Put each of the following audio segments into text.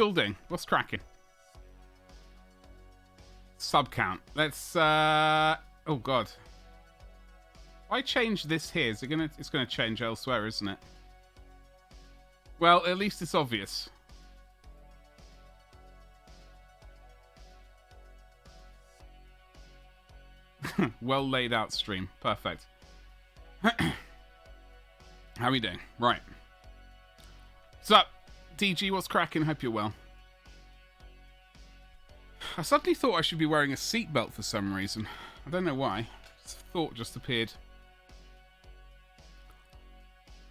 all doing? What's cracking? Sub count. Let's. Oh god. If I change this here, is it gonna? It's gonna change elsewhere, isn't it? Well, at least it's obvious. Well laid out stream. Perfect. How are we doing? Right. What's up? DG, what's cracking? Hope you're well. I suddenly thought I should be wearing a seatbelt for some reason. I don't know why. Thought just appeared.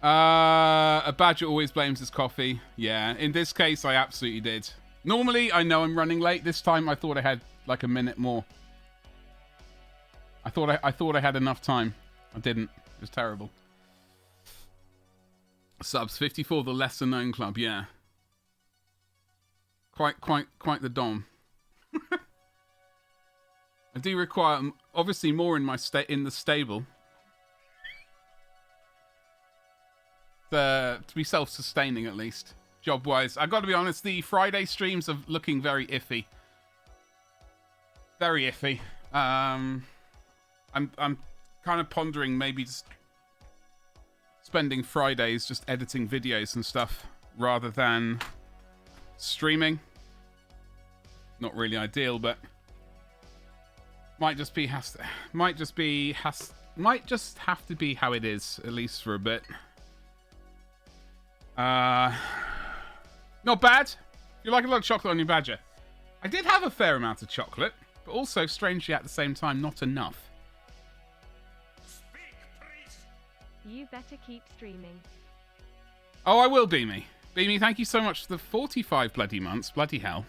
A badger always blames his coffee. Yeah, in this case, I absolutely did. Normally, I know I'm running late. This time, I thought I had like a minute more. I thought I had enough time. I didn't. It was terrible. Subs 54, the lesser known club. Yeah. Quite the dom. I do require obviously more in my in the stable. To be self-sustaining at least, job-wise. I got to be honest, the Friday streams are looking very iffy. Very iffy. I'm kind of pondering maybe just spending Fridays just editing videos and stuff rather than streaming. Not really ideal, but might just have to be how it is, at least for a bit. Not bad. You like a lot of chocolate on your badger. I did have a fair amount of chocolate, but also, strangely at the same time, not enough. You better keep streaming. Oh, I will, Beamy. Beamy, thank you so much for the 45 bloody months. Bloody hell.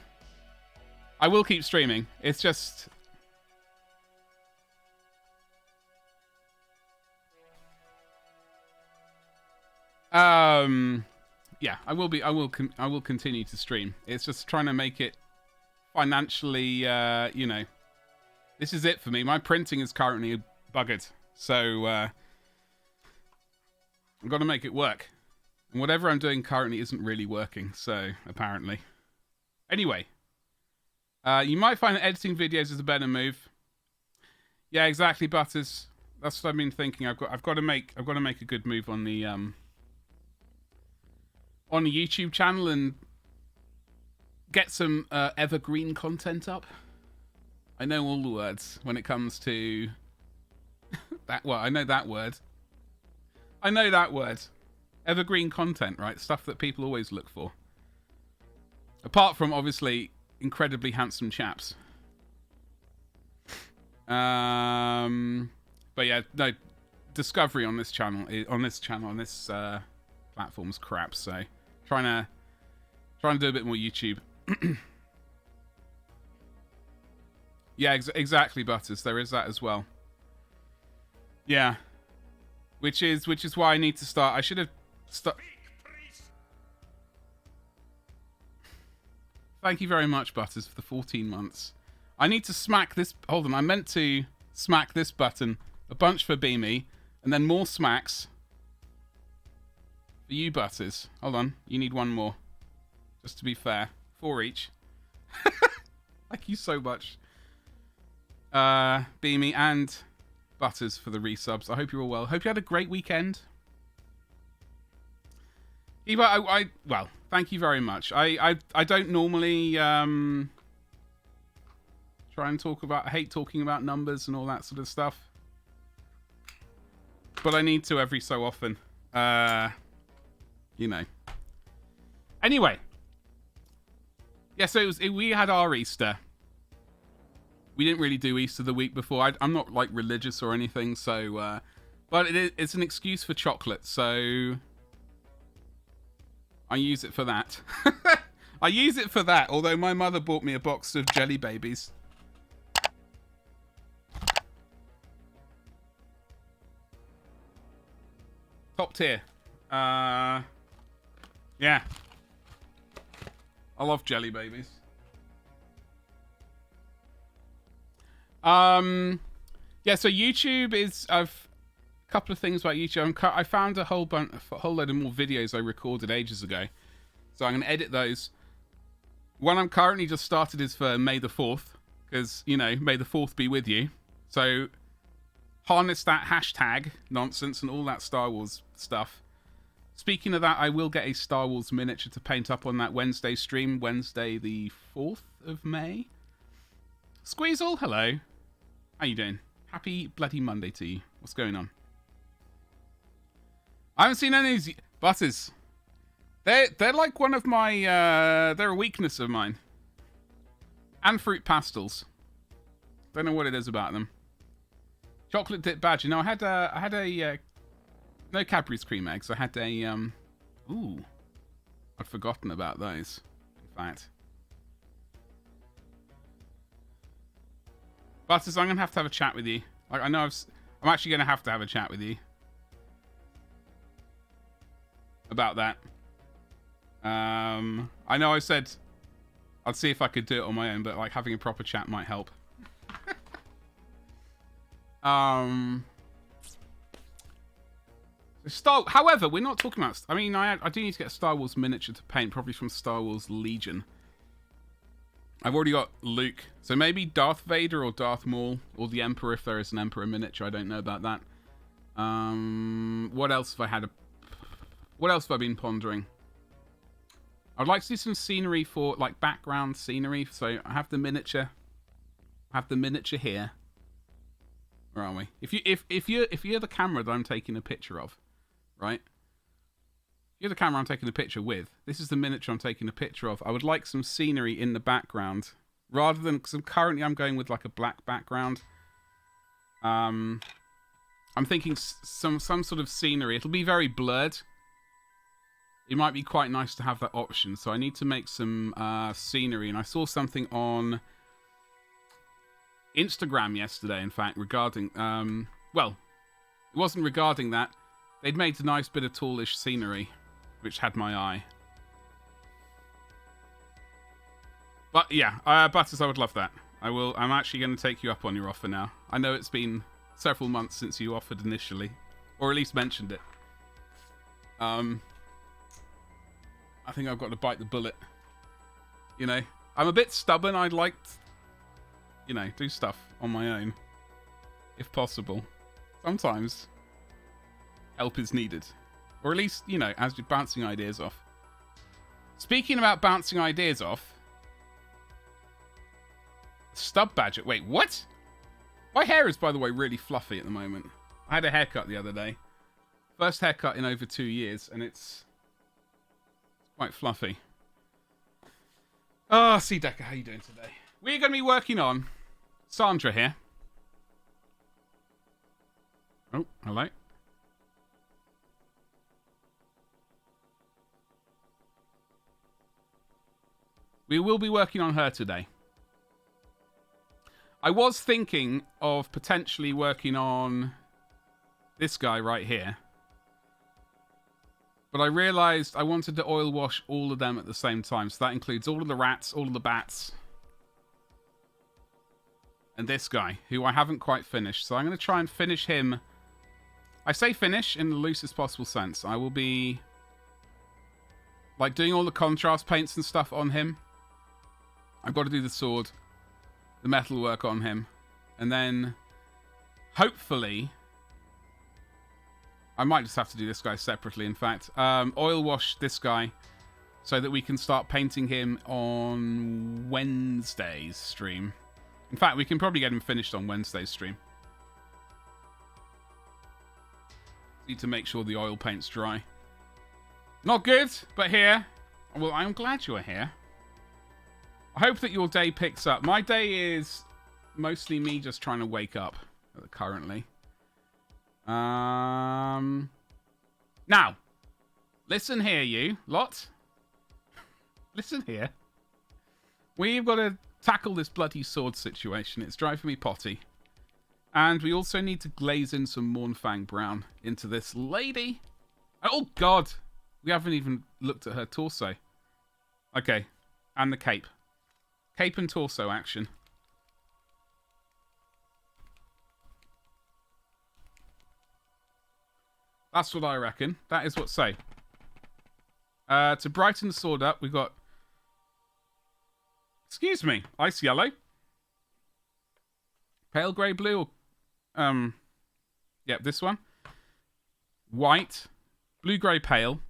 I will keep streaming. It's just... yeah, I will continue to stream. It's just trying to make it financially, you know, this is it for me. My printing is currently buggered, so I've got to make it work. And whatever I'm doing currently isn't really working, so apparently. Anyway, you might find that editing videos is a better move. Yeah, exactly, Butters. That's what I've been thinking. I've got to make a good move on the YouTube channel and get some evergreen content up. I know all the words when it comes to that. Well, I know that word. Evergreen content, right? Stuff that people always look for. Apart from, obviously, incredibly handsome chaps. But yeah, no, discovery on this channel, on this platform's crap. So trying to do a bit more YouTube. Yeah, exactly, Butters. There is that as well. Yeah, which is why I need to start. I should have Thank you very much, Butters, for the 14 months. I need to smack this. Hold on, I meant to smack this button a bunch for Beamy, and then more smacks for you, Butters. Hold on, you need one more. Just to be fair. 4 each. Thank you so much. Beamy and Butters for the resubs. I hope you're all well. Hope you had a great weekend. Eva, well, thank you very much. I don't normally try and talk about... I hate talking about numbers and all that sort of stuff. But I need to every so often. You know. Anyway. Yeah, so we had our Easter. We didn't really do Easter the week before. I'm not, like, religious or anything, so... but it's an excuse for chocolate, so... I use it for that. I use it for that, although my mother bought me a box of jelly babies. Top tier. Yeah. I love jelly babies. Yeah, so YouTube is... a couple of things about YouTube. I found a whole load of more videos I recorded ages ago. So I'm going to edit those. One I'm currently just started is for May the 4th. Because, you know, May the 4th be with you. So, harness that hashtag nonsense and all that Star Wars stuff. Speaking of that, I will get a Star Wars miniature to paint up on that Wednesday stream. Wednesday the 4th of May. Squeezle, hello. How you doing? Happy bloody Monday to you. What's going on? I haven't seen any of these... Butters. They're like one of my... they're a weakness of mine. And fruit pastels. Don't know what it is about them. Chocolate dip badger. No, I had a no Cadbury's cream eggs. I had a ooh, I'd forgotten about those. In fact, Butters, I'm gonna have to have a chat with you. Like I know I'm actually gonna have to have a chat with you about that. I know I said I'd see if I could do it on my own, but like having a proper chat might help. However, we're not talking about... I mean, I do need to get a Star Wars miniature to paint, probably from Star Wars Legion. I've already got Luke. So maybe Darth Vader or Darth Maul, or the Emperor if there is an Emperor miniature. I don't know about that. What else have I had? What else have I been pondering? I'd like to do some scenery for, like, background scenery. So I have the miniature. I have the miniature here. Where are we? If you're the camera that I'm taking a picture of, right? You're the camera I'm taking a picture with. This is the miniature I'm taking a picture of. I would like some scenery in the background, rather than because currently I'm going with like a black background. I'm thinking some sort of scenery. It'll be very blurred. It might be quite nice to have that option. So I need to make some scenery, and I saw something on Instagram yesterday, in fact, regarding well, it wasn't regarding that. They'd made a nice bit of tallish scenery, which had my eye. But yeah, Butters, I would love that. I'm actually going to take you up on your offer now. I know it's been several months since you offered initially, or at least mentioned it. I think I've got to bite the bullet. You know, I'm a bit stubborn. I'd like to, you know, do stuff on my own, if possible. Sometimes help is needed. Or at least, you know, as you're bouncing ideas off. Speaking about bouncing ideas off, stub badger. Wait, what? My hair is, by the way, really fluffy at the moment. I had a haircut the other day. First haircut in over 2 years, and it's quite fluffy. Oh, C. Decker, how you doing today? We're going to be working on Sandra here. Oh, hello. We will be working on her today. I was thinking of potentially working on this guy right here. But I realised I wanted to oil wash all of them at the same time. So that includes all of the rats, all of the bats. And this guy, who I haven't quite finished. So I'm going to try and finish him. I say finish in the loosest possible sense. I will be like doing all the contrast paints and stuff on him. I've got to do the sword, the metal work on him. And then hopefully I might just have to do this guy separately, in fact. Oil wash this guy so that we can start painting him on Wednesday's stream. In fact, we can probably get him finished on Wednesday's stream. Need to make sure the oil paint's dry. Not good, but here. Well, I'm glad you are here. I hope that your day picks up. My day is mostly me just trying to wake up currently. Now, listen here, you lot. Listen here. We've got to tackle this bloody sword situation. It's driving me potty. And we also need to glaze in some Mornfang Brown into this lady. Oh, God. We haven't even looked at her torso. Okay. And the cape. Cape and torso action. That's what I reckon. That is what's say. To brighten the sword up, we've got Excuse me. Ice yellow. Pale grey blue or... Yep, this one. White. Blue grey pale.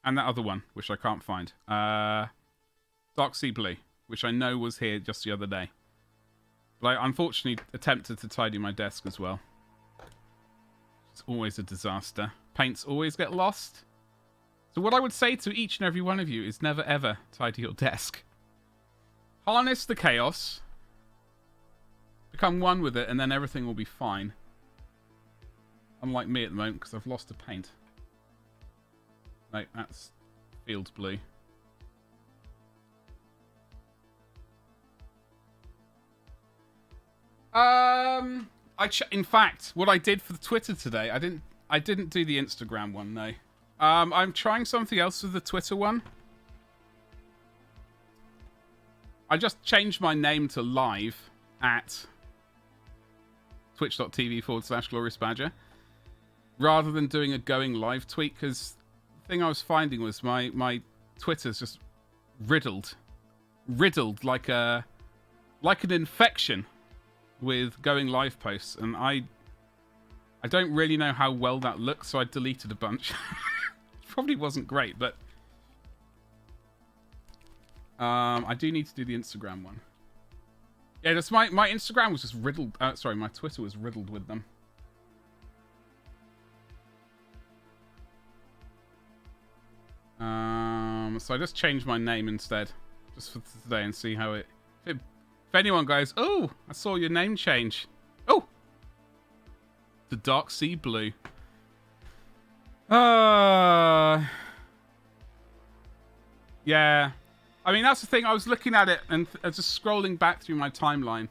And that other one, which I can't find. Dark sea blue, which I know was here just the other day. But I unfortunately attempted to tidy my desk as well. It's always a disaster. Paints always get lost. So what I would say to each and every one of you is never ever tidy your desk. Harness the chaos. Become one with it and then everything will be fine. Unlike me at the moment because I've lost the paint. No, that's field blue. In fact, what I did for the Twitter today, I didn't do the Instagram one, no. I'm trying something else with the Twitter one. I just changed my name to live at twitch.tv/GloriousBadger rather than doing a going live tweet, because the thing I was finding was my Twitter's just riddled like an infection with going live posts, and I don't really know how well that looks, so I deleted a bunch. Probably wasn't great, but I do need to do the Instagram one. Yeah, just my Instagram was just riddled. Sorry, my Twitter was riddled with them. So I just changed my name instead, just for today, and see how it. If anyone goes, oh, I saw your name change. Oh, the dark sea blue. Yeah. I mean, that's the thing. I was looking at it and just scrolling back through my timeline.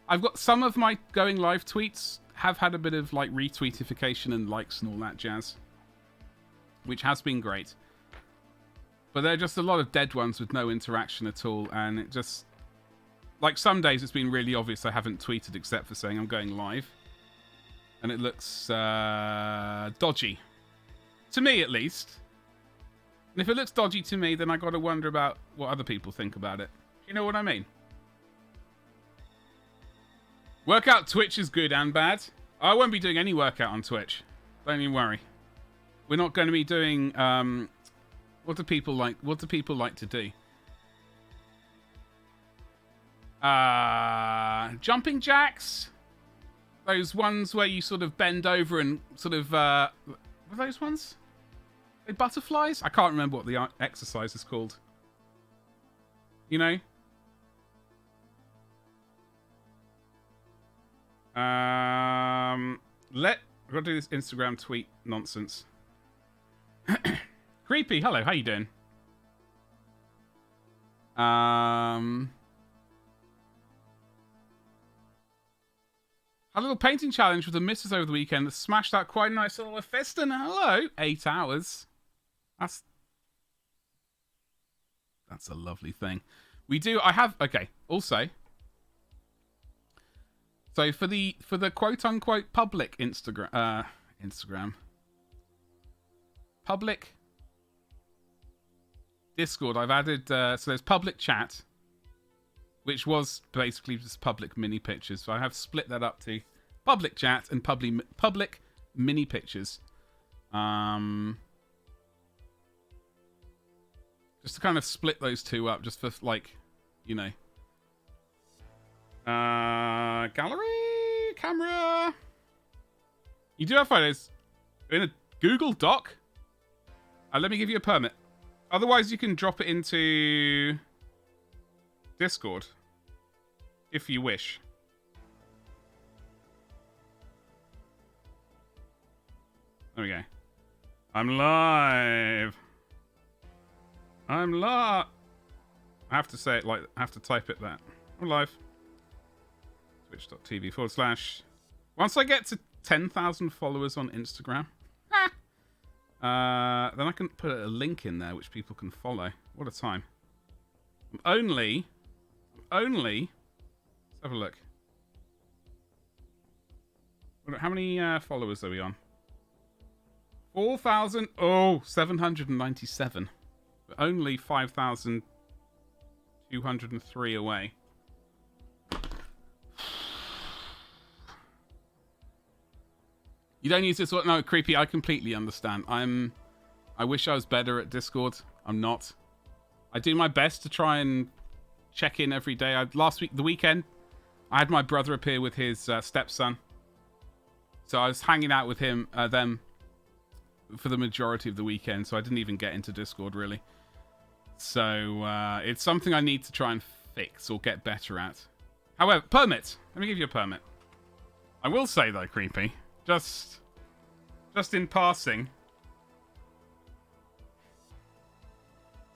I've got some of my going live tweets have had a bit of like retweetification and likes and all that jazz, which has been great. But there are just a lot of dead ones with no interaction at all, and it just... Like, some days it's been really obvious I haven't tweeted except for saying I'm going live. And it looks dodgy. To me, at least. And if it looks dodgy to me, then I got to wonder about what other people think about it. You know what I mean? Workout Twitch is good and bad. I won't be doing any workout on Twitch. Don't even worry. We're not going to be doing... What do people like? What do people like to do? Jumping jacks. Those ones where you sort of bend over and sort of... what are those ones? Are they butterflies? I can't remember what the exercise is called. You know? I've got to do this Instagram tweet nonsense. Creepy, hello, how you doing? Had a little painting challenge with the missus over the weekend. Smashed out quite a nice little festin. Hello, 8 hours. That's a lovely thing. Okay, also. So for the quote unquote public Instagram. Public Discord, I've added, so there's public chat, which was basically just public mini pictures. So I have split that up to public chat and public mini pictures. Just to kind of split those two up, just for, like, you know. Gallery, camera. You do have photos in a Google Doc? Let me give you a permit. Otherwise, you can drop it into Discord, if you wish. There we go. I'm live. I'm live. I have to say it like, I have to type it that. I'm live. Twitch.tv/. Once I get to 10,000 followers on Instagram, then I can put a link in there which people can follow. What a time. Only, let's have a look. How many followers are we on? 4,797. only 5,203 away. You don't use this one? No, creepy. I completely understand. I wish I was better at Discord. I'm not. I do my best to try and check in every day. The weekend, I had my brother appear with his stepson. So I was hanging out with them for the majority of the weekend. So I didn't even get into Discord really. So it's something I need to try and fix or get better at. However, permit. Let me give you a permit. I will say though, creepy. Just in passing.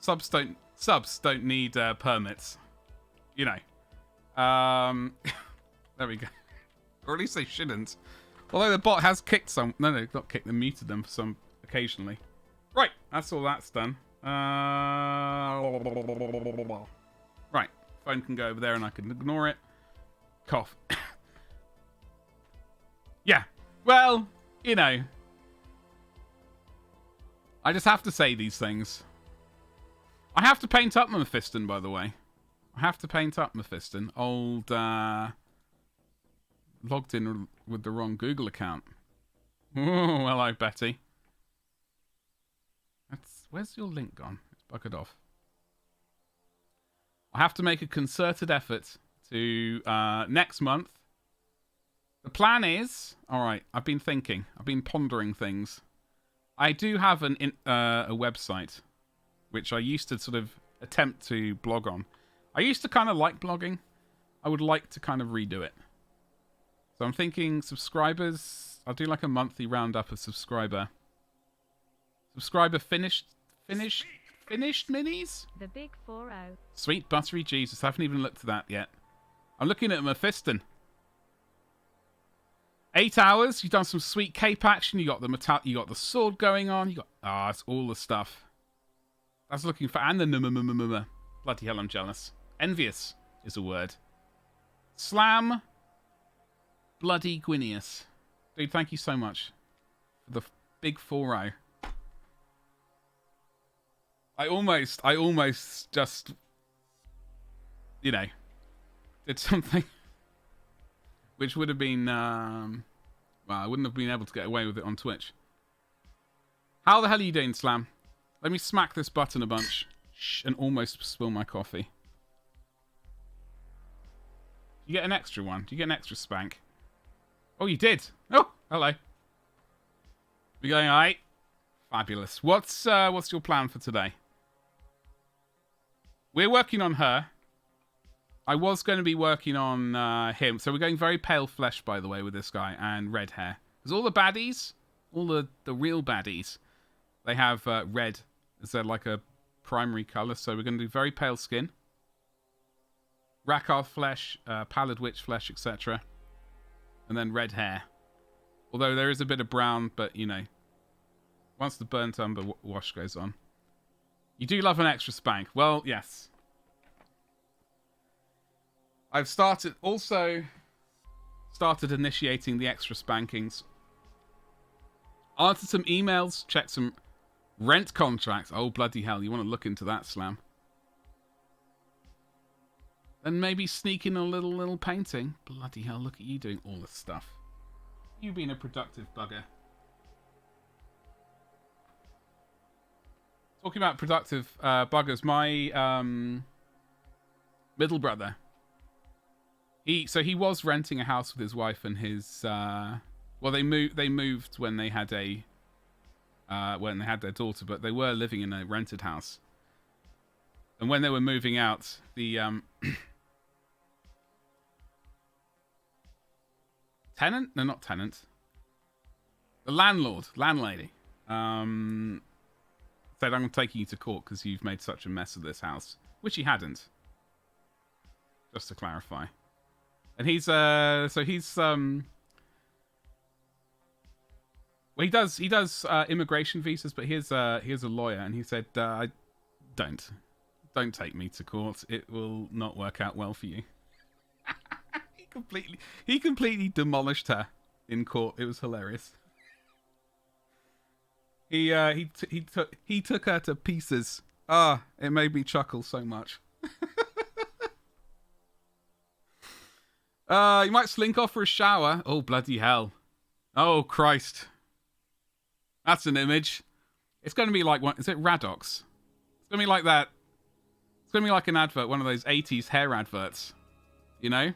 Subs don't need permits. You know. There we go. Or at least they shouldn't. Although the bot has kicked some. No, not kicked them, muted them for some occasionally. Right, that's all that's done. Right, phone can go over there and I can ignore it. Cough. Yeah, well, you know. I just have to say these things. I have to paint up Mephiston, by the way. I have to paint up Mephiston. Old, logged in with the wrong Google account. Oh, hello, Betty. Where's your link gone? It's buggered off. I have to make a concerted effort to, next month. The plan is... Alright, I've been thinking. I've been pondering things. I do have a website, which I used to sort of attempt to blog on. I used to kind of like blogging. I would like to kind of redo it. So I'm thinking subscribers... I'll do like a monthly roundup of subscriber finished minis? The big 4-0. Sweet buttery Jesus. I haven't even looked at that yet. I'm looking at Mephiston. 8 hours. You've done some sweet cape action. You got the sword going on. You got it's all the stuff. That's looking for and the bloody hell. I'm jealous. Envious is a word. Slam. Bloody Gwinius. Dude, thank you so much for the big 4-0. I almost just, you know, did something which would have been, well, I wouldn't have been able to get away with it on Twitch. How the hell are you doing, Slam? Let me smack this button a bunch and almost spill my coffee. You get an extra one. Do you get an extra spank? Oh, you did. Oh, hello. We going all right? Fabulous. What's your plan for today? We're working on her. I was going to be working on him. So we're going very pale flesh, by the way, with this guy, and red hair. Because all the baddies, all the real baddies, they have red as their like a primary colour. So we're going to do very pale skin. Rakar flesh, pallid witch flesh, etc. And then red hair. Although there is a bit of brown, but you know, once the burnt umber wash goes on. You do love an extra spank. Well, yes. I've started initiating the extra spankings. Answered some emails, checked some rent contracts. Oh, bloody hell. You want to look into that, Slam. Then maybe sneak in a little painting. Bloody hell, look at you doing all this stuff. You being a productive bugger. Talking about productive buggers, my middle brother. He was renting a house with his wife and his well, they moved when they had their daughter, but they were living in a rented house. And when they were moving out, the tenant? No, not tenant. The landlady. Said, I'm taking you to court because you've made such a mess of this house. Which he hadn't. Just to clarify. And he's, well, he does immigration visas, but here's a lawyer, and he said, don't take me to court. It will not work out well for you. He completely demolished her in court. It was hilarious. He took her to pieces It made me chuckle so much. You might slink off for a shower. Oh, bloody hell. Oh, Christ. That's an image. It's going to be like, what is it, Radox? It's going to be like that. It's going to be like an advert, one of those 80s hair adverts. You know?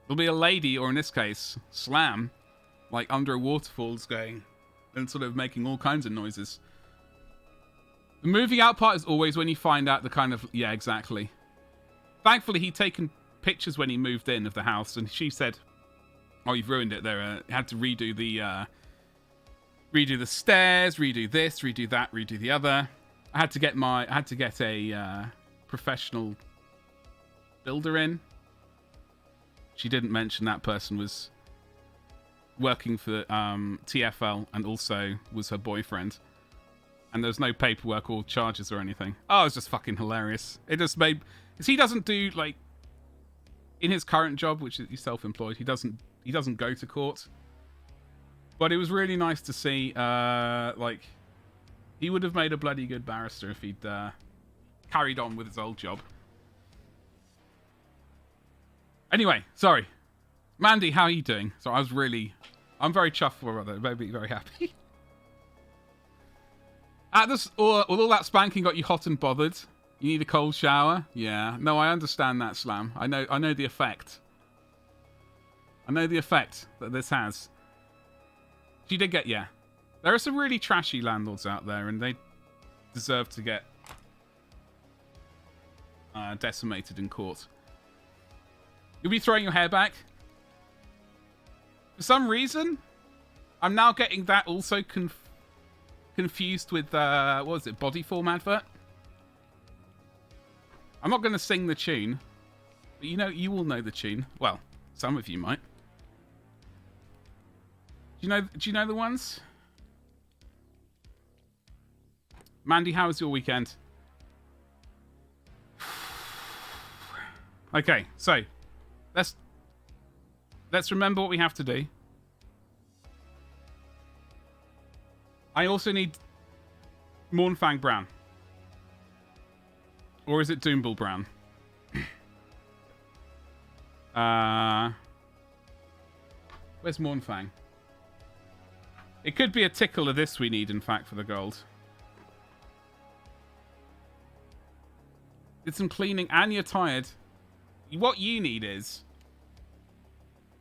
There'll be a lady, or in this case, Slam, like under a waterfall going and sort of making all kinds of noises. The moving out part is always when you find out the kind of... Yeah, exactly. Thankfully, he'd taken pictures when he moved in of the house, and she said, "Oh, you've ruined it there. Had to redo the stairs, redo this, redo that, redo the other. I had to get a professional builder in." She didn't mention that person was working for TFL and also was her boyfriend. And there was no paperwork or charges or anything. Oh, it was just fucking hilarious. It just made... Because he doesn't do, like... In his current job, which is he's self-employed, he doesn't go to court. But it was really nice to see, like... He would have made a bloody good barrister if he'd carried on with his old job. Anyway, sorry. Mandy, how are you doing? So I'm very chuffed for her, though. Maybe very happy. With all that spanking got you hot and bothered. You need a cold shower? Yeah. No, I understand that, Slam. I know the effect. I know the effect that this has. She did get, yeah. There are some really trashy landlords out there, and they deserve to get decimated in court. You'll be throwing your hair back. For some reason, I'm now getting that also confused with, what was it, Body Form advert? I'm not going to sing the tune, but you all know the tune. Well, some of you might. Do you know the ones? Mandy, how was your weekend? Okay, so let's remember what we have to do. I also need Mornfang Brown. Or is it Doombull Brown? Where's Mornfang? It could be a tickle of this we need, in fact, for the gold. Did some cleaning and you're tired. What you need is...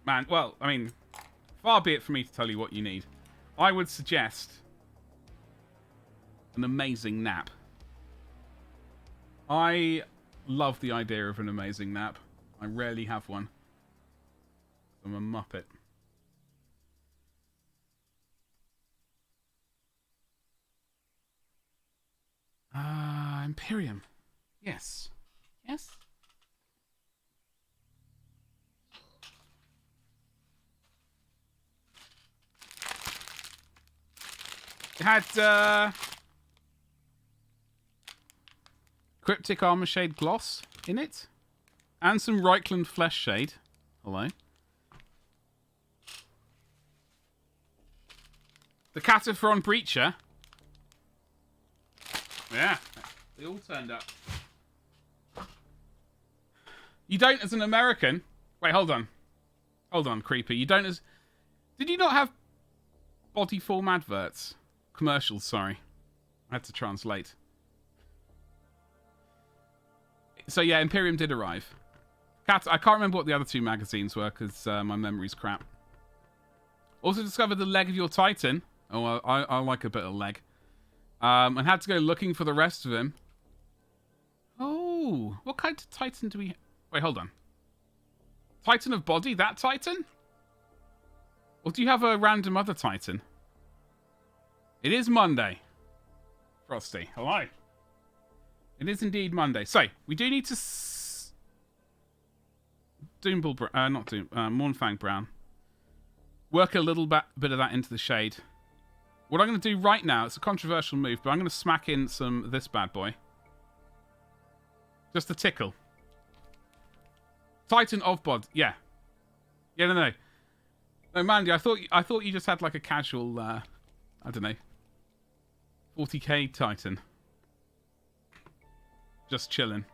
Man, well, I mean, far be it for me to tell you what you need. I would suggest an amazing nap. I love the idea of an amazing nap. I rarely have one. I'm a muppet. Imperium. Yes. Yes? It had Cryptic Armor Shade Gloss in it. And some Reichland Flesh Shade. Hello. The Cataphron Breacher. Yeah, they all turned up. You don't as an American... Wait, hold on. Hold on, Creeper. You don't as... Did you not have body form adverts? Commercials, sorry. I had to translate. So yeah, Imperium did arrive. I can't remember what the other two magazines were because my memory's crap. Also discovered the leg of your Titan. Oh, I like a bit of leg. And had to go looking for the rest of him. Oh, what kind of Titan do we... Wait, hold on. Titan of body? That Titan? Or do you have a random other Titan? It is Monday. Frosty, hello. It is indeed Monday. So, we do need to... Doombull... not Doom... Mornfang Brown. Work a little bit of that into the shade. What I'm going to do right now, it's a controversial move, but I'm going to smack in some of this bad boy. Just a tickle. Titan of bod. Yeah. Yeah, no. No, Mandy, I thought you just had like a casual, I don't know, 40k Titan. Just chilling.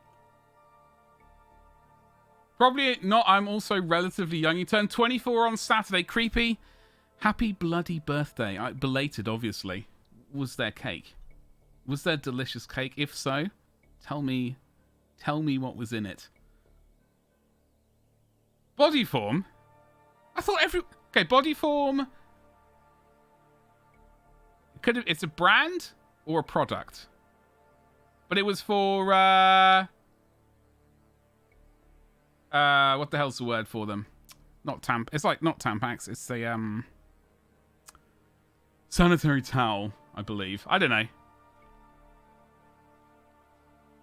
Probably not. I'm also relatively young. You turned 24 on Saturday. Creepy. Happy bloody birthday. Belated, obviously. Was there cake? Was there delicious cake? If so, tell me what was in it. Body form? I thought okay, body form. It's a brand or a product. But it was for what the hell's the word for them? Not it's like not Tampax, it's a sanitary towel, I believe. I don't know.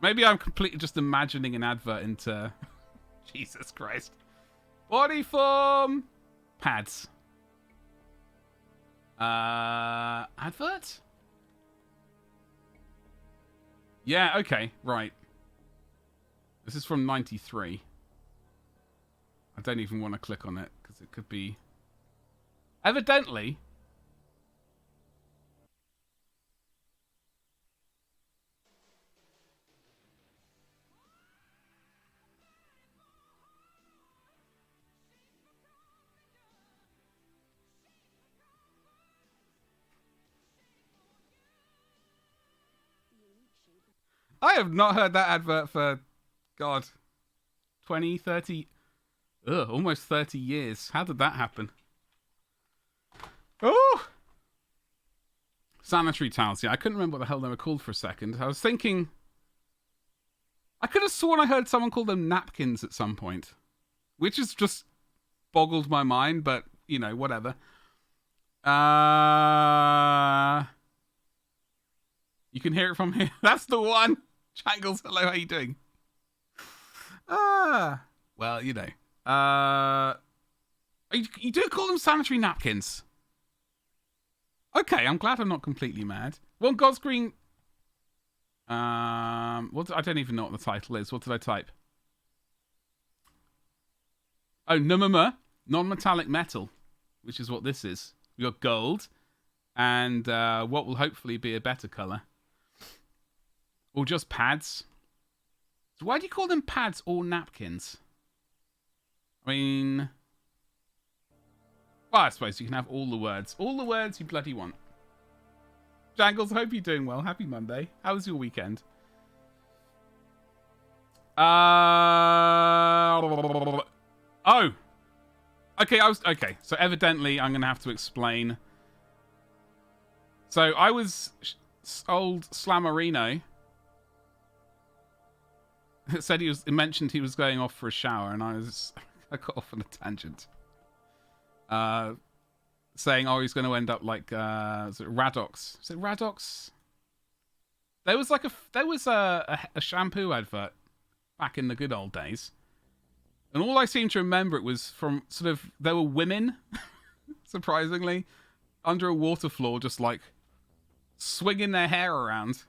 Maybe I'm completely just imagining an advert into Jesus Christ. Body form pads. Advert? Yeah, okay, right. This is from 93. I don't even want to click on it because it could be evidently. I have not heard that advert for, God, 20, 30, almost 30 years. How did that happen? Oh! Sanitary towels. Yeah, I couldn't remember what the hell they were called for a second. I was thinking, I could have sworn I heard someone call them napkins at some point, which has just boggled my mind, but, you know, whatever. You can hear it from here. That's the one. Jangles, hello, how you doing? Well, you know. You do call them sanitary napkins. Okay, I'm glad I'm not completely mad. Well, God's Green. I don't even know what the title is. What did I type? Oh, non-metallic metal, which is what this is. We got gold, and what will hopefully be a better color. Or just pads. So why do you call them pads or napkins? I mean, well, I suppose you can have all the words. All the words you bloody want. Jangles, I hope you're doing well. Happy Monday. How was your weekend? Oh. Okay, so evidently I'm going to have to explain. So I was old Slammerino. It said it mentioned he was going off for a shower, and I got off on a tangent. Saying, he's going to end up like is it Radox? Is it Radox? There was a shampoo advert back in the good old days, and all I seem to remember it was from sort of there were women, surprisingly, under a water floor, just like swinging their hair around.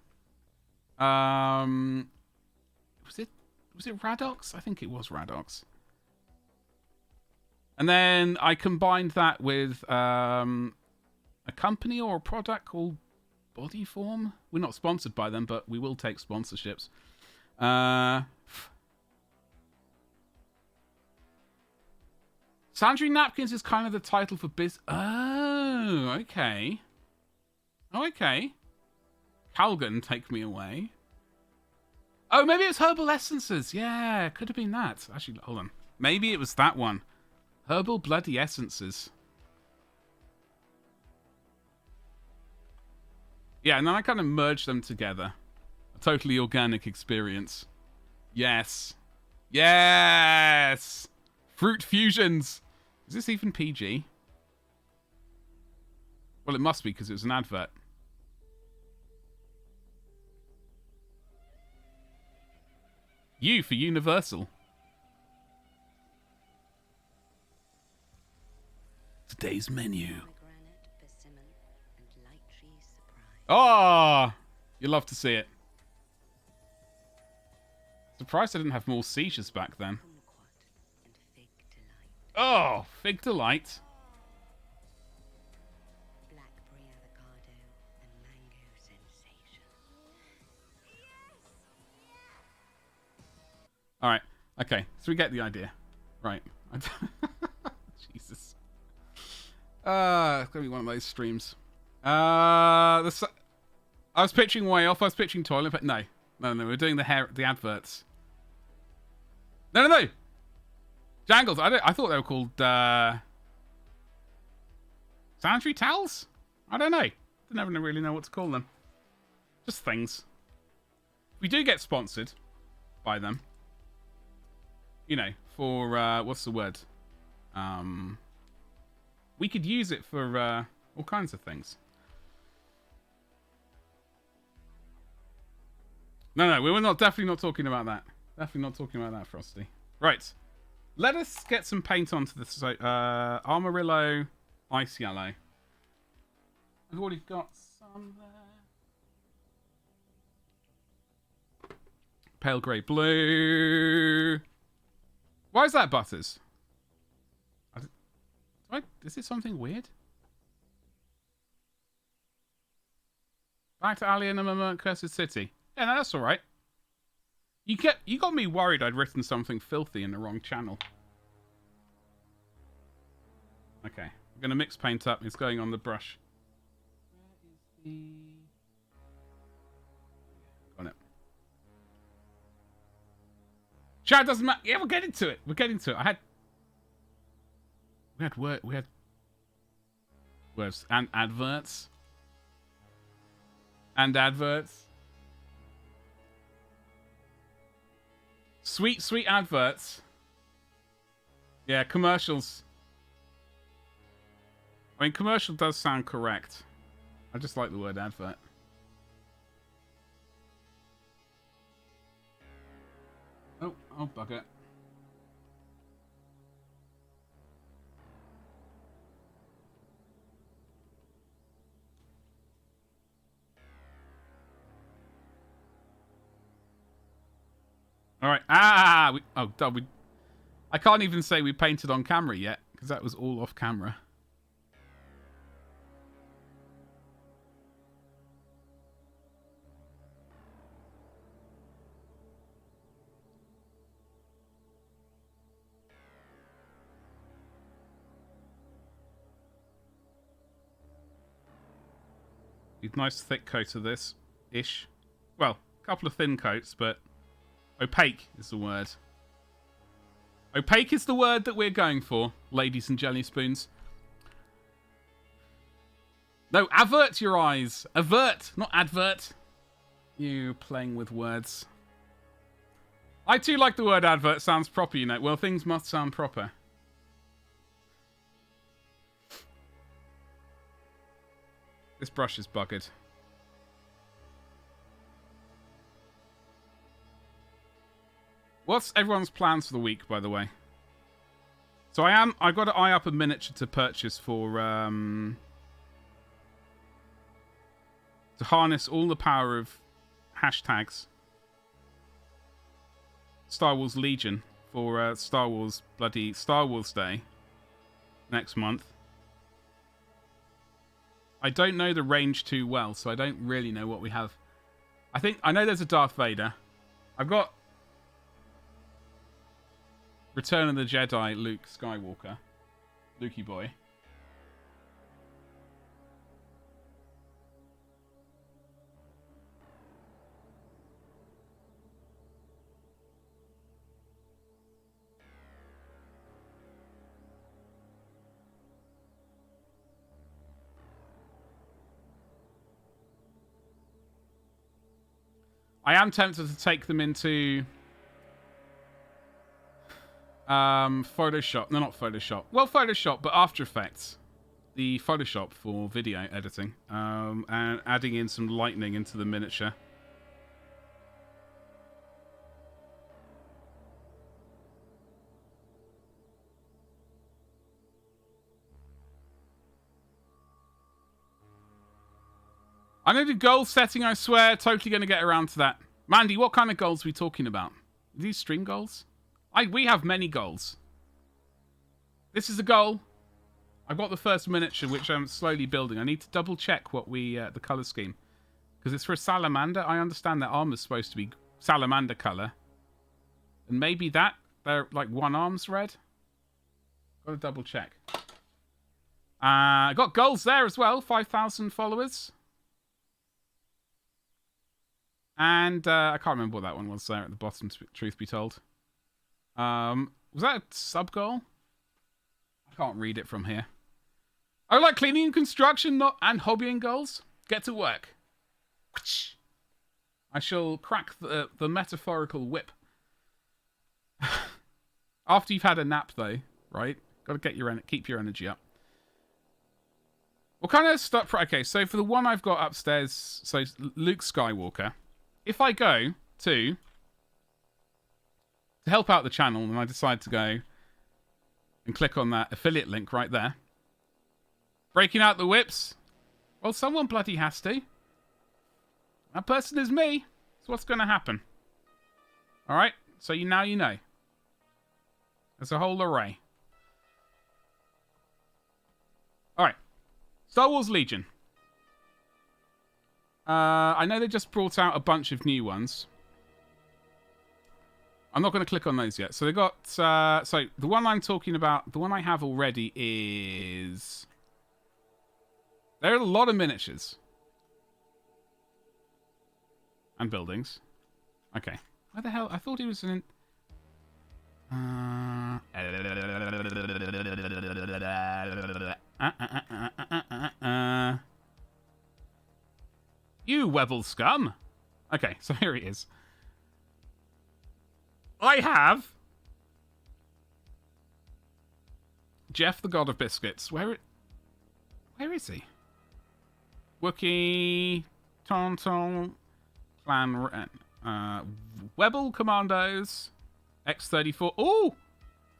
Was it Radox? I think it was Radox. And then I combined that with a company or a product called Bodyform. We're not sponsored by them, but we will take sponsorships. Sanitary napkins is kind of the title for Oh, okay. Oh, okay. Calgon, take me away. Oh, maybe it's Herbal Essences. Yeah, could have been that. Actually, hold on. Maybe it was that one. Herbal Bloody Essences. Yeah, and then I kind of merged them together. A totally organic experience. Yes. Yes! Fruit fusions. Is this even PG? Well, it must be because it was an advert. U for Universal. Today's menu. Oh, you love to see it. Surprised I didn't have more seizures back then. Oh, Fig Delight. All right. Okay. So we get the idea. Right. Jesus. It's going to be one of those streams. I was pitching way off. I was pitching toilet, but no. We're doing the adverts. No. Jangles. I thought they were called sanitary towels. I don't know. Never really know what to call them. Just things. We do get sponsored by them. You know, for what's the word? We could use it for all kinds of things. No, we were definitely not talking about that. Definitely not talking about that, Frosty. Right. Let us get some paint onto this. Armorillo Ice Yellow. I've already got some there. Pale grey blue. Why is that Butters? Is it something weird? Back to Alien and Cursed City. Yeah, no, that's alright. You got me worried I'd written something filthy in the wrong channel. Okay. I'm going to mix paint up. It's going on the brush. Where is the... Got it. Chat doesn't matter. Yeah, we're getting to it. We had words and adverts. And adverts. Sweet adverts. Yeah, commercials. I mean, commercial does sound correct. I just like the word advert. Oh, bugger. All right. I can't even say we painted on camera yet because that was all off camera. Need a nice thick coat of this ish. Well, a couple of thin coats, but opaque is the word. Opaque is the word that we're going for, ladies and jelly spoons. No, avert your eyes. Avert, not advert. You playing with words. I too like the word advert. Sounds proper, you know. Well, things must sound proper. This brush is buggered. What's everyone's plans for the week, by the way? So I've got to eye up a miniature to purchase for to harness all the power of hashtags. Star Wars Legion for Star Wars Day next month. I don't know the range too well, so I don't really know what we have. I know there's a Darth Vader. I've got Return of the Jedi Luke Skywalker. Lukey boy. I am tempted to take them into Photoshop. No, not Photoshop. Well, Photoshop, but After Effects. The Photoshop for video editing. And adding in some lightning into the miniature. I'm going to do goal setting, I swear. Totally going to get around to that. Mandy, what kind of goals are we talking about? Are these stream goals? We have many goals. This is a goal. I've got the first miniature, which I'm slowly building. I need to double check what the colour scheme. Because it's for a salamander. I understand that armour's supposed to be salamander colour. And maybe that, they're like one arm's red. Got to double check. Got goals there as well. 5,000 followers. And I can't remember what that one was there at the bottom, truth be told. Was that a sub goal? I can't read it from here. I like cleaning and construction and hobbying goals. Get to work. I shall crack the metaphorical whip. After you've had a nap, though, right? Got to keep your energy up. What kind of stuff? Okay, so for the one I've got upstairs, so Luke Skywalker. If I go to help out the channel, and I decide to go and click on that affiliate link right there, breaking out the whips. Well, someone bloody has to. That person is me. So what's going to happen? All right. So now you know. There's a whole array. All right. Star Wars Legion. I know they just brought out a bunch of new ones. I'm not going to click on those yet. So they got... so the one I'm talking about, the one I have already is... There are a lot of miniatures. And buildings. Okay. Where the hell? I thought he was in... You Wevel scum! Okay, so here he is. I have... Jeff the God of Biscuits. Where is he? Wookiee... Tonton... Clan... Webble Commandos... X34... Ooh!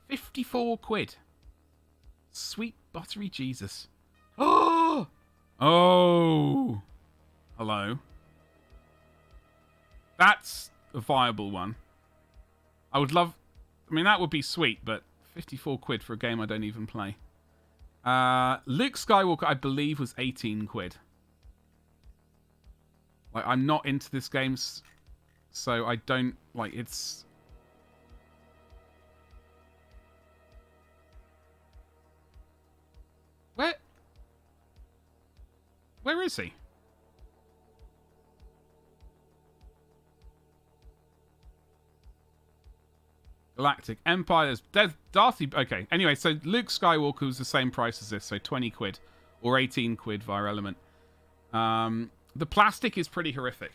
54 quid. Sweet buttery Jesus. Oh! Oh! Hello. That's a viable one. I would love... I mean, that would be sweet, but 54 quid for a game I don't even play. Luke Skywalker, I believe, was 18 quid. Like, I'm not into this game, so I don't... Like, it's... Where is he? Galactic Empires. Darthy. Okay. Anyway, so Luke Skywalker was the same price as this, so 20 quid or 18 quid via Element. The plastic is pretty horrific.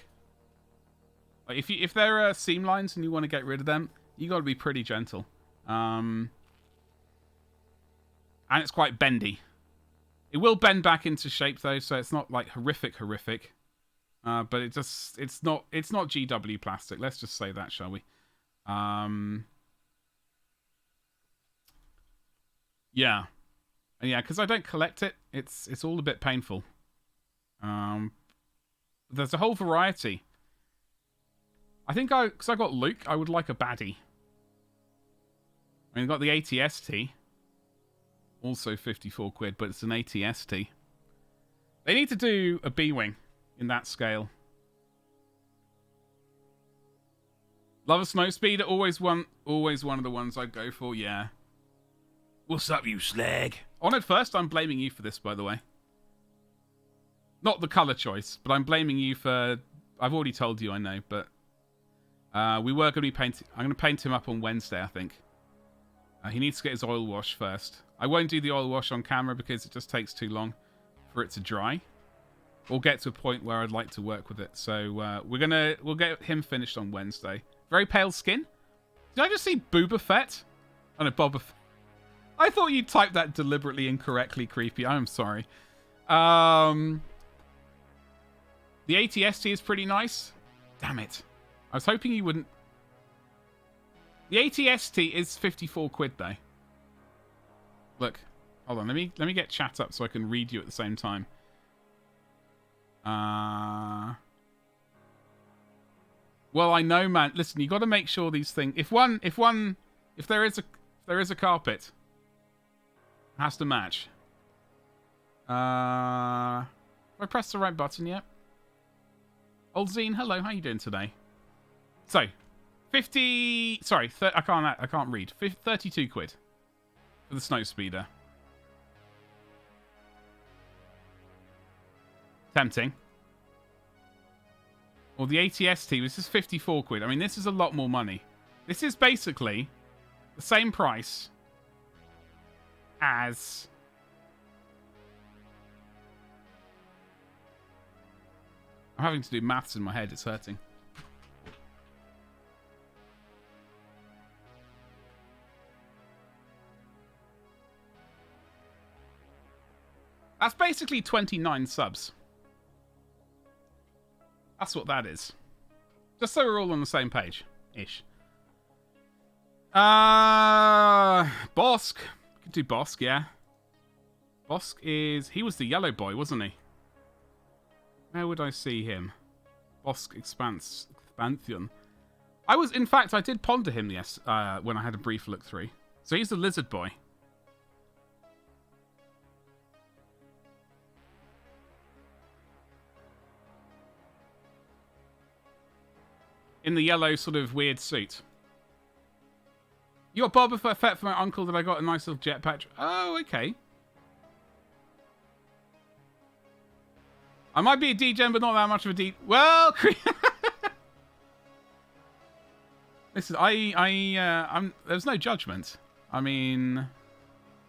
Like if there are seam lines and you want to get rid of them, you got to be pretty gentle. And it's quite bendy. It will bend back into shape though, so it's not like horrific. But it's not GW plastic. Let's just say that, shall we? Yeah. And yeah, because I don't collect it, it's all a bit painful. There's a whole variety. I think because I got Luke, I would like a baddie. I mean, I got the ATST. Also 54 quid, but it's an ATST. They need to do a B-Wing in that scale. Love a Snowspeeder, always one of the ones I'd go for, yeah. What's up, you slag? On at first, I'm blaming you for this, by the way. Not the colour choice, but I'm blaming you for... I've already told you, I know, but... we were going to be painting... I'm going to paint him up on Wednesday, I think. He needs to get his oil wash first. I won't do the oil wash on camera because it just takes too long for it to dry. Or get to a point where I'd like to work with it. So we'll get him finished on Wednesday. Very pale skin. Did I just see Booba Fett? Oh no, Boba Fett. I thought you typed that deliberately incorrectly, creepy. I'm sorry. The ATST is pretty nice. Damn it. I was hoping you wouldn't... The ATST is 54 quid, though. Look. Hold on. Let me get chat up so I can read you at the same time. Well, I know, man. Listen, you got to make sure these things... If there is a carpet... Has to match. Have I pressed the right button yet? Old Zine, hello, how you doing today? So, 50... Sorry, I can't read. 32 quid for the snow speeder. Tempting. Or the ATST, this is 54 quid. I mean, this is a lot more money. This is basically the same price as... I'm having to do maths in my head. It's hurting. That's basically 29 subs. That's what that is. Just so we're all on the same page. Ish. Bosk. Could do Bosk, yeah. Bosk is... He was the yellow boy, wasn't he? Where would I see him? Bosk Expansion. In fact, I did ponder him, yes, when I had a brief look through. So he's the lizard boy. In the yellow sort of weird suit. You got Boba Fett for my uncle that I got a nice little jetpack. Oh, okay. I might be a D-gen, but not that much of a D... Well, listen, there's no judgment. I mean,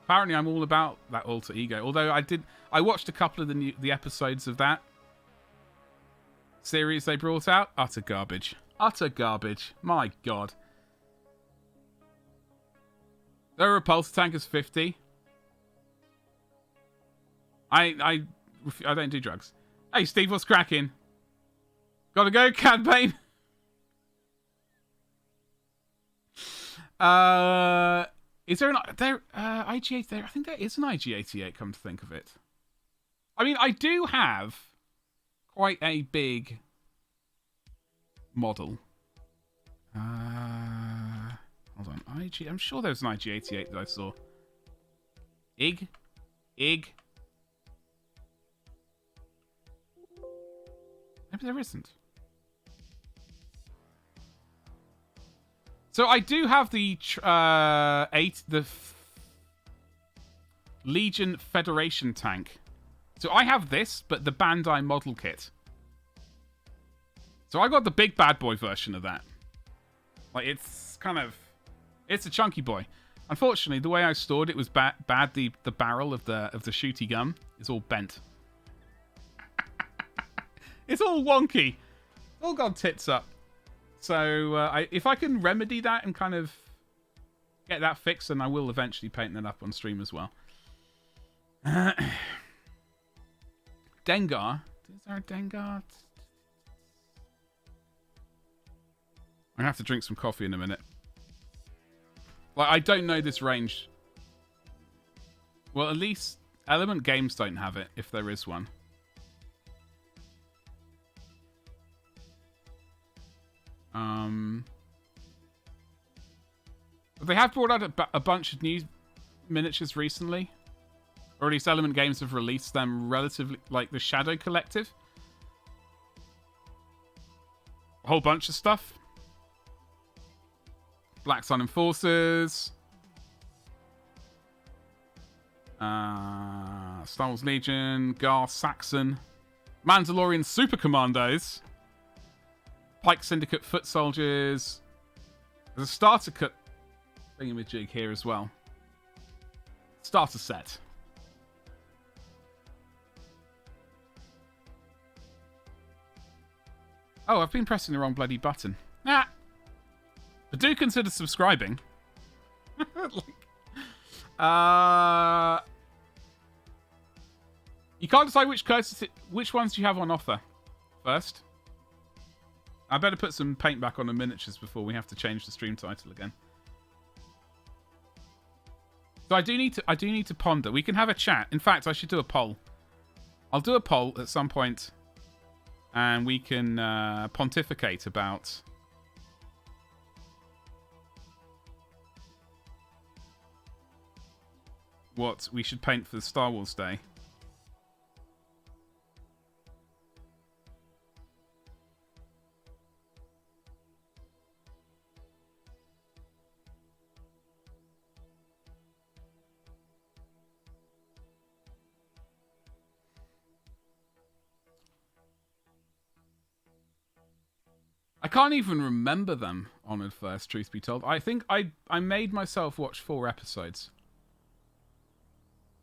apparently I'm all about that alter ego. Although I watched a couple of the episodes of that series they brought out. Utter garbage. Utter garbage. My God. Their repulsor tank is 50. I don't do drugs. Hey, Steve, what's cracking? Gotta go, Cad Bane. Is there an IG-88 there? I think there is an IG-88, come to think of it. I mean, I do have quite a big model. Hold on. I'm sure there was an IG-88 that I saw. Ig. Maybe there isn't. So I do have the Legion Federation tank. So I have this, but the Bandai model kit. So I got the big bad boy version of that. Like, it's a chunky boy. Unfortunately, the way I stored it was bad. The barrel of the shooty gun is all bent. It's all wonky. It's all gone tits up. So if I can remedy that and kind of get that fixed, then I will eventually paint that up on stream as well. Dengar. Is there a Dengar? I'm going to have to drink some coffee in a minute. Like, I don't know this range. Well, at least Element Games don't have it, if there is one. They have brought out a bunch of new miniatures recently. Or at least Element Games have released them relatively, like the Shadow Collective. A whole bunch of stuff. Black Sun Enforcers. Star Wars Legion. Gar Saxon. Mandalorian Super Commandos. Pike Syndicate Foot Soldiers. There's a starter cut thingamajig here as well. Starter set. Oh, I've been pressing the wrong bloody button. Ah. But do consider subscribing. You can't decide which ones you have on offer first. I better put some paint back on the miniatures before we have to change the stream title again. So I do need to ponder. We can have a chat. In fact, I should do a poll. I'll do a poll at some point, and we can pontificate about what we should paint for the Star Wars Day. can't even remember them, Honoured First, truth be told. I think I made myself watch 4 episodes.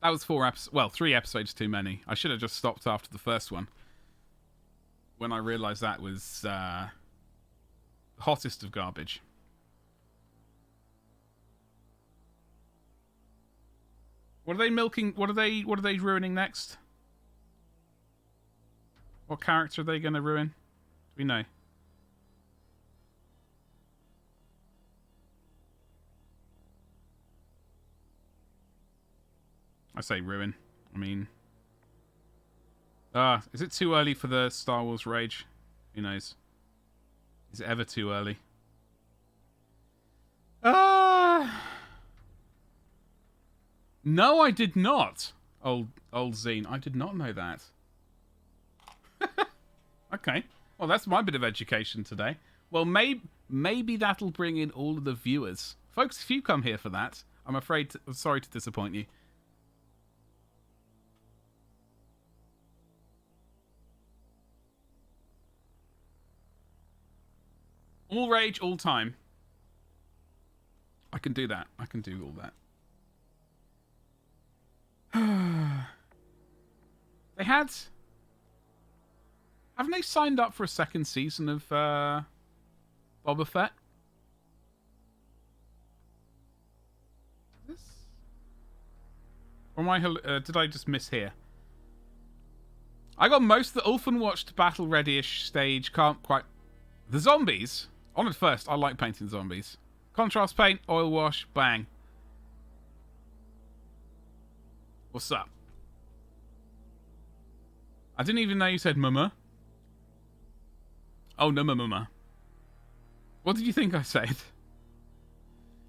That was 4 episodes. Well, 3 episodes too many. I should have just stopped after the first one. When I realised that was the hottest of garbage. What are they milking? What are they ruining next? What character are they going to ruin? Do we know? I say ruin. I mean... is it too early for the Star Wars rage? Who knows? Is it ever too early? No, I did not. Old Zine. I did not know that. Okay. Well, that's my bit of education today. Well, maybe that'll bring in all of the viewers. Folks, if you come here for that, I'm sorry to disappoint you. All rage, all time. I can do that. I can do all that. They had... Haven't they signed up for a second season of Boba Fett? This? Or am I... did I just miss here? I got most of the Ulfin watched battle ready-ish stage. Can't quite... The zombies? Honoured First, I like painting zombies. Contrast paint, oil wash, bang. What's up? I didn't even know you said mama. Oh, no, mama. What did you think I said?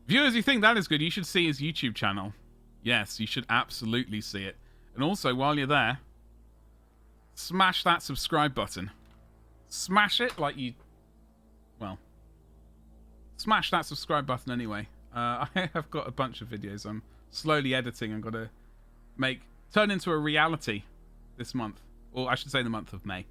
Viewers, you think that is good, you should see his YouTube channel. Yes, you should absolutely see it. And also, while you're there, smash that subscribe button. Smash it like you... Well... Smash that subscribe button anyway. I have got a bunch of videos I'm slowly editing and got to turn into a reality this month. Or I should say the month of May.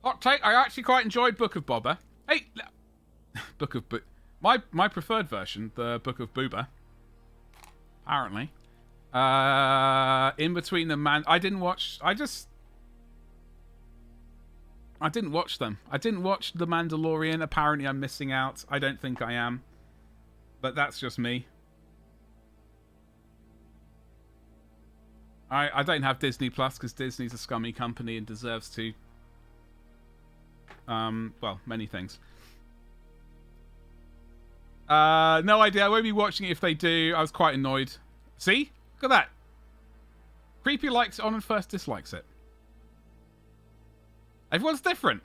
Hot take, I actually quite enjoyed Book of Boba. Hey, Book of... My preferred version, the Book of Booba. Apparently. In between the I didn't watch them. I didn't watch The Mandalorian. Apparently I'm missing out. I don't think I am. But that's just me. I don't have Disney Plus because Disney's a scummy company and deserves to... well, many things. No idea. I won't be watching it if they do. I was quite annoyed. See? Look at that. Creepy likes it, Honoured First dislikes it. Everyone's different.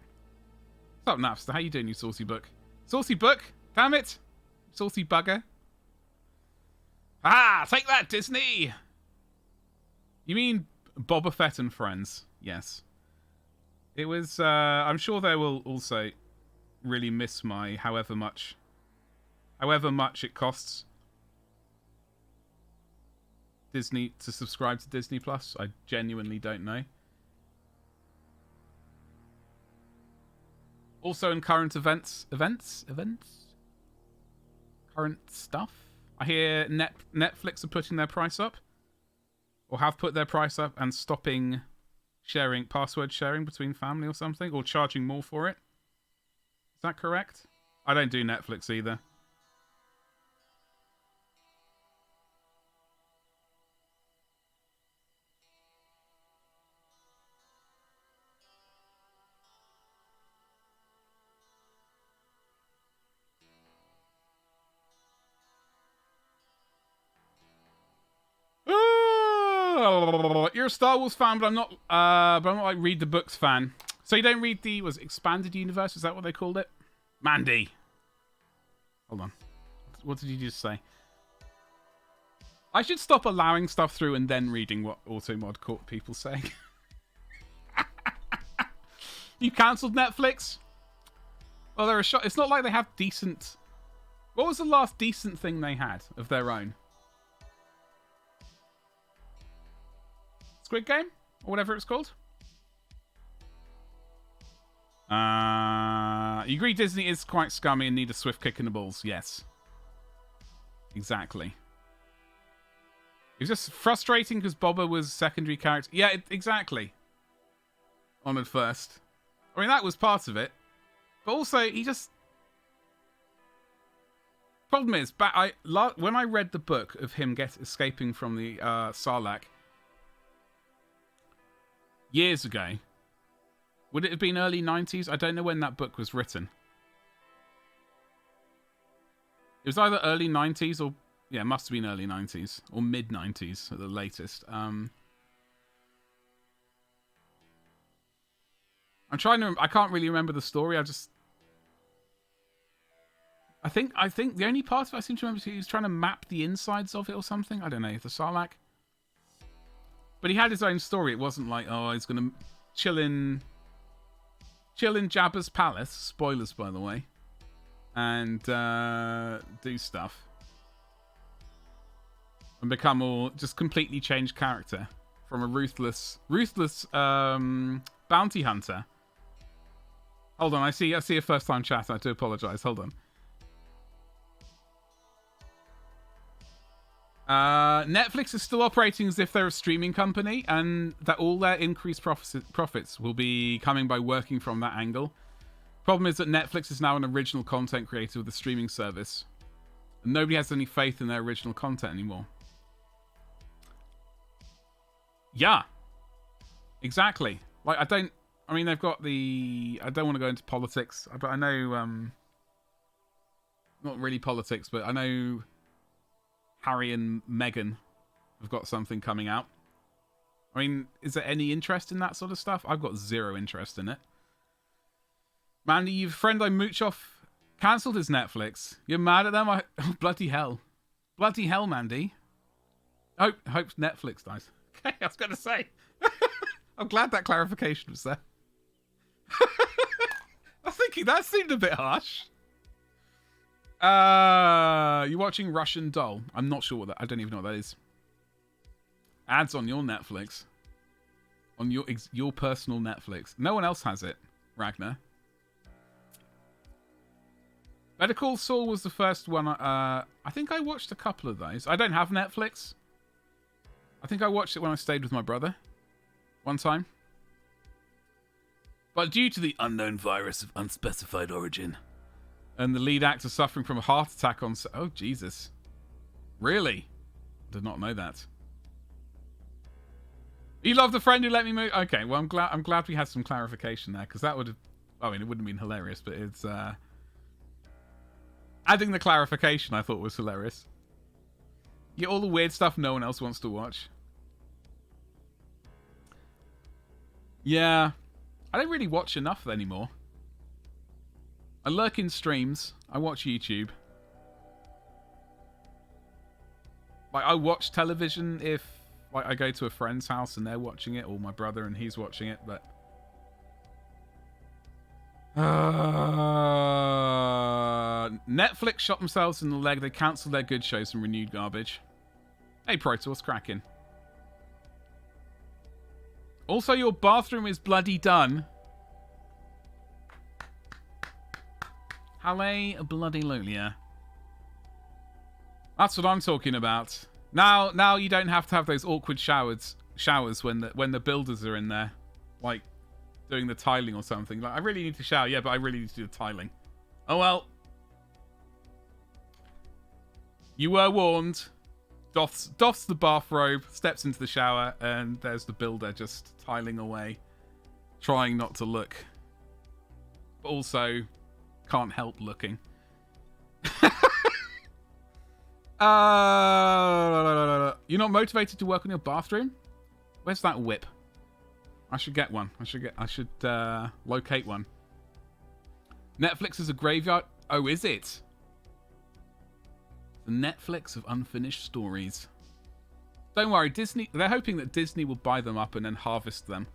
What's up, Napster? How you doing, you saucy book? Saucy book? Damn it. Saucy bugger. Ah, take that, Disney! You mean Boba Fett and Friends? Yes. It was, I'm sure they will also really miss my however much it costs Disney to subscribe to Disney Plus. I genuinely don't know. Also in current events? Current stuff? I hear Netflix are putting their price up. Or have put their price up and stopping password sharing between family or something. Or charging more for it. Is that correct? I don't do Netflix either. You're a Star Wars fan, but I'm not like read the books fan. So you don't read the expanded universe? Is that what they called it? Mandy. Hold on. What did you just say? I should stop allowing stuff through and then reading what Automod caught people saying. You cancelled Netflix? Well, they're a shot. It's not like they have decent. What was the last decent thing they had of their own? Squid Game? Or whatever it's called? You agree Disney is quite scummy and need a swift kick in the balls? Yes. Exactly. It was just frustrating because Boba was a secondary character. Yeah, exactly. Honoured first. I mean, that was part of it. But also, he just... Problem is, when I read the book of him escaping from the Sarlacc years ago, would it have been early 90s? I don't know when that book was written. It was either early 90s or... Yeah, it must have been early 90s. Or mid-90s at the latest. I'm trying to... I can't really remember the story. I think the only part of it I seem to remember is he was trying to map the insides of it or something. I don't know, the Sarlacc. But he had his own story. It wasn't like, oh, he's going to chill in Jabba's palace. Spoilers, by the way. And do stuff. And become all just completely changed character from a ruthless bounty hunter. Hold on, I see a first time chat. I do apologize. Hold on. Netflix is still operating as if they're a streaming company, and that all their increased profits will be coming by working from that angle. Problem is that Netflix is now an original content creator with a streaming service, and nobody has any faith in their original content anymore. Yeah, exactly. Like, I mean, they've got the... I don't want to go into politics, but I know... not really politics, but I know... Harry and Meghan have got something coming out. I mean, is there any interest in that sort of stuff? I've got zero interest in it. Mandy, your friend I mooch off cancelled his Netflix. You're mad at them? Oh, bloody hell. Bloody hell, Mandy. Hope Netflix dies. Okay, I was going to say. I'm glad that clarification was there. I was thinking that seemed a bit harsh. You're watching Russian Doll. I'm not sure what that... I don't even know what that is. Ads on your Netflix. On your personal Netflix. No one else has it, Ragnar. Better Call Saul was the first one. I think I watched a couple of those. I don't have Netflix. I think I watched it when I stayed with my brother. One time. But due to the unknown virus of unspecified origin... And the lead actor suffering from a heart attack on... Oh, Jesus. Really? Did not know that. You love the friend who let me move... Okay, well, I'm glad we had some clarification there, because that would have... I mean, it wouldn't have been hilarious, but it's... Adding the clarification I thought was hilarious. Yeah, all the weird stuff no one else wants to watch. Yeah. I don't really watch enough anymore. I lurk in streams. I watch YouTube. Like, I watch television if like I go to a friend's house and they're watching it, or my brother and he's watching it, but... Netflix shot themselves in the leg. They cancelled their good shows and renewed garbage. Hey, Proto, what's cracking? Also, your bathroom is bloody done. Halle bloody Lulia. That's what I'm talking about. Now you don't have to have those awkward showers when the builders are in there, like doing the tiling or something. Like, I really need to shower, yeah, but I really need to do the tiling. Oh well. You were warned. Doffs the bathrobe, steps into the shower, and there's the builder just tiling away, trying not to look, but also can't help looking. You're not motivated to work on your bathroom? Where's that whip? I should get one. I should locate one. Netflix is a graveyard. Oh, is it? The Netflix of unfinished stories. Don't worry, Disney. They're hoping that Disney will buy them up and then harvest them.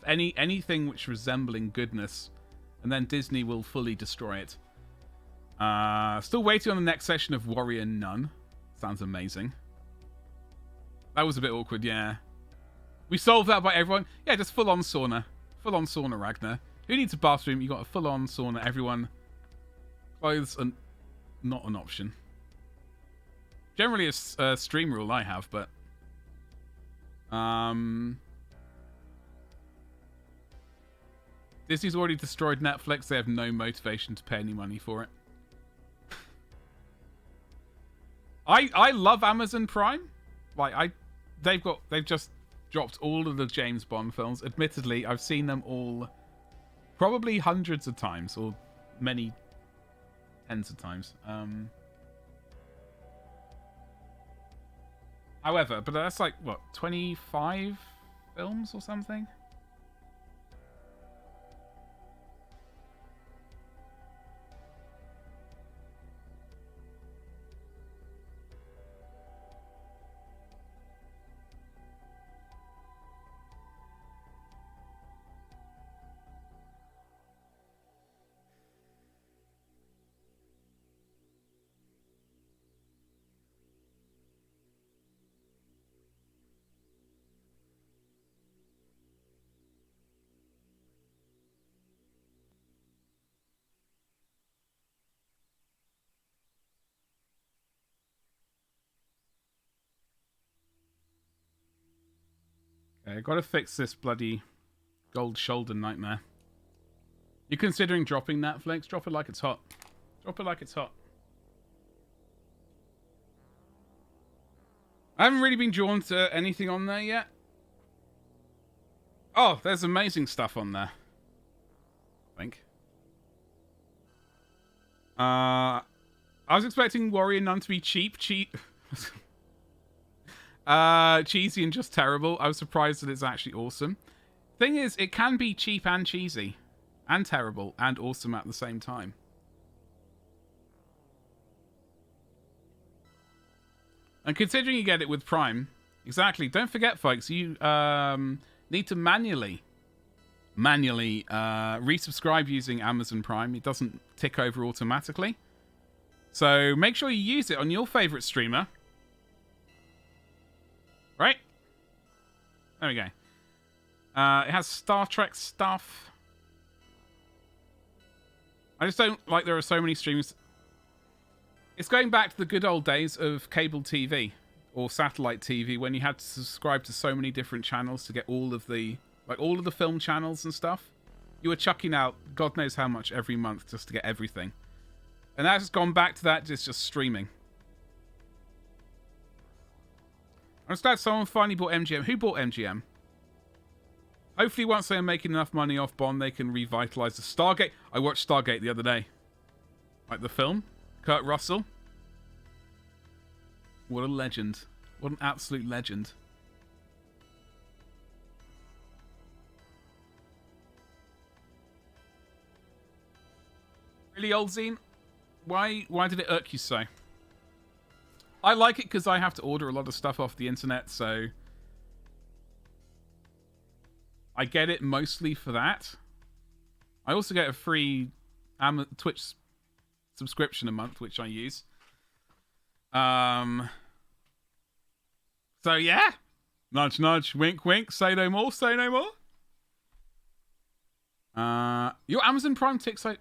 Anything which resembling goodness, and then Disney will fully destroy it. Still waiting on the next session of Warrior Nun. Sounds amazing. That was a bit awkward, yeah. We solved that by everyone. Yeah, just full-on sauna. Full-on sauna, Ragnar. Who needs a bathroom? You got a full-on sauna, everyone. Clothes are not an option. Generally a stream rule I have, but... Disney's already destroyed Netflix. They have no motivation to pay any money for it. I love Amazon Prime. Like they've just dropped all of the James Bond films. Admittedly, I've seen them all probably hundreds of times or many tens of times. However, but that's like what, 25 films or something? Okay, gotta fix this bloody gold shoulder nightmare. You're considering dropping Netflix? Drop it like it's hot. Drop it like it's hot. I haven't really been drawn to anything on there yet. Oh, there's amazing stuff on there. I think. I was expecting Warrior Nun to be cheap. Cheesy and just terrible. I was surprised that it's actually awesome. Thing is, it can be cheap and cheesy. And terrible and awesome at the same time. And considering you get it with Prime, exactly. Don't forget, folks, you need to manually resubscribe using Amazon Prime. It doesn't tick over automatically. So make sure you use it on your favorite streamer. Right? There we go. It has Star Trek stuff. I just don't like there are so many streams. It's going back to the good old days of cable TV or satellite TV when you had to subscribe to so many different channels to get all of the film channels and stuff. You were chucking out God knows how much every month just to get everything. And that's just gone back to that, just streaming. I'm just glad someone finally bought MGM. Who bought MGM? Hopefully once they are making enough money off Bond, they can revitalize the Stargate. I watched Stargate the other day. Like the film. Kurt Russell. What a legend. What an absolute legend. Really, old Zine? Why did it irk you so? I like it because I have to order a lot of stuff off the internet, so... I get it mostly for that. I also get a free Twitch subscription a month, which I use. So yeah. Nudge, nudge, wink, wink. Say no more, say no more. Your Amazon Prime ticks like...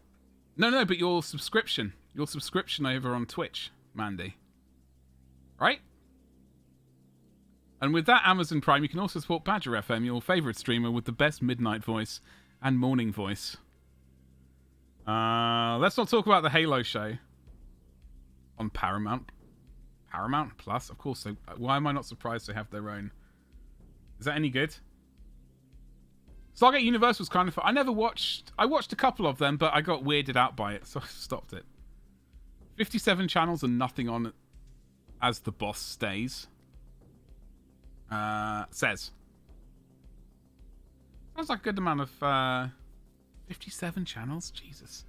No, but your subscription. Your subscription over on Twitch, Mandy. Right? And with that Amazon Prime, you can also support Badger FM, your favourite streamer with the best midnight voice and morning voice. Let's not talk about the Halo show on Paramount. Paramount Plus, of course. So why am I not surprised they have their own? Is that any good? Stargate Universe was kind of fun. I watched a couple of them, but I got weirded out by it, so I stopped it. 57 channels and nothing on it as the boss stays. Says. Sounds like a good amount of 57 channels, Jesus.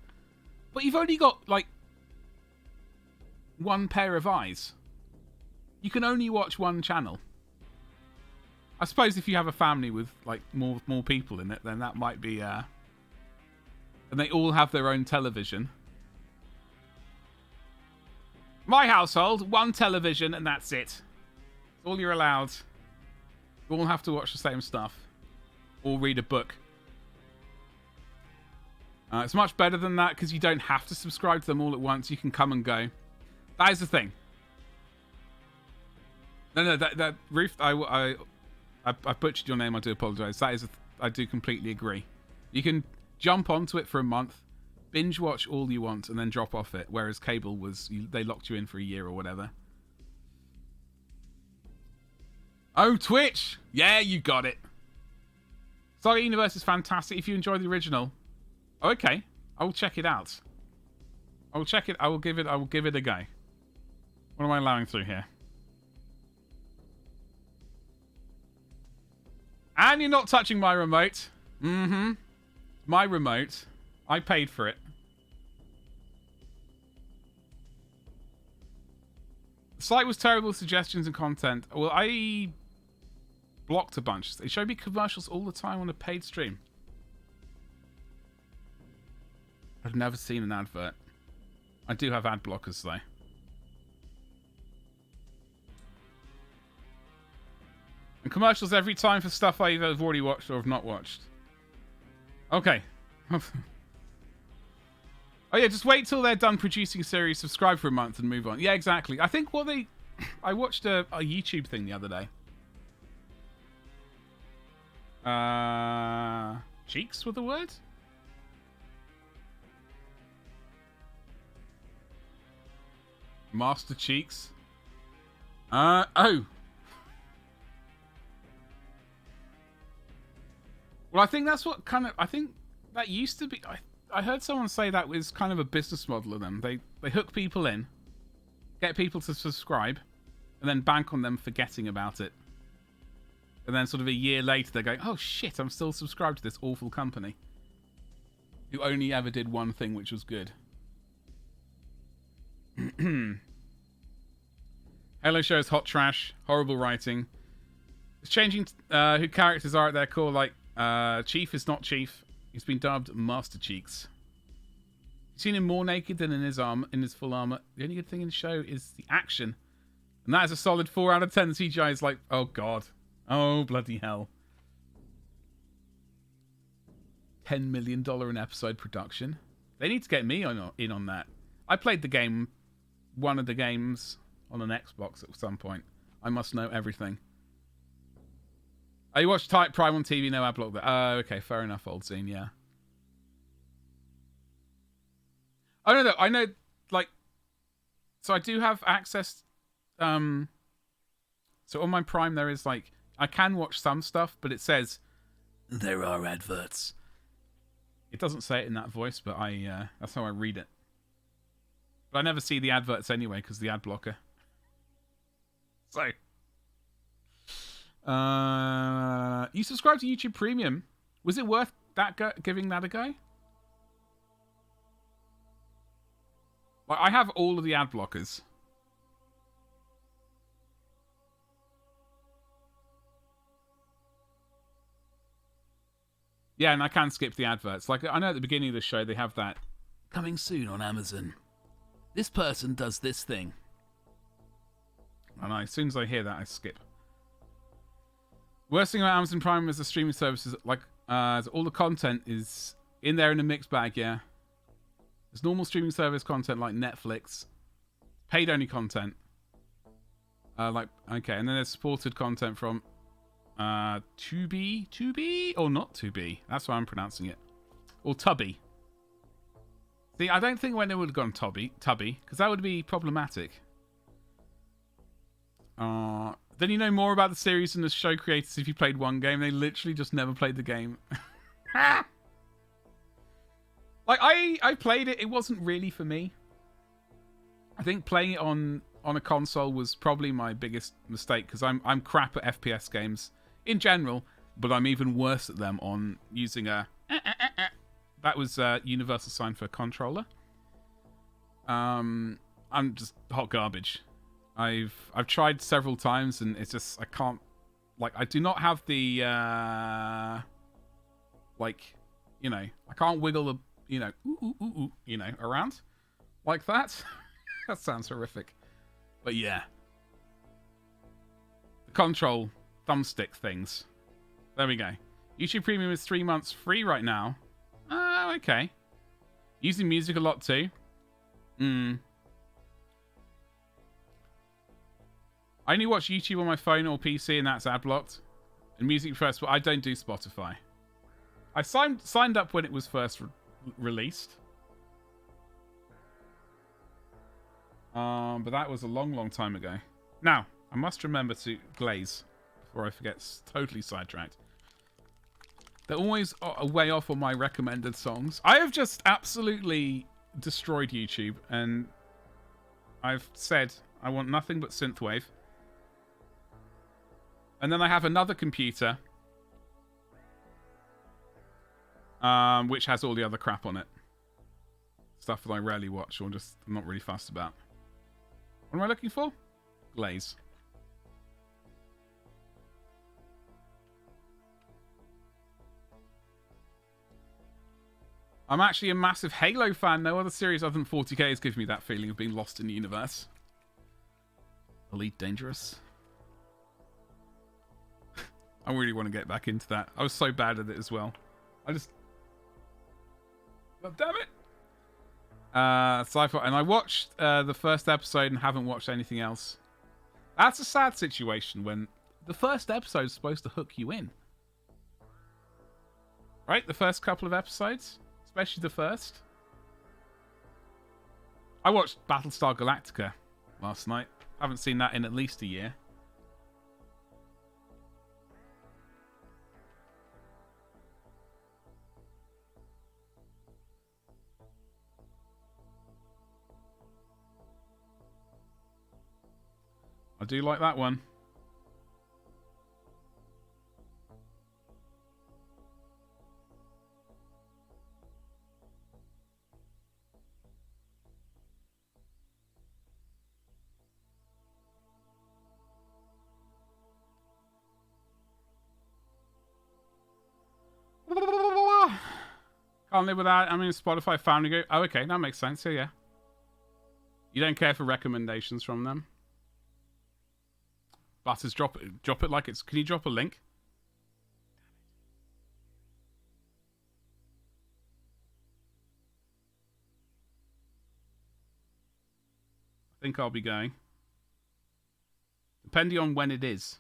But you've only got like one pair of eyes. You can only watch one channel. I suppose if you have a family with like more people in it, then that might be and they all have their own television. My household, one television, and that's it. That's all you're allowed. You all have to watch the same stuff. Or read a book. It's much better than that because you don't have to subscribe to them all at once. You can come and go. That is the thing. No, that Ruth, I butchered your name. I do apologize. That is, I do completely agree. You can jump onto it for a month, binge watch all you want, and then drop off it. Whereas cable was, they locked you in for a year or whatever. Oh, Twitch! Yeah, you got it. Saga Universe is fantastic. If you enjoy the original, oh, okay, I will check it out. I will check it. I will give it a go. What am I allowing through here? And you're not touching my remote. Mm-hmm. My remote. I paid for it. The site was terrible with suggestions and content. Well, I blocked a bunch. They showed me commercials all the time on a paid stream. I've never seen an advert. I do have ad blockers, though. And commercials every time for stuff I either have already watched or have not watched. Okay. Oh yeah, just wait till they're done producing a series, subscribe for a month and move on. Yeah, exactly. I think I watched a YouTube thing the other day. Cheeks were the word? Master Cheeks. Oh. Well, I think that's what kind of... I think that used to be... I heard someone say that was kind of a business model of them. They hook people in, get people to subscribe, and then bank on them forgetting about it. And then sort of a year later, they're going, oh shit, I'm still subscribed to this awful company who only ever did one thing, which was good. Hello shows hot trash, horrible writing. It's changing who characters are at their core, like Chief is not Chief. He's been dubbed Master Cheeks. You've seen him more naked than in his full armor. The only good thing in the show is the action. And that is a solid 4 out of 10. The CGI is like, oh god. Oh bloody hell. $10 million an episode production. They need to get me in on that. I played the game, one of the games, on an Xbox at some point. I must know everything. Oh, you watch Type Prime on TV, no ad block there. Oh, okay, fair enough, old scene, yeah. I don't know, I know, like, so I do have access, so on my Prime there is, like, I can watch some stuff, but it says, there are adverts. It doesn't say it in that voice, but that's how I read it. But I never see the adverts anyway, because the ad blocker. So... you subscribed to YouTube Premium. Was it worth that giving that a go? Like, I have all of the ad blockers. Yeah, and I can skip the adverts. Like, I know at the beginning of the show they have that coming soon on Amazon. This person does this thing. And as soon as I hear that, I skip. Worst thing about Amazon Prime is the streaming services, like, all the content is in there in a mixed bag, yeah. There's normal streaming service content like Netflix, paid-only content, like, okay, and then there's supported content from Tubi, or not Tubi, that's how I'm pronouncing it, or Tubby. See, I don't think when it would have gone Tubby, because that would be problematic. Then you know more about the series and the show creators if you played one game. They literally just never played the game. Like, I played it. It wasn't really for me. I think playing it on a console was probably my biggest mistake, because I'm crap at FPS games in general, but I'm even worse at them on using a... That was universal sign for controller. I'm just hot garbage. I've tried several times and it's just, I can't, like, I do not have the like, you know, I can't wiggle the, you know, around like that. That sounds horrific. But yeah. The control thumbstick things. There we go. YouTube Premium is 3 months free right now. Oh, okay. Using music a lot too. I only watch YouTube on my phone or PC and that's ad blocked. And music first, but I don't do Spotify. I signed up when it was first released. But that was a long, long time ago. Now, I must remember to glaze before I forget. Totally sidetracked. They're always way off on my recommended songs. I have just absolutely destroyed YouTube, and I've said I want nothing but synthwave. And then I have another computer, which has all the other crap on it. Stuff that I rarely watch or just I'm not really fussed about. What am I looking for? Glaze. I'm actually a massive Halo fan. No other series other than 40k has given me that feeling of being lost in the universe. Elite Dangerous. I really want to get back into that. I was so bad at it as well. God damn it! Sci-fi. And I watched the first episode and haven't watched anything else. That's a sad situation when the first episode is supposed to hook you in. Right? The first couple of episodes? Especially the first. I watched Battlestar Galactica last night. Haven't seen that in at least a year. I do like that one. Can't live without. I mean, Spotify Family Group. Oh, okay, that makes sense. Yeah. You don't care for recommendations from them. Butters, drop it like it's... Can you drop a link? I think I'll be going. Depending on when it is.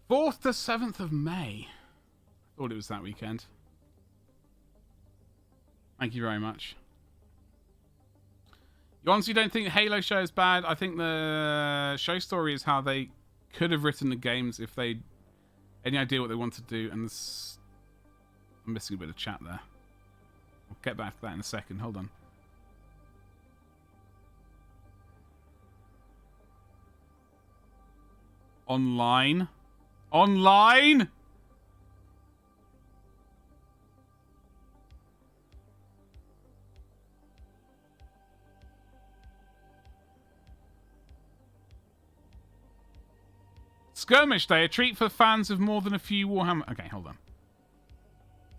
Fourth to 7th of May. I thought it was that weekend. Thank you very much. You honestly don't think the Halo show is bad? I think the show story is how they could have written the games if they any idea what they want to do. And this, I'm missing a bit of chat there. I'll get back to that in a second. Hold on. Online. Online? Skirmish Day, a treat for fans of more than a few Warhammer... Okay, hold on.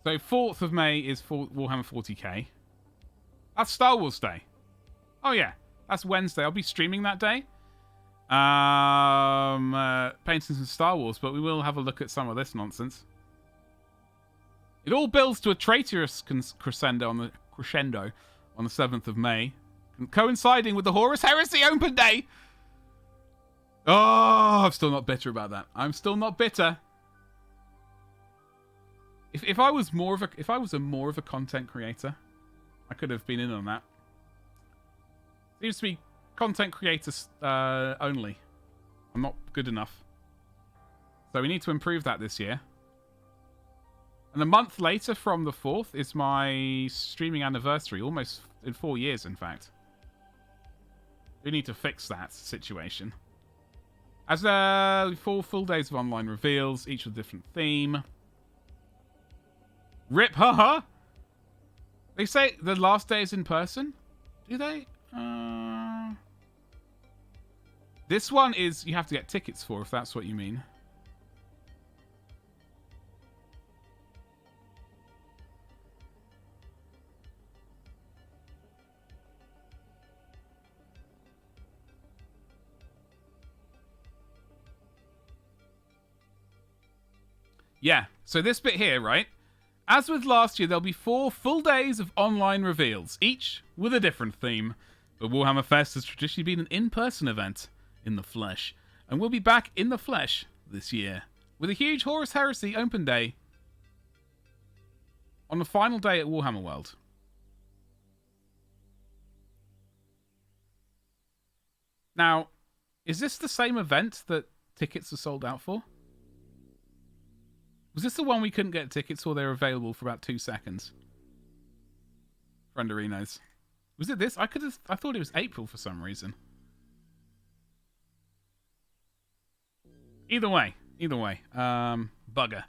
So 4th of May is for Warhammer 40k. That's Star Wars Day. Oh yeah, that's Wednesday. I'll be streaming that day. Painting some Star Wars, but we will have a look at some of this nonsense. It all builds to a traitorous crescendo on the 7th of May, coinciding with the Horus Heresy Open Day. Oh, I'm still not bitter about that. I'm still not bitter. If I was more of a content creator, I could have been in on that. Seems to be content creators only. I'm not good enough. So we need to improve that this year. And a month later from the 4th is my streaming anniversary. Almost in 4 years, in fact. We need to fix that situation. As 4 full days of online reveals, each with a different theme. Rip, haha! They say the last day is in person. Do they? This one is you have to get tickets for, if that's what you mean. Yeah, so this bit here, right? As with last year, there'll be 4 full days of online reveals, each with a different theme. But Warhammer Fest has traditionally been an in-person event, in the flesh, and we'll be back in the flesh this year, with a huge Horus Heresy open day on the final day at Warhammer World. Now, is this the same event that tickets are sold out for? Was this the one we couldn't get tickets or they were available for about 2 seconds? Frienderinos. Was it this? I thought it was April for some reason. Either way. Bugger.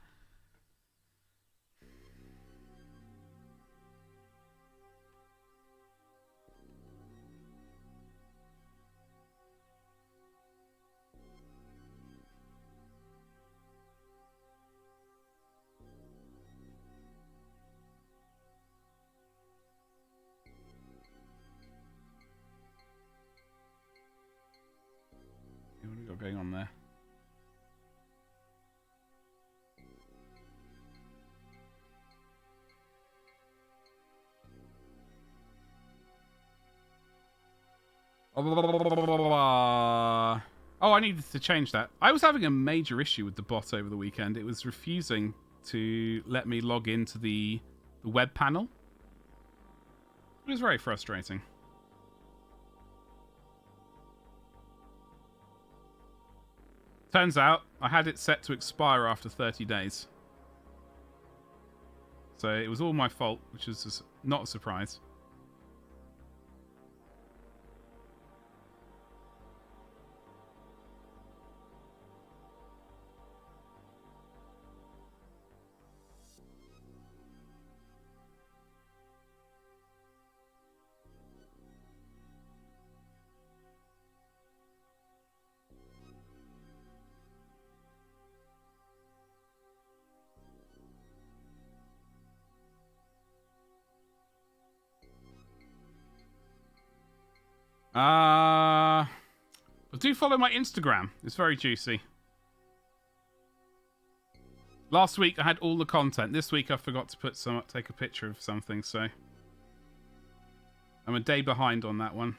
What have we got going on there? Oh, I needed to change that. I was having a major issue with the bot over the weekend. It was refusing to let me log into the web panel. It was very frustrating. Turns out, I had it set to expire after 30 days. So it was all my fault, which is just not a surprise. But do follow my Instagram. It's very juicy. Last week I had all the content. This week I forgot to take a picture of something, so I'm a day behind on that one.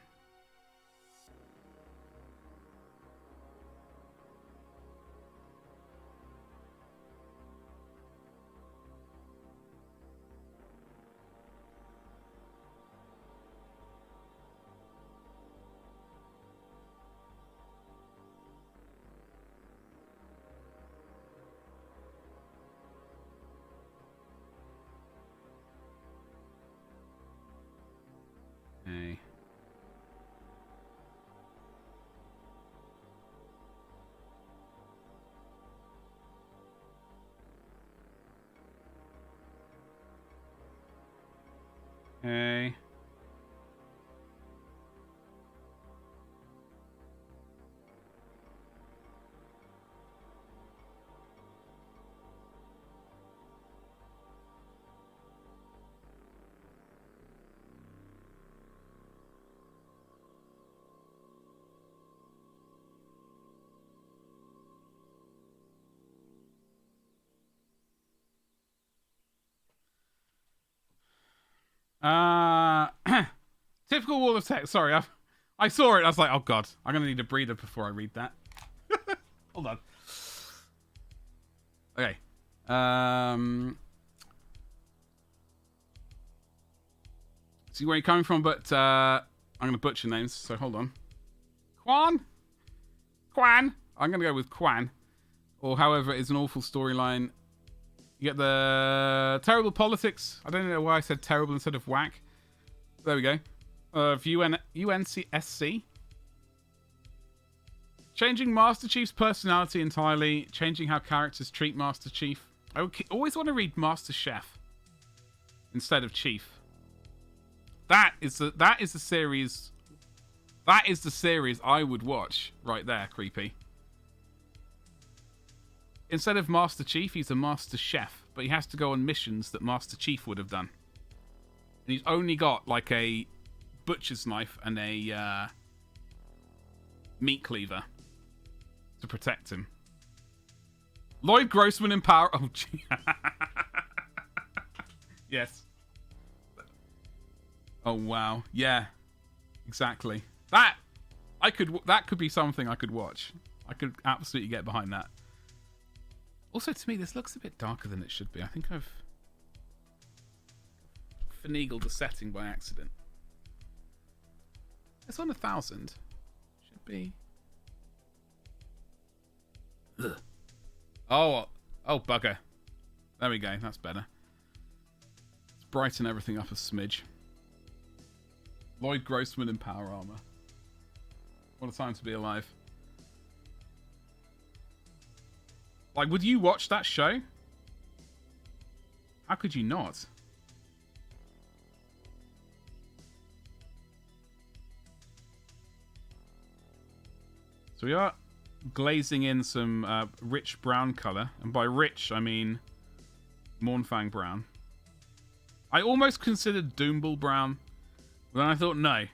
Okay. Okay. Typical wall of text. Sorry, I saw it. I was like, oh god, I'm gonna need a breather before I read that. Hold on. Okay. See where you're coming from, but I'm gonna butcher names. So hold on. Quan. I'm gonna go with Quan, or however, it's an awful storyline. You get the terrible politics. I don't know why I said terrible instead of whack. There we go. Of UNCSC. Changing Master Chief's personality entirely. Changing how characters treat Master Chief. I always want to read Master Chef instead of Chief. That is the series. That is the series I would watch right there. Creepy. Instead of Master Chief, he's a Master Chef, but he has to go on missions that Master Chief would have done. And he's only got like a butcher's knife and a meat cleaver to protect him. Lloyd Grossman in Power. Oh, gee. Yes. Oh wow. Yeah. Exactly. That could be something I could watch. I could absolutely get behind that. Also, to me, this looks a bit darker than it should be. I think I've finagled the setting by accident. It's on 1,000. Should be. Ugh. Oh, bugger. There we go. That's better. Let's brighten everything up a smidge. Lloyd Grossman in power armor. What a time to be alive. Like, would you watch that show? How could you not? So we are glazing in some rich brown colour. And by rich, I mean Mornfang brown. I almost considered Doombull brown. But then I thought, no.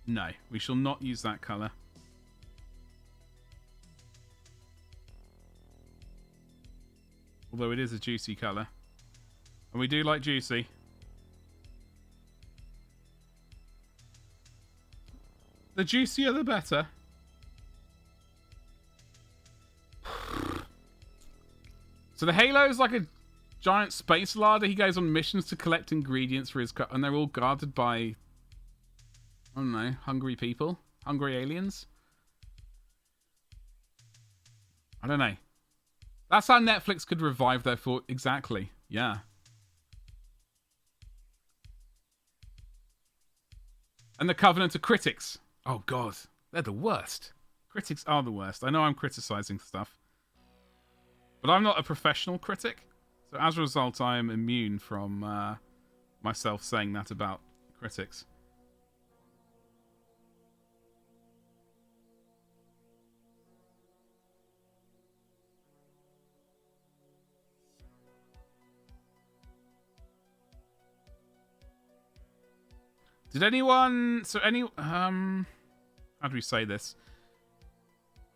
No, we shall not use that colour. Although it is a juicy colour. And we do like juicy. The juicier the better. So the Halo is like a giant space larder. He goes on missions to collect ingredients for his and they're all guarded by, I don't know, hungry people? Hungry aliens? I don't know. That's how Netflix could revive their thought. Exactly. Yeah. And the Covenant are critics. Oh, God. They're the worst. Critics are the worst. I know I'm criticizing stuff. But I'm not a professional critic. So as a result, I am immune from myself saying that about critics. Did anyone... So how do we say this?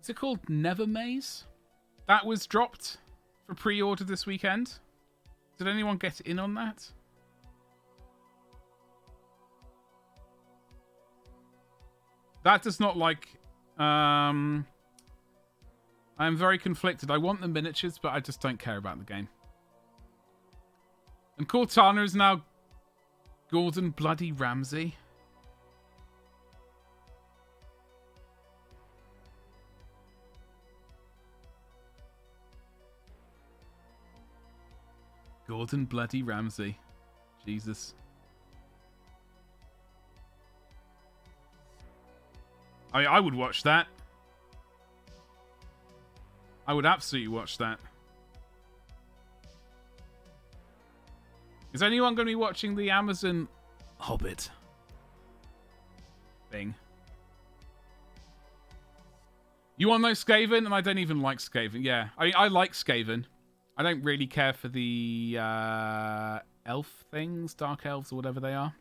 Is it called Never Maze? That was dropped for pre-order this weekend. Did anyone get in on that? That does not like... I am very conflicted. I want the miniatures, but I just don't care about the game. And Cortana is now Gordon Bloody Ramsay. Gordon Bloody Ramsay. Jesus. I mean, I would watch that. I would absolutely watch that. Is anyone going to be watching the Amazon Hobbit thing? You want no Skaven? And I don't even like Skaven. Yeah, I like Skaven. I don't really care for the elf things, dark elves or whatever they are.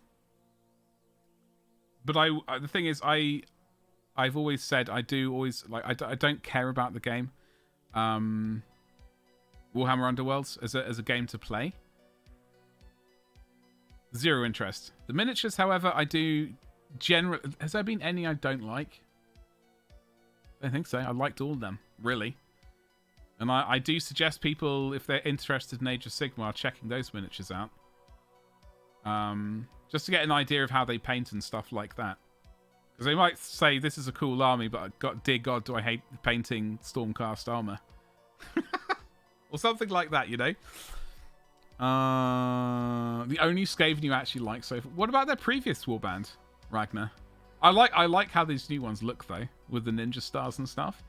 But the thing is, I've always said I don't care about the game, Warhammer Underworlds as a game to play. Zero interest. The miniatures, however, I do generally... Has there been any I don't like? I don't think so. I liked all of them, really. And I do suggest people, if they're interested in Age of Sigmar, checking those miniatures out. Just to get an idea of how they paint and stuff like that. Because they might say, this is a cool army, but dear God, do I hate painting Stormcast armor. Or something like that, you know? The only Skaven you actually like so far. What about their previous warband, Ragnar? I like how these new ones look, though, with the ninja stars and stuff.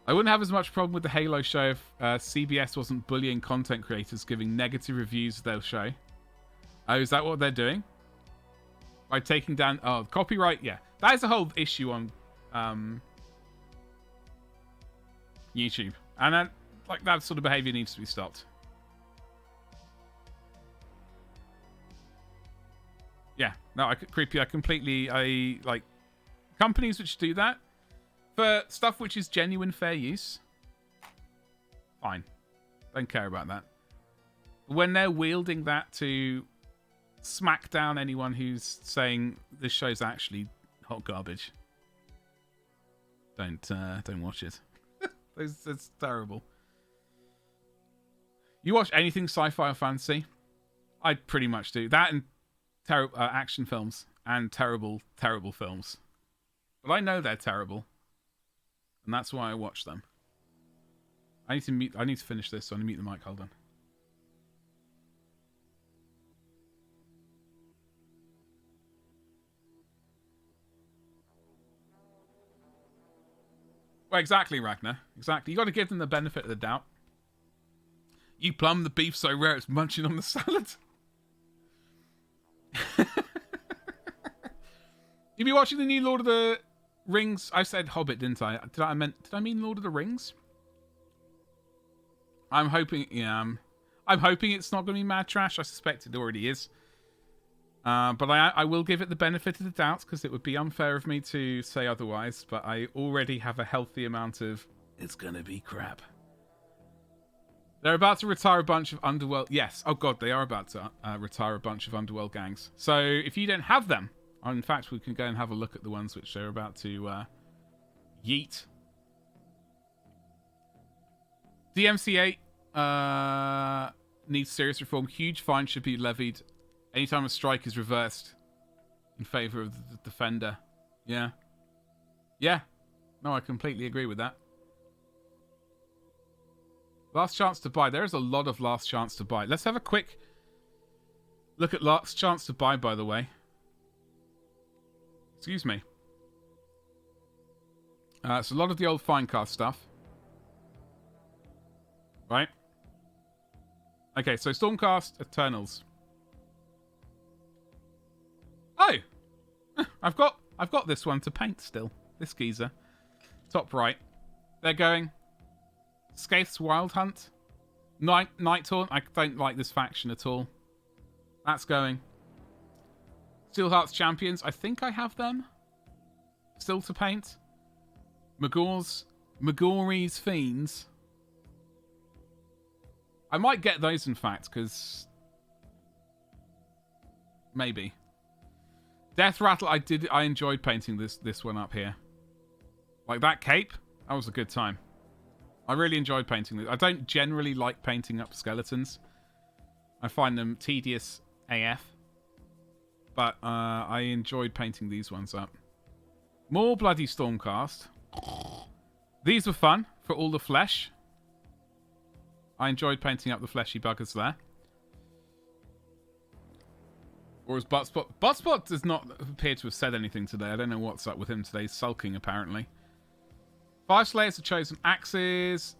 I wouldn't have as much problem with the Halo show if CBS wasn't bullying content creators giving negative reviews of their show. Oh, is that what they're doing? By taking down... Oh, copyright? Yeah. That is a whole issue on YouTube. And like that sort of behavior needs to be stopped. Yeah. No, creepy. I like companies which do that for stuff which is genuine fair use. Fine. Don't care about that. When they're wielding that to smack down anyone who's saying this show's actually hot garbage, don't watch it. It's terrible. You watch anything sci-fi or fantasy? I pretty much do. That and terrible action films and terrible films. But I know they're terrible, and that's why I watch them. I need to finish this, so I need to mute the mic. Hold on. Well, exactly, Ragnar. Exactly. You got to give them the benefit of the doubt. You plumb the beef so rare it's munching on the salad. You be watching the new Lord of the Rings? I said Hobbit, didn't I? Did I mean Lord of the Rings? I'm hoping. Yeah, I'm hoping it's not going to be mad trash. I suspect it already is. But I will give it the benefit of the doubt because it would be unfair of me to say otherwise. But I already have a healthy amount of it's going to be crap. They're about to retire a bunch of Underworld... Yes. Oh, God, they are about to retire a bunch of Underworld gangs. So if you don't have them... In fact, we can go and have a look at the ones which they're about to yeet. DMCA needs serious reform. Huge fine should be levied anytime a strike is reversed in favour of the defender. Yeah. Yeah. No, I completely agree with that. Last chance to buy. There is a lot of last chance to buy. Let's have a quick look at last chance to buy, by the way. Excuse me. It's a lot of the old Finecast stuff. Right? Okay, so Stormcast Eternals. Oh! I've got this one to paint still. This geezer. Top right. They're going... Skaith's Wild Hunt. Night Taunt. I don't like this faction at all. That's going. Steelheart's Champions. I think I have them. Still to paint. Magori's Fiends. I might get those, in fact, because... Maybe. Death Rattle, I enjoyed painting this one up here. Like that cape, that was a good time. I really enjoyed painting this. I don't generally like painting up skeletons. I find them tedious AF. But I enjoyed painting these ones up. More bloody Stormcast. These were fun for all the flesh. I enjoyed painting up the fleshy buggers there. Or as Buttspot... Buttspot does not appear to have said anything today. I don't know what's up with him today. He's sulking, apparently. 5 Slayers of Chosen Axes.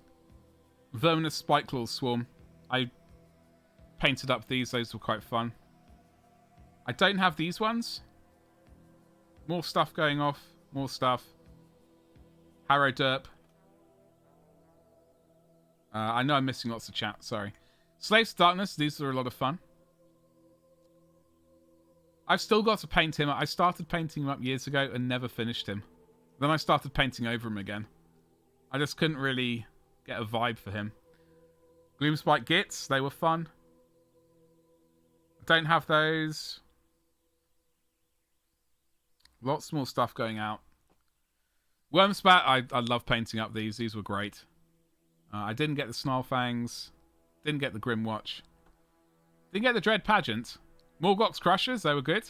Verminous Spikeclaws Swarm. I painted up these. Those were quite fun. I don't have these ones. More stuff going off. More stuff. Harrow Derp. I know I'm missing lots of chat. Sorry. Slaves to Darkness. These are a lot of fun. I've still got to paint him up. I started painting him up years ago and never finished him. Then I started painting over him again. I just couldn't really get a vibe for him. Gloomspike Gits. They were fun. I don't have those. Lots more stuff going out. Wormspat. I love painting up these. These were great. I didn't get the Snarlfangs. Didn't get the Grimwatch. Didn't get the Dread Pageant. Morgoth's Crushers, they were good.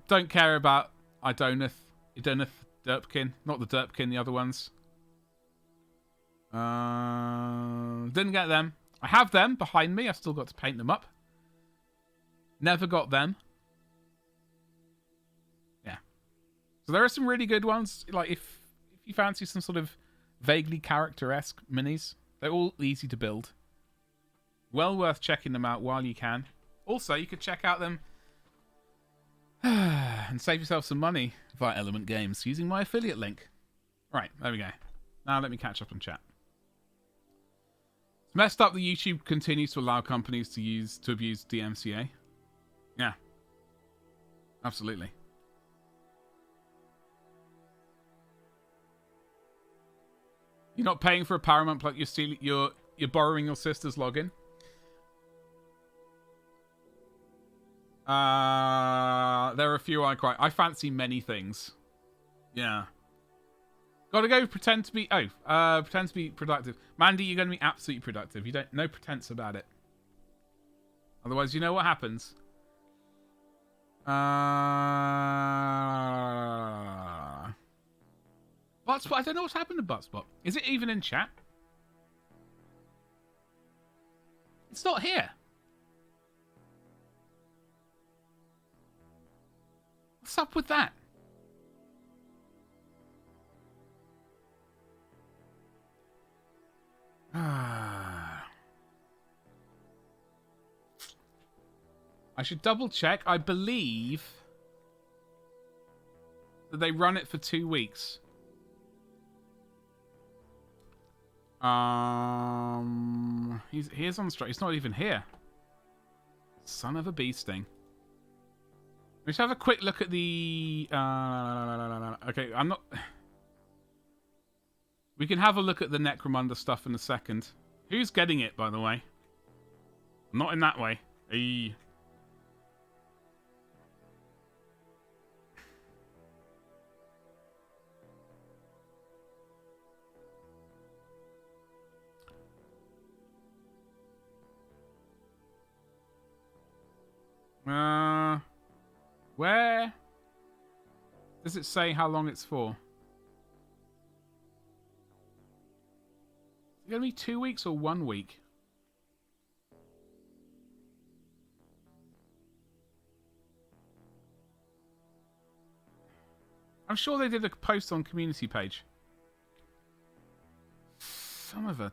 Don't care about Idoneth, Derpkin. Not the Derpkin, the other ones. Didn't get them. I have them behind me. I've still got to paint them up. Never got them. Yeah. So there are some really good ones. Like if you fancy some sort of vaguely character-esque minis, they're all easy to build. Well worth checking them out while you can. Also, you could check out them and save yourself some money via Element Games using my affiliate link. Right, there we go. Now let me catch up on chat. It's messed up that YouTube continues to allow companies to abuse DMCA. Yeah. Absolutely. You're not paying for a Paramount Plus, you're borrowing your sister's login. There are a few I fancy many things. Yeah. Gotta go pretend to be pretend to be productive. Mandy, you're gonna be absolutely productive. You don't no pretense about it. Otherwise you know what happens. Buttspot, I don't know what's happened to Buttspot. Is it even in chat? It's not here. What's up with that? I should double check. I believe that they run it for 2 weeks. He's on strike. He's not even here. Son of a bee sting. Let's have a quick look at the... okay, I'm not... We can have a look at the Necromunda stuff in a second. Who's getting it, by the way? Not in that way. Hey. Where does it say how long it's for? Is it going to be 2 weeks or 1 week? I'm sure they did a post on community page. Son of a...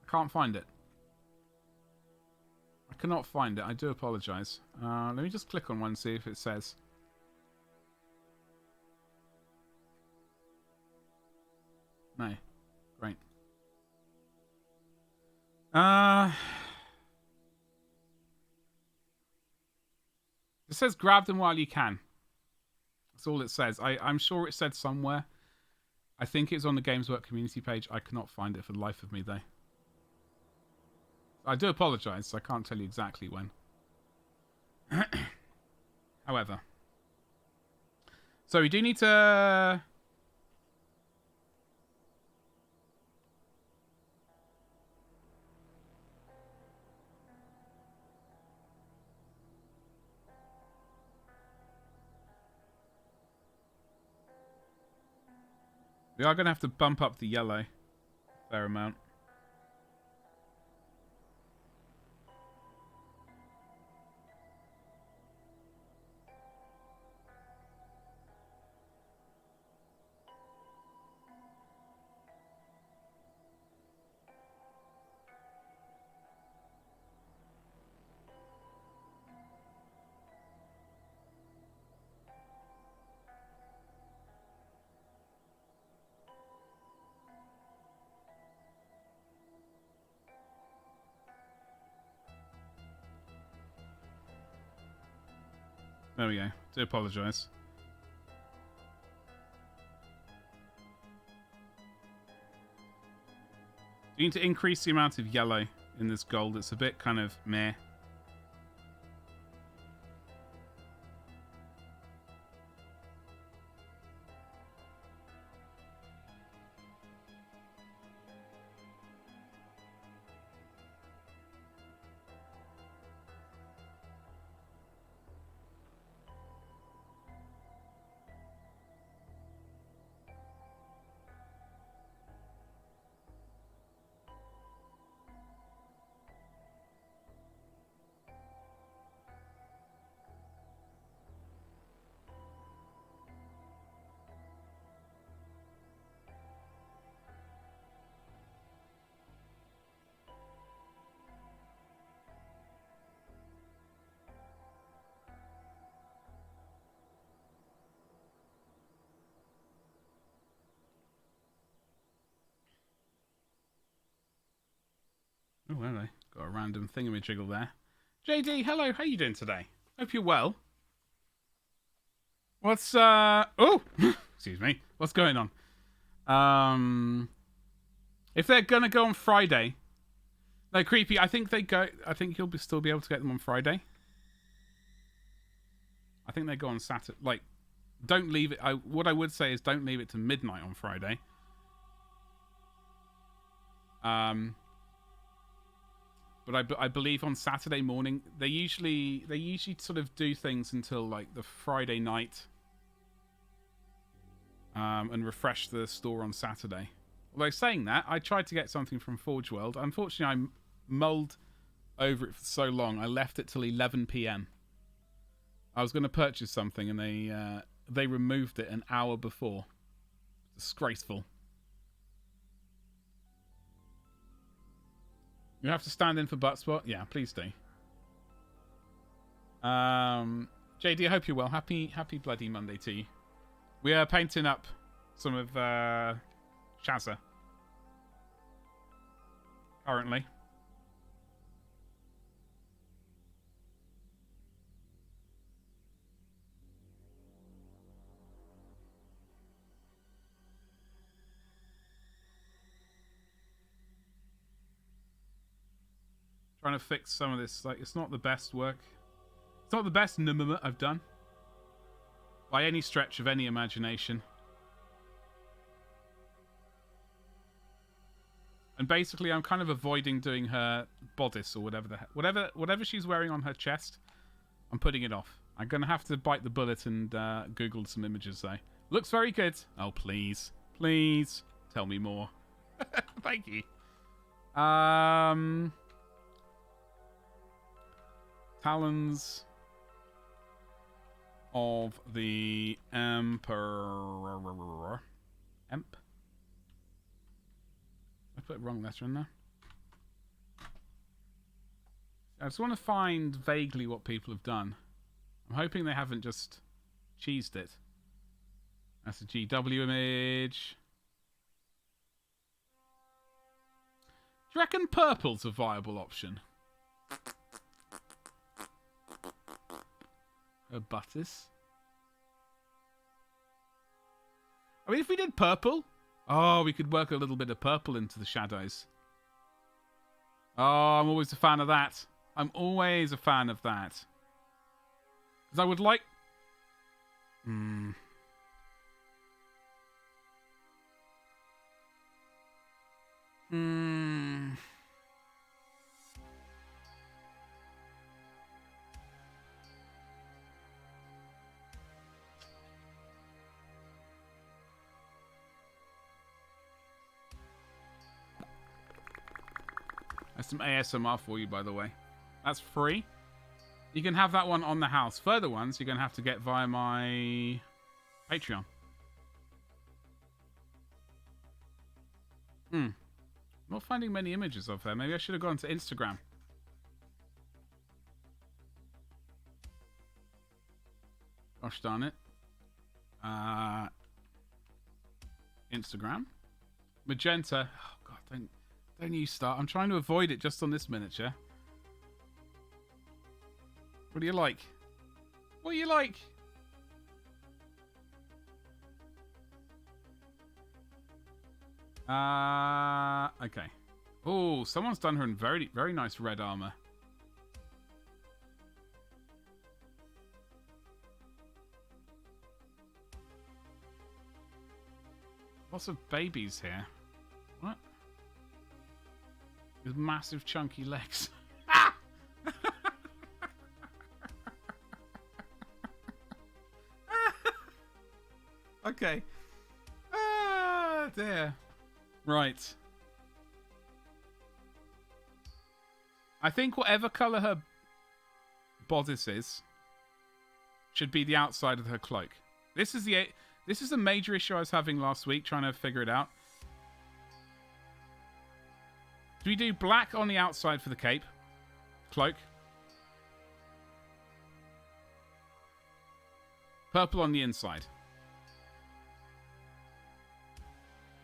I can't find it. I cannot find it. I do apologise. Let me just click on one and see if it says. No. Great. It says grab them while you can. That's all it says. I'm sure it said somewhere. I think it's on the Games Work community page. I cannot find it for the life of me, though. I do apologise. I can't tell you exactly when. However. So we do need to... We are going to have to bump up the yellow a fair amount. There we go. Do apologise. You need to increase the amount of yellow in this gold. It's a bit kind of meh. Oh, hello. Got a random thingamajiggle there. JD, hello. How you doing today? Hope you're well. What's, oh! Excuse me. What's going on? If they're gonna go on Friday... No, Creepy, I think you'll still be able to get them on Friday. I think they go on Saturday. Like, don't leave it... what I would say is don't leave it to midnight on Friday. But I believe on Saturday morning they usually sort of do things until like the Friday night, and refresh the store on Saturday. Although saying that, I tried to get something from Forge World. Unfortunately, I mulled over it for so long. I left it till 11 p.m. I was going to purchase something, and they removed it an hour before. Disgraceful. You have to stand in for butt spot? Yeah, please do. JD, I hope you're well. Happy bloody Monday to you. We are painting up some of Shazza currently. Trying to fix some of this. Like, it's not the best work. It's not the best number I've done by any stretch of any imagination. And basically, I'm kind of avoiding doing her bodice or whatever she's wearing on her chest. I'm putting it off. I'm gonna have to bite the bullet and Google some images though. Looks very good. Oh please, please tell me more. Thank you. Talons of the Emperor. Emp. I put a wrong letter in there. I just want to find vaguely what people have done. I'm hoping they haven't just cheesed it. That's a GW image. Do you reckon purple's a viable option? Her buttis. I mean, if we did purple... Oh, we could work a little bit of purple into the shadows. Oh, I'm always a fan of that. I'm always a fan of that. Because I would like... There's some ASMR for you, by the way. That's free. You can have that one on the house. Further ones, you're going to have to get via my Patreon. Not finding many images of her. Maybe I should have gone to Instagram. Gosh darn it. Instagram. Magenta. Oh, God, don't you start. I'm trying to avoid it just on this miniature. What do you like? What do you like? Okay. Oh, someone's done her in very, very nice red armor. Lots of babies here. What? With massive chunky legs. Okay. Ah, dear. Right. I think whatever colour her bodice is should be the outside of her cloak. This is the major issue I was having last week, trying to figure it out. Do we do black on the outside for the cape? Cloak? Purple on the inside?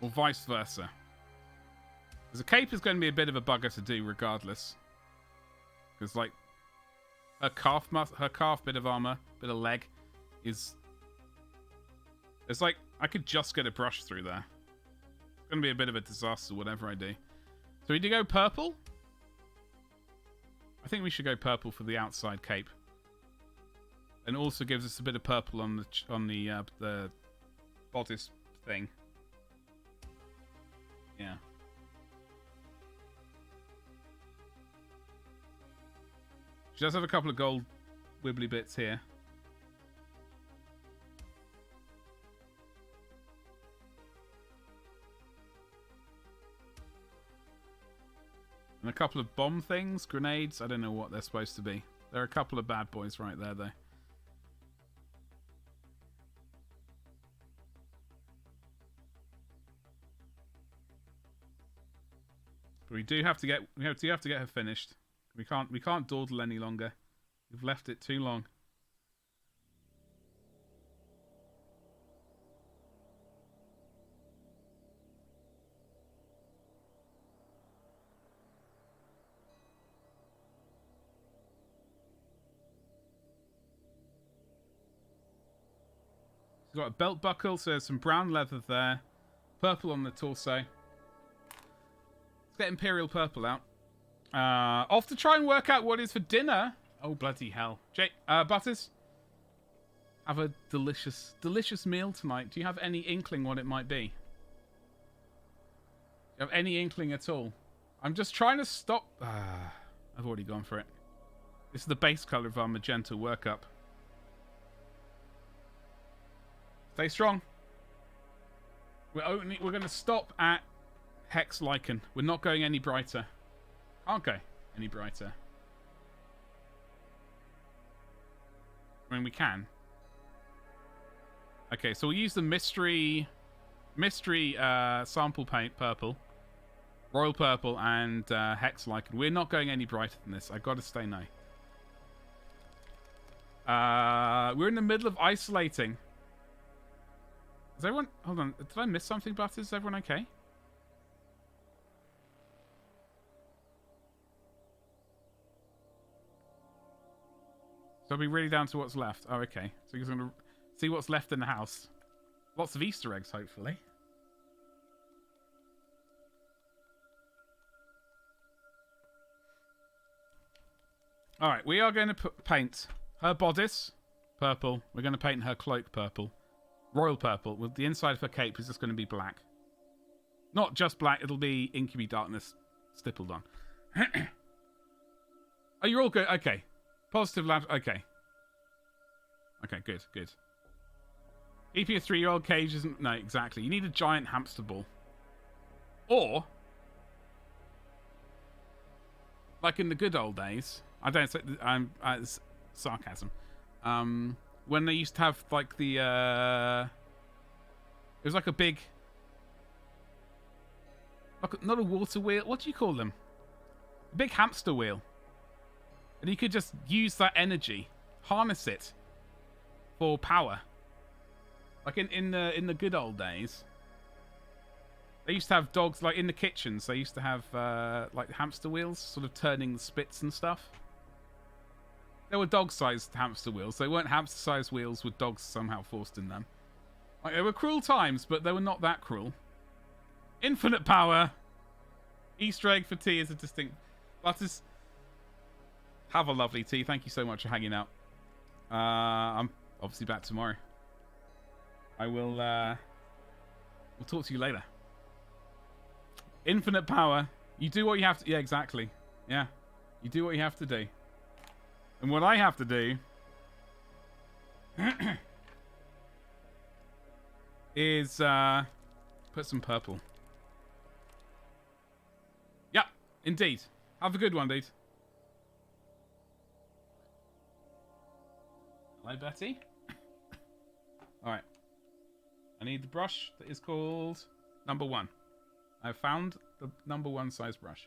Or vice versa? Because a cape is going to be a bit of a bugger to do regardless. Because, like, her calf bit of armor, bit of leg, is... It's like, I could just get a brush through there. It's going to be a bit of a disaster, whatever I do. So we do go purple? I think we should go purple for the outside cape. And also gives us a bit of purple on the bodice thing. Yeah. She does have a couple of gold wibbly bits here. And a couple of bomb things, grenades. I don't know what they're supposed to be. There are a couple of bad boys right there, though. But we do have to get her finished. We can't dawdle any longer. We've left it too long. She's got a belt buckle, so there's some brown leather there. Purple on the torso. Let's get Imperial Purple out. Off to try and work out what is for dinner. Oh, bloody hell. Butters? Have a delicious, delicious meal tonight. Do you have any inkling what it might be? Do you have any inkling at all? I'm just trying to stop... I've already gone for it. This is the base colour of our magenta workup. Stay strong. We're going to stop at Hex Lichen. We're not going any brighter. Can't go any brighter. I mean, we can. Okay, so we'll use the mystery sample paint purple, royal purple, and Hex Lichen. We're not going any brighter than this. I got to stay no. We're in the middle of isolating. Is everyone... Hold on. Did I miss something, Butters? Is everyone okay? So I'll be really down to what's left. Oh, okay. So you're going to see what's left in the house. Lots of Easter eggs, hopefully. Alright, we are going to paint her bodice purple. We're going to paint her cloak purple. Royal purple, with the inside of her cape is just going to be black. Not just black, it'll be incubi darkness stippled on. Oh, you're all good? Okay. Positive lab, okay. Okay, good, good. Keeping a 3-year-old cage isn't... No, exactly. You need a giant hamster ball. Or... like in the good old days... I don't say... it's sarcasm. When they used to have, like, the, it was like a big... like, not a water wheel. What do you call them? A big hamster wheel. And you could just use that energy. Harness it. For power. Like, in the good old days. They used to have dogs, like, in the kitchens. They used to have, like, hamster wheels. Sort of turning the spits and stuff. They were dog-sized hamster wheels. They weren't hamster-sized wheels with dogs somehow forced in them. Like, they were cruel times, but they were not that cruel. Infinite power. Easter egg for tea is a distinct... Butters, have a lovely tea. Thank you so much for hanging out. I'm obviously back tomorrow. I will... we'll talk to you later. Infinite power. You do what you have to... Yeah, exactly. Yeah. You do what you have to do. And what I have to do is put some purple. Yeah, indeed. Have a good one, dude. Hello, Betty. Alright. I need the brush that is called number 1. I've found the number 1 size brush.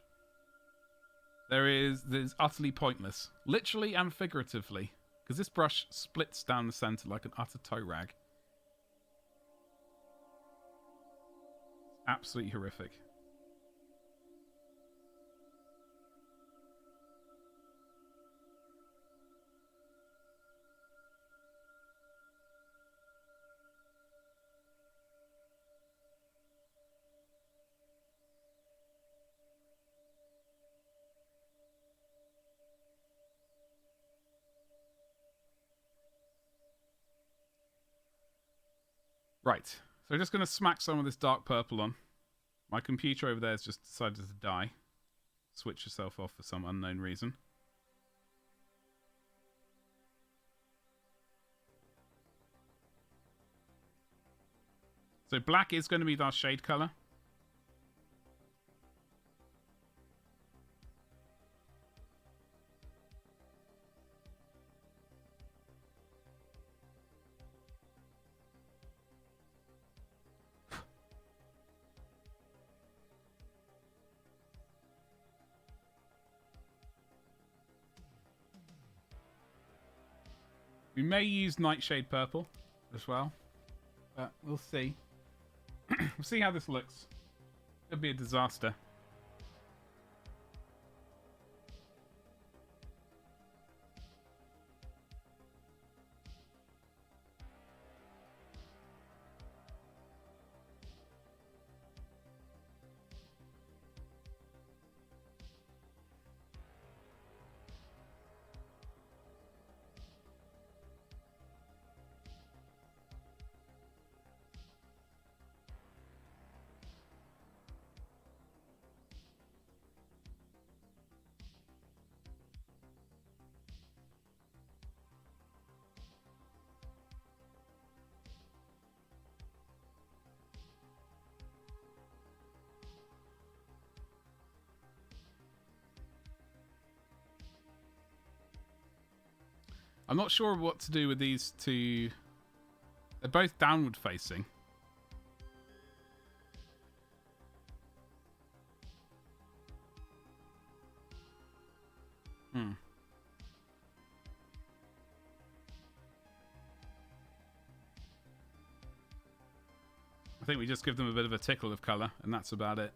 That is utterly pointless. Literally and figuratively. Because this brush splits down the centre like an utter toe rag. Absolutely horrific. Right. So we're just going to smack some of this dark purple on. My computer over there has just decided to die. Switch yourself off for some unknown reason. So black is going to be our shade color. We may use Nightshade Purple as well, but we'll see. We'll see how this looks. Could be a disaster. I'm not sure what to do with these two. They're both downward facing. I think we just give them a bit of a tickle of colour, and that's about it.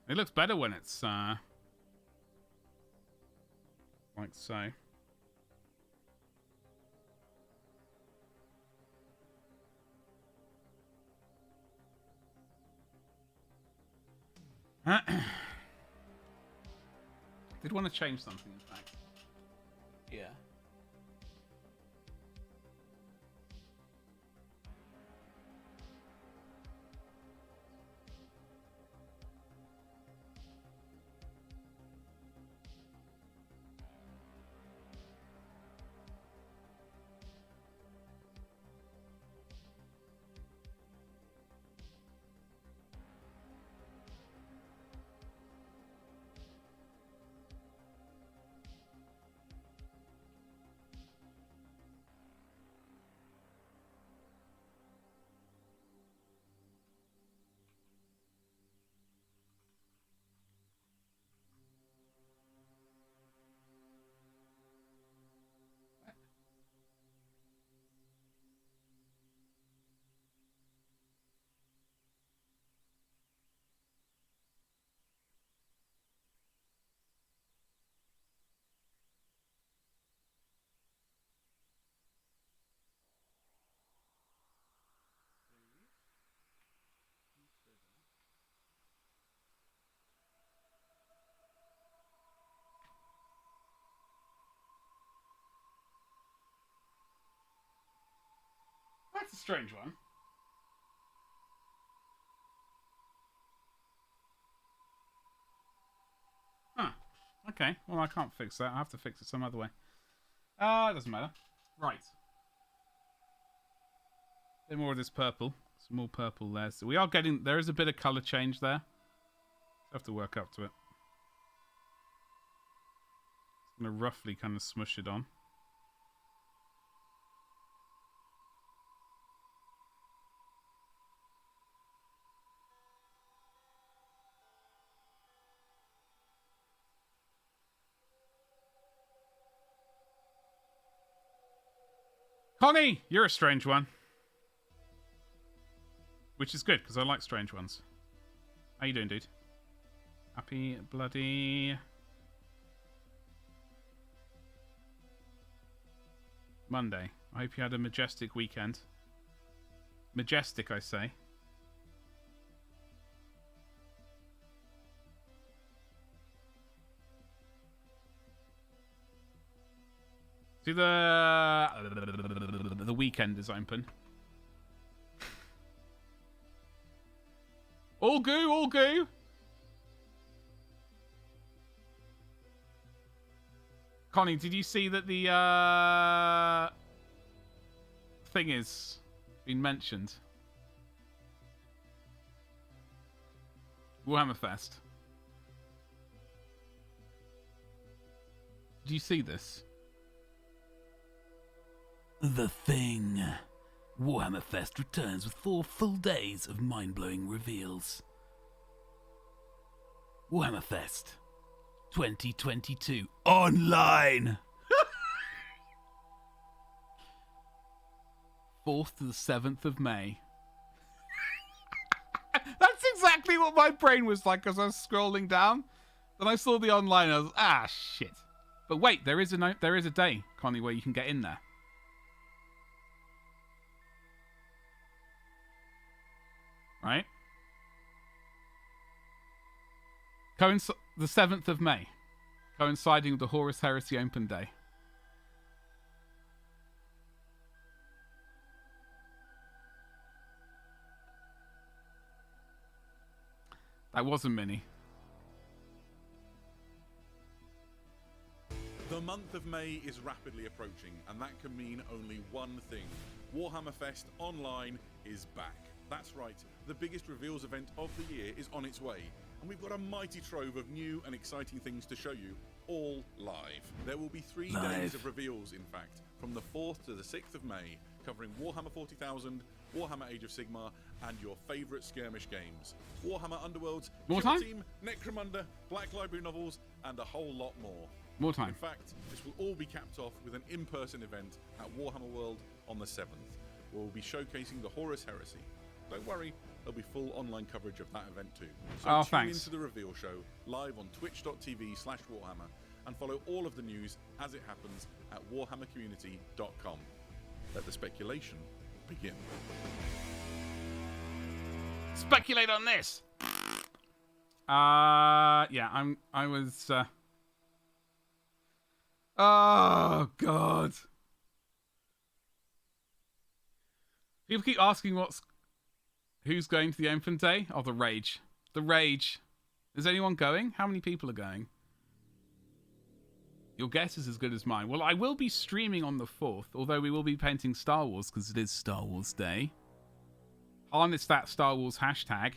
It looks better when it's like so. Did want to change something, in fact. Yeah. That's a strange one. Huh. Okay. Well, I can't fix that. I have to fix it some other way. It doesn't matter. Right. A bit more of this purple. Some more purple there. So we are getting... There is a bit of colour change there. I have to work up to it. Just going to roughly kind of smush it on. Connie, you're a strange one. Which is good, because I like strange ones. How you doing, dude? Happy bloody... Monday. I hope you had a majestic weekend. Majestic, I say. See, the weekend is open. All goo, all goo. Connie, did you see that the thing is been mentioned? Warhammer Fest. Do you see this? The Thing. Warhammer Fest returns with 4 full days of mind-blowing reveals. Warhammer Fest 2022 online. 4th to the 7th of May. That's exactly what my brain was like as I was scrolling down. Then I saw the online and I was, shit. But wait, there is a day, Connie, where you can get in there. Right? The 7th of May. Coinciding with the Horus Heresy Open Day. That wasn't mini. The month of May is rapidly approaching, and that can mean only one thing. Warhammer Fest Online is back. That's right, the biggest reveals event of the year is on its way, and we've got a mighty trove of new and exciting things to show you, all live. There will be 3 days of reveals, in fact, from the 4th to the 6th of May, covering Warhammer 40,000, Warhammer Age of Sigmar, and your favourite skirmish games. Warhammer Underworlds, More Kill time? Team, Necromunda, Black Library novels, and a whole lot more. More time. In fact, this will all be capped off with an in-person event at Warhammer World on the 7th, where we'll be showcasing the Horus Heresy. Don't worry, there'll be full online coverage of that event too. So tune into the reveal show live on twitch.tv/Warhammer and follow all of the news as it happens at warhammercommunity.com. Let the speculation begin. Speculate on this. Yeah, I was oh god. People keep asking who's going to the open day? Oh, the Rage. The Rage. Is anyone going? How many people are going? Your guess is as good as mine. Well, I will be streaming on the 4th, although we will be painting Star Wars because it is Star Wars Day. Harness that Star Wars hashtag.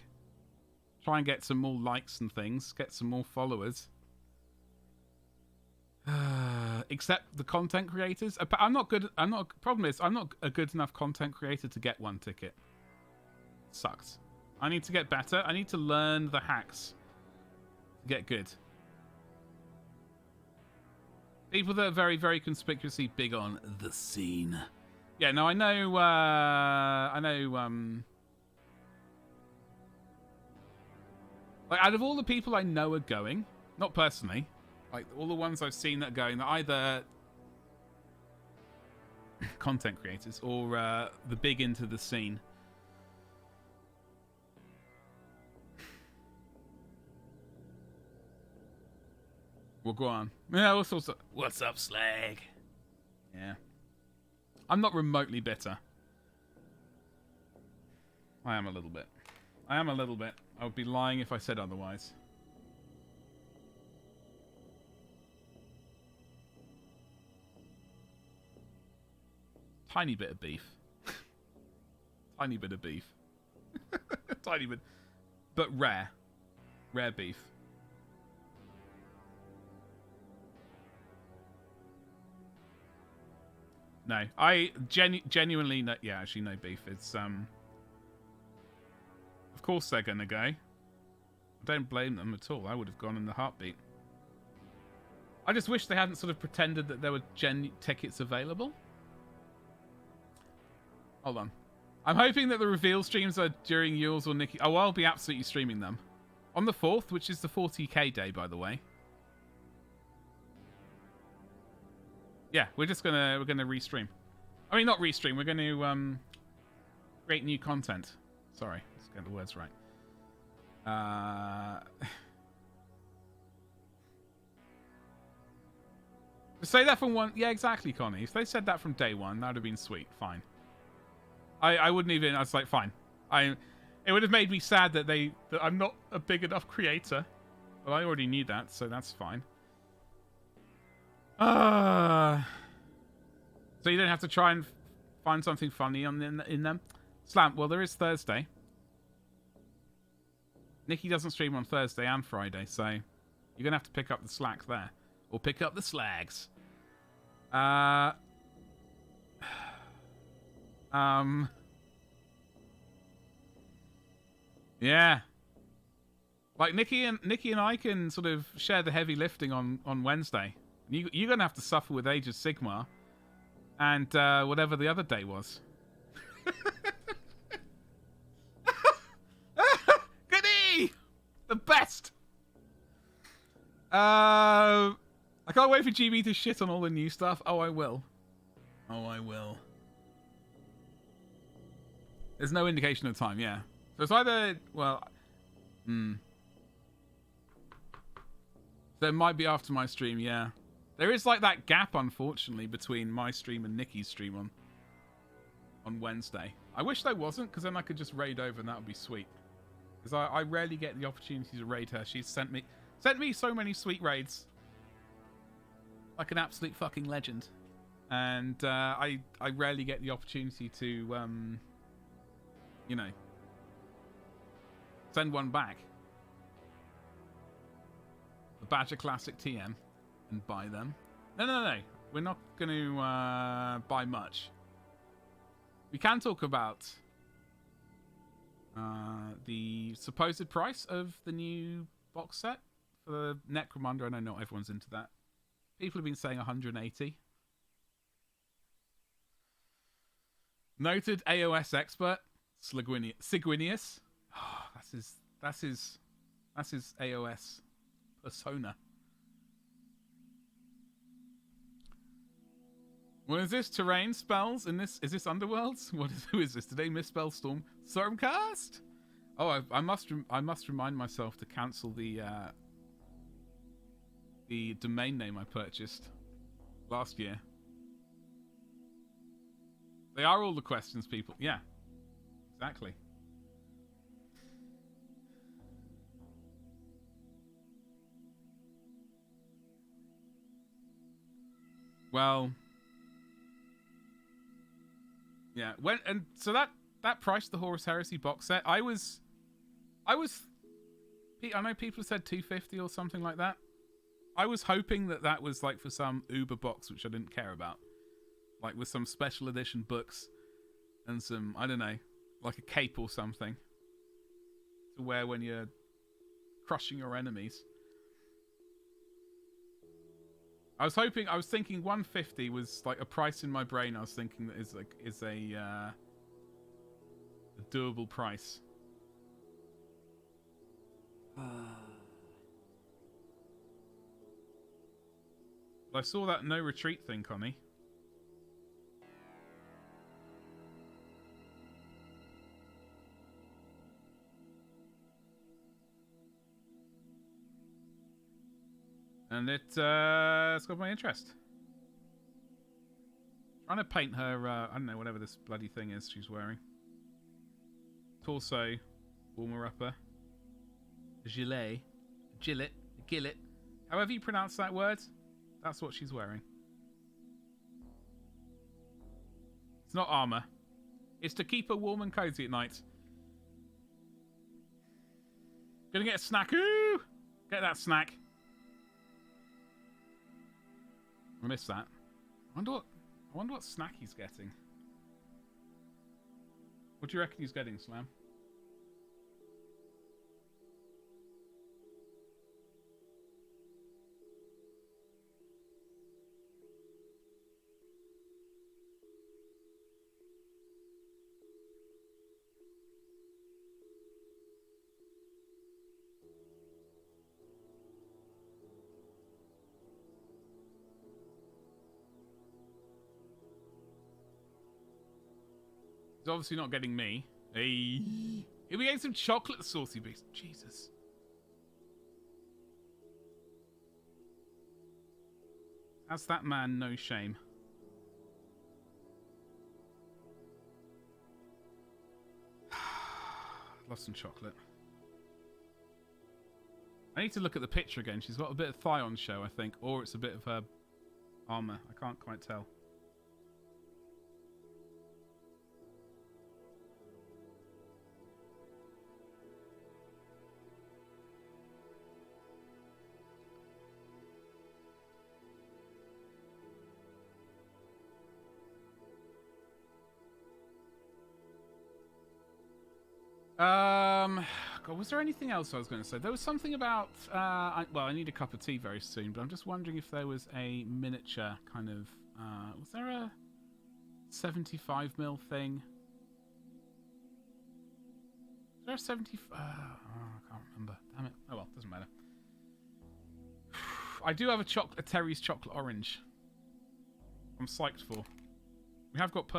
Try and get some more likes and things. Get some more followers. Except the content creators. Problem is, I'm not a good enough content creator to get one ticket. Sucks. I need to get better. I need to learn the hacks to get good. People that are very, very conspicuously big on the scene. Yeah, no, I know, like, out of all the people I know are going, not personally, like, all the ones I've seen that are going, they're either content creators or the big into the scene. Well, go on. Yeah, all sorts of... What's up, Slag? Yeah. I'm not remotely bitter. I am a little bit. I would be lying if I said otherwise. Tiny bit of beef. Tiny bit of beef. Tiny bit. But rare. Rare beef. No, I genuinely no. Yeah, actually, no beef. It's of course they're gonna go. I don't blame them at all. I would have gone in a heartbeat. I just wish they hadn't sort of pretended that there were tickets available. Hold on. I'm hoping that the reveal streams are during yours or Nikki. Oh, I'll be absolutely streaming them on the 4th, which is the 40k day, by the way. Yeah, we're gonna restream. I mean, not restream. We're gonna create new content. Sorry, let's get the words right. Say that from one. Yeah, exactly, Connie. If they said that from day one, that would have been sweet. Fine. I wouldn't even. I was like, fine. It would have made me sad that I'm not a big enough creator. But I already knew that, so that's fine. So you don't have to try and find something funny in them. Slam, well, there is Thursday. Nikki doesn't stream on Thursday and Friday, so you're going to have to pick up the slack there. Or pick up the slags. Yeah. Like, Nikki and I can sort of share the heavy lifting on Wednesday. You're going to have to suffer with Age of Sigmar and whatever the other day was. Goody! The best! I can't wait for GB to shit on all the new stuff. Oh, I will. Oh, I will. There's no indication of time, yeah. So it's either, well... So it might be after my stream, yeah. There is like that gap, unfortunately, between my stream and Nikki's stream on Wednesday. I wish there wasn't, because then I could just raid over and that would be sweet. Because I rarely get the opportunity to raid her. She's sent me so many sweet raids. Like an absolute fucking legend. And I rarely get the opportunity to, you know, send one back. The Badger Classic TM and buy them. No. We're not going to buy much. We can talk about the supposed price of the new box set for the Necromunda. I know not everyone's into that. People have been saying 180. Noted AOS expert Sigwinius. Oh, that's his AOS persona. What is this? Terrain spells in this? Is this Underworlds? Who is this today? Misspell Storm Stormcast. Oh, I must remind myself to cancel the domain name I purchased last year. They are all the questions, people. Yeah, exactly. Well, yeah. So that price, the Horus Heresy box set, I know people said 250 or something like that. I was hoping that was like for some Uber box, which I didn't care about. Like with some special edition books and some, I don't know, like a cape or something to wear when you're crushing your enemies. I was thinking 150 was like a price in my brain. I was thinking that is a doable price. I saw that no retreat thing, Connie. And it's got my interest. Trying to paint her, I don't know, whatever this bloody thing is she's wearing. Torso, warmer upper, gilet, gillet, however you pronounce that word, that's what she's wearing. It's not armor. It's to keep her warm and cozy at night. Gonna get a snack. Ooh! Get that snack. I missed that. I wonder what snack he's getting. What do you reckon he's getting, Slam? He's obviously not getting me. Hey. Here we get some chocolate saucy beast. Jesus. Has that man no shame? love some chocolate. I need to look at the picture again. She's got a bit of thigh on show, I think. Or it's a bit of her armor. I can't quite tell. God, was there anything else I was going to say? There was something about, well, I need a cup of tea very soon, but I'm just wondering if there was a miniature kind of, was there a 75mm thing? Is there a 75? I can't remember. Damn it. Oh well, doesn't matter. I do have a Terry's chocolate orange. I'm psyched for. We have got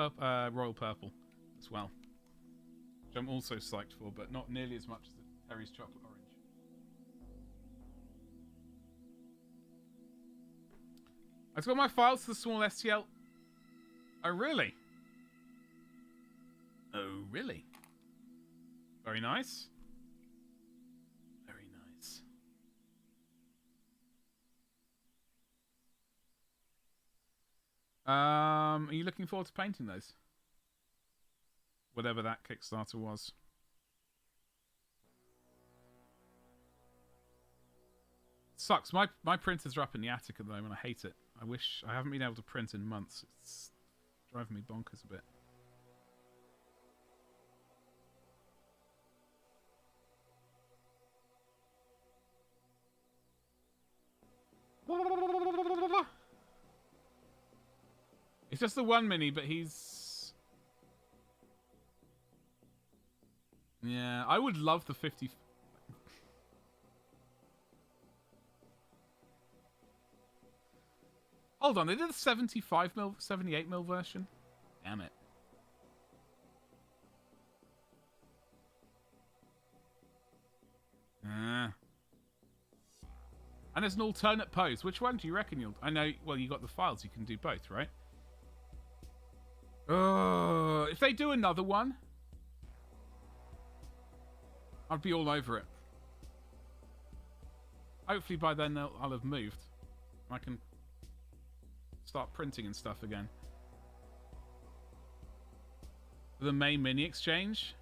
royal purple as well, which I'm also psyched for, but not nearly as much as the Terry's chocolate orange. I've got my files to the small STL. Oh, really? Oh, really? Very nice. Very nice. Are you looking forward to painting those? Whatever that Kickstarter was. Sucks. My printers are up in the attic at the moment. I hate it. I wish I haven't been able to print in months. It's driving me bonkers a bit. It's just the one mini, but he's... Yeah, I would love the 50... Hold on, they did a 75mm, 78mm version? Damn it. And there's an alternate pose. Which one do you reckon you'll... I know, well, you got the files. You can do both, right? If they do another one, I'd be all over it. Hopefully by then I'll have moved. I can start printing and stuff again. The main mini exchange.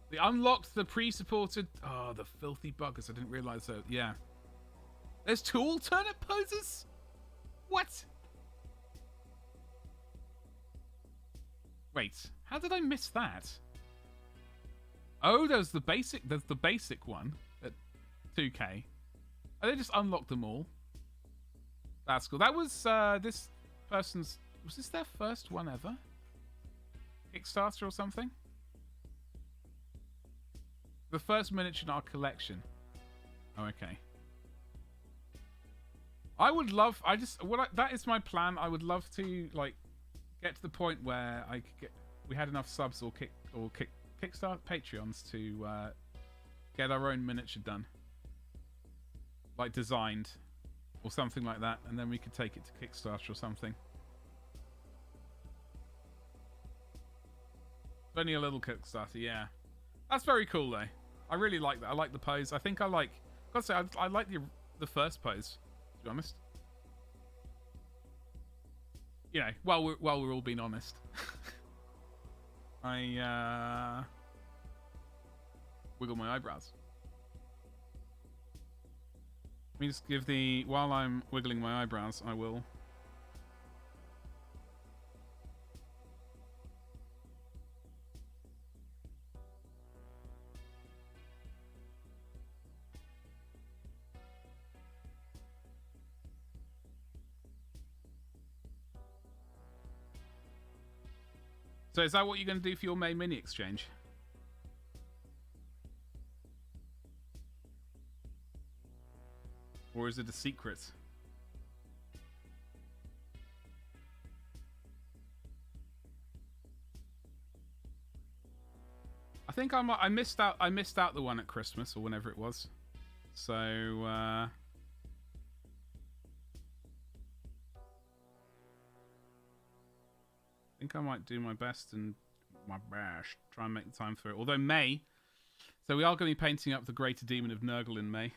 They unlocked the pre-supported... Oh, the filthy buggers. I didn't realise that. Yeah. There's 2 alternate poses? What? Wait, how did I miss that? Oh, there's the basic one at 2K. Oh, they just unlocked them all. That's cool. That was this person's... Was this their first one ever? Kickstarter or something? The first miniature in our collection. Oh, okay. I would love... that is my plan. I would love to, like, get to the point where I could we had enough subs or Kickstarter Patreons to get our own miniature done. Like, designed. Or something like that. And then we could take it to Kickstarter or something. Only a little Kickstarter, yeah. That's very cool, though. I really like that. I like the pose. I think I like... I've got to say, I like the first pose, to be honest. You know, while we're all being honest. I wiggle my eyebrows. Let me just give the... While I'm wiggling my eyebrows, I will... So is that what you're going to do for your May mini exchange? Or is it a secret? I think I missed out the one at Christmas or whenever it was. So I think I might do my best and try and make the time for it. Although May So we are going to be painting up the Greater Demon of Nurgle in May.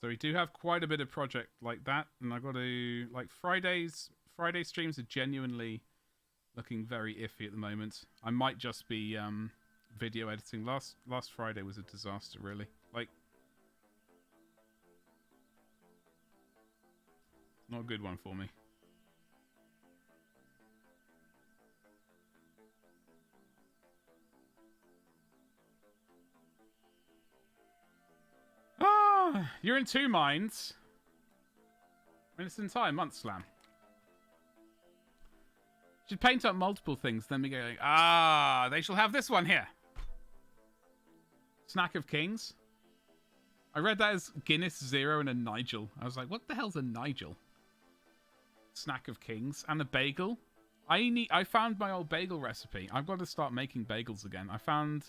So we do have quite a bit of project like that, and I've got to like Friday streams are genuinely looking very iffy at the moment. I might just be video editing. Last Friday was a disaster, really. Like, not a good one for me. Ah, you're in two minds. I mean, it's an entire month, Slam. Should paint up multiple things, then we go like, ah, they shall have this one here. Snack of Kings. I read that as Guinness, Zero, and a Nigel. I was like, what the hell's a Nigel? Snack of Kings. And a bagel. I found my old bagel recipe. I've got to start making bagels again. I found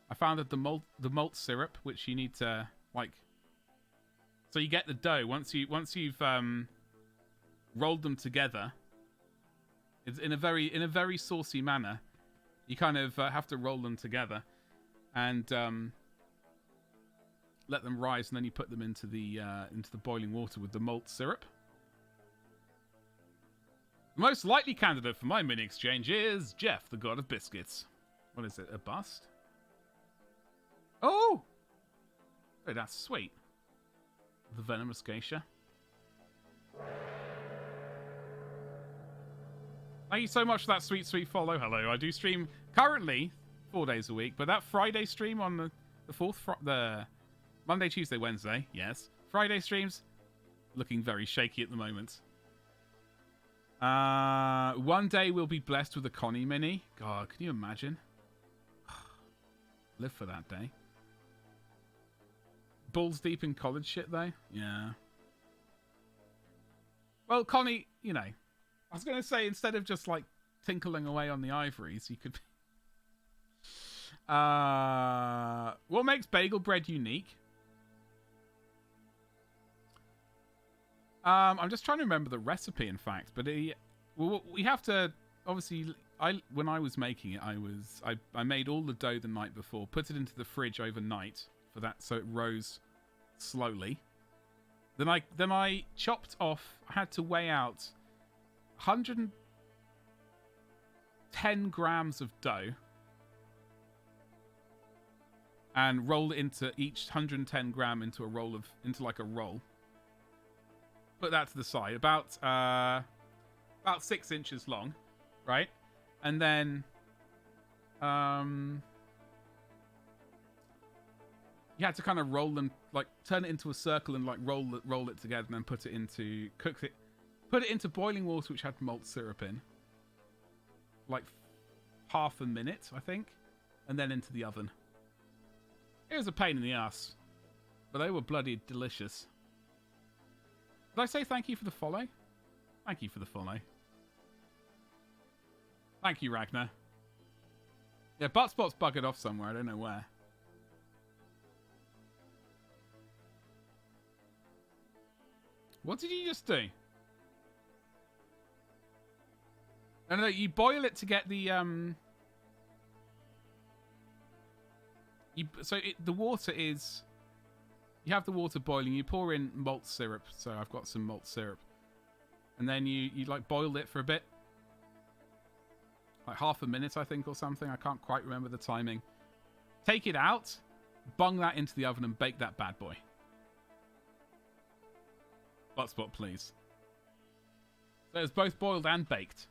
that the malt syrup, which you need to like. So you get the dough once you've rolled them together. It's in a very saucy manner. You kind of have to roll them together, and let them rise, and then you put them into the boiling water with the malt syrup. The most likely candidate for my mini exchange is Jeff, the god of biscuits. What is it? A bust? Oh, that's sweet. The venomous geisha. Thank you so much for that sweet follow. Hello, I do stream currently 4 days a week, but that Friday stream on the 4th, the Monday, Tuesday, Wednesday, yes. Friday streams, looking very shaky at the moment. One day we'll be blessed with a Connie mini. God, can you imagine? Live for that day. Balls deep in college shit, though. Yeah. Well, Connie, you know, I was going to say, instead of just, like, tinkling away on the ivories, you could... What makes bagel bread unique? I'm just trying to remember the recipe, in fact. But we have to... Obviously, when I was making it, I made all the dough the night before, put it into the fridge overnight for that, so it rose slowly. Then I chopped off... I had to weigh out 110 grams of dough and roll it into each 110 gram into a roll. Put that to the side, about 6 inches long, right? And then you had to kind of roll them, like turn it into a circle and like roll it together, and then put it into boiling water, which had malt syrup in, like half a minute, I think, and then into the oven. It was a pain in the ass, but they were bloody delicious. Did I say thank you for the follow? Thank you for the follow. Thank you, Ragnar. Yeah, Buttspot's buggered off somewhere. I don't know where. What did you just do? No, you boil it to get the the water is... You have the water boiling, you pour in malt syrup, so I've got some malt syrup. And then you like boil it for a bit. Like half a minute, I think, or something. I can't quite remember the timing. Take it out, bung that into the oven and bake that bad boy. Buttspot, please. So it's both boiled and baked.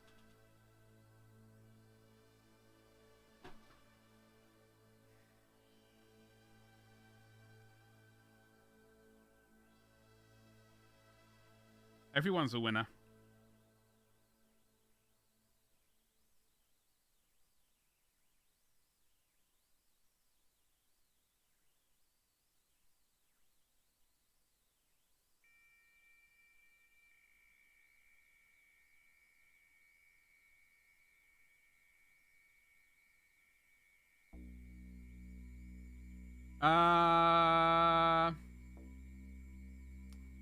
Everyone's a winner.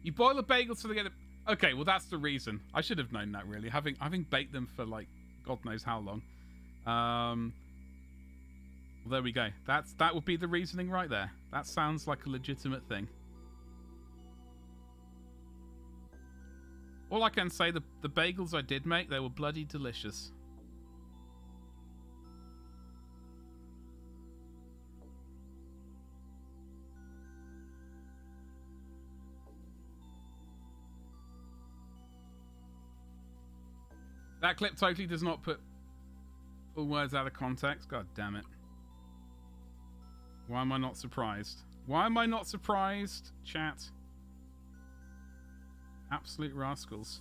You boil a bagel so they get it. Okay, well that's the reason. I should have known that, really. Having baked them for like God knows how long. Well, there we go. That would be the reasoning right there. That sounds like a legitimate thing. All I can say, the bagels I did make, they were bloody delicious. That clip totally does not put all words out of context. God damn it. Why am I not surprised? Why am I not surprised, chat? Absolute rascals.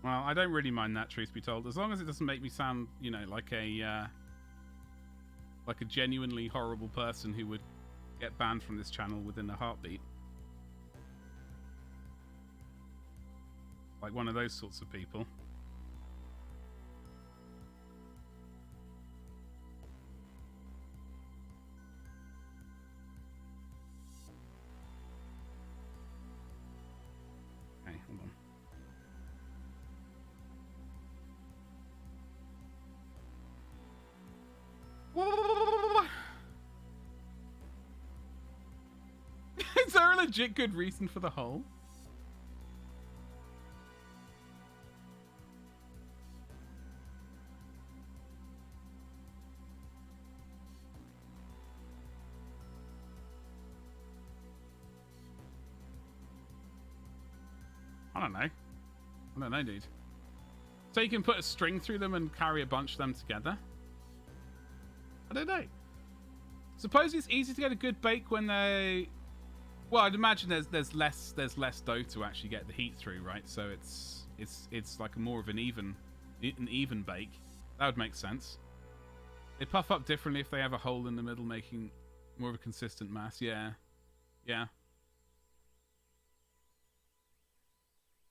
Well, I don't really mind that, truth be told. As long as it doesn't make me sound, you know, like a genuinely horrible person who would get banned from this channel within a heartbeat. Like one of those sorts of people. Okay, hold on. Is there a legit good reason for the hole? I don't know. I don't know, dude. So you can put a string through them and carry a bunch of them together? I don't know. Suppose it's easy to get a good bake when they... Well, I'd imagine there's less dough to actually get the heat through, right? So it's like more of an even bake. That would make sense. They puff up differently if they have a hole in the middle, making more of a consistent mass. Yeah. Yeah.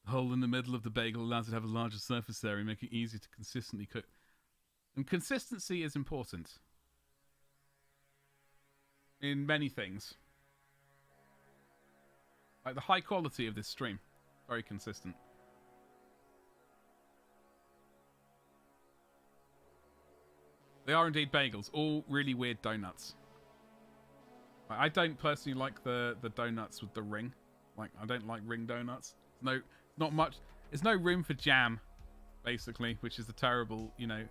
The hole in the middle of the bagel allows it to have a larger surface area, making it easier to consistently cook. And consistency is important. In many things. Like the high quality of this stream. Very consistent. They are indeed bagels. All really weird donuts. I don't personally like the donuts with the ring. Like, I don't like ring donuts. No, not much. There's no room for jam, basically, which is a terrible, you know.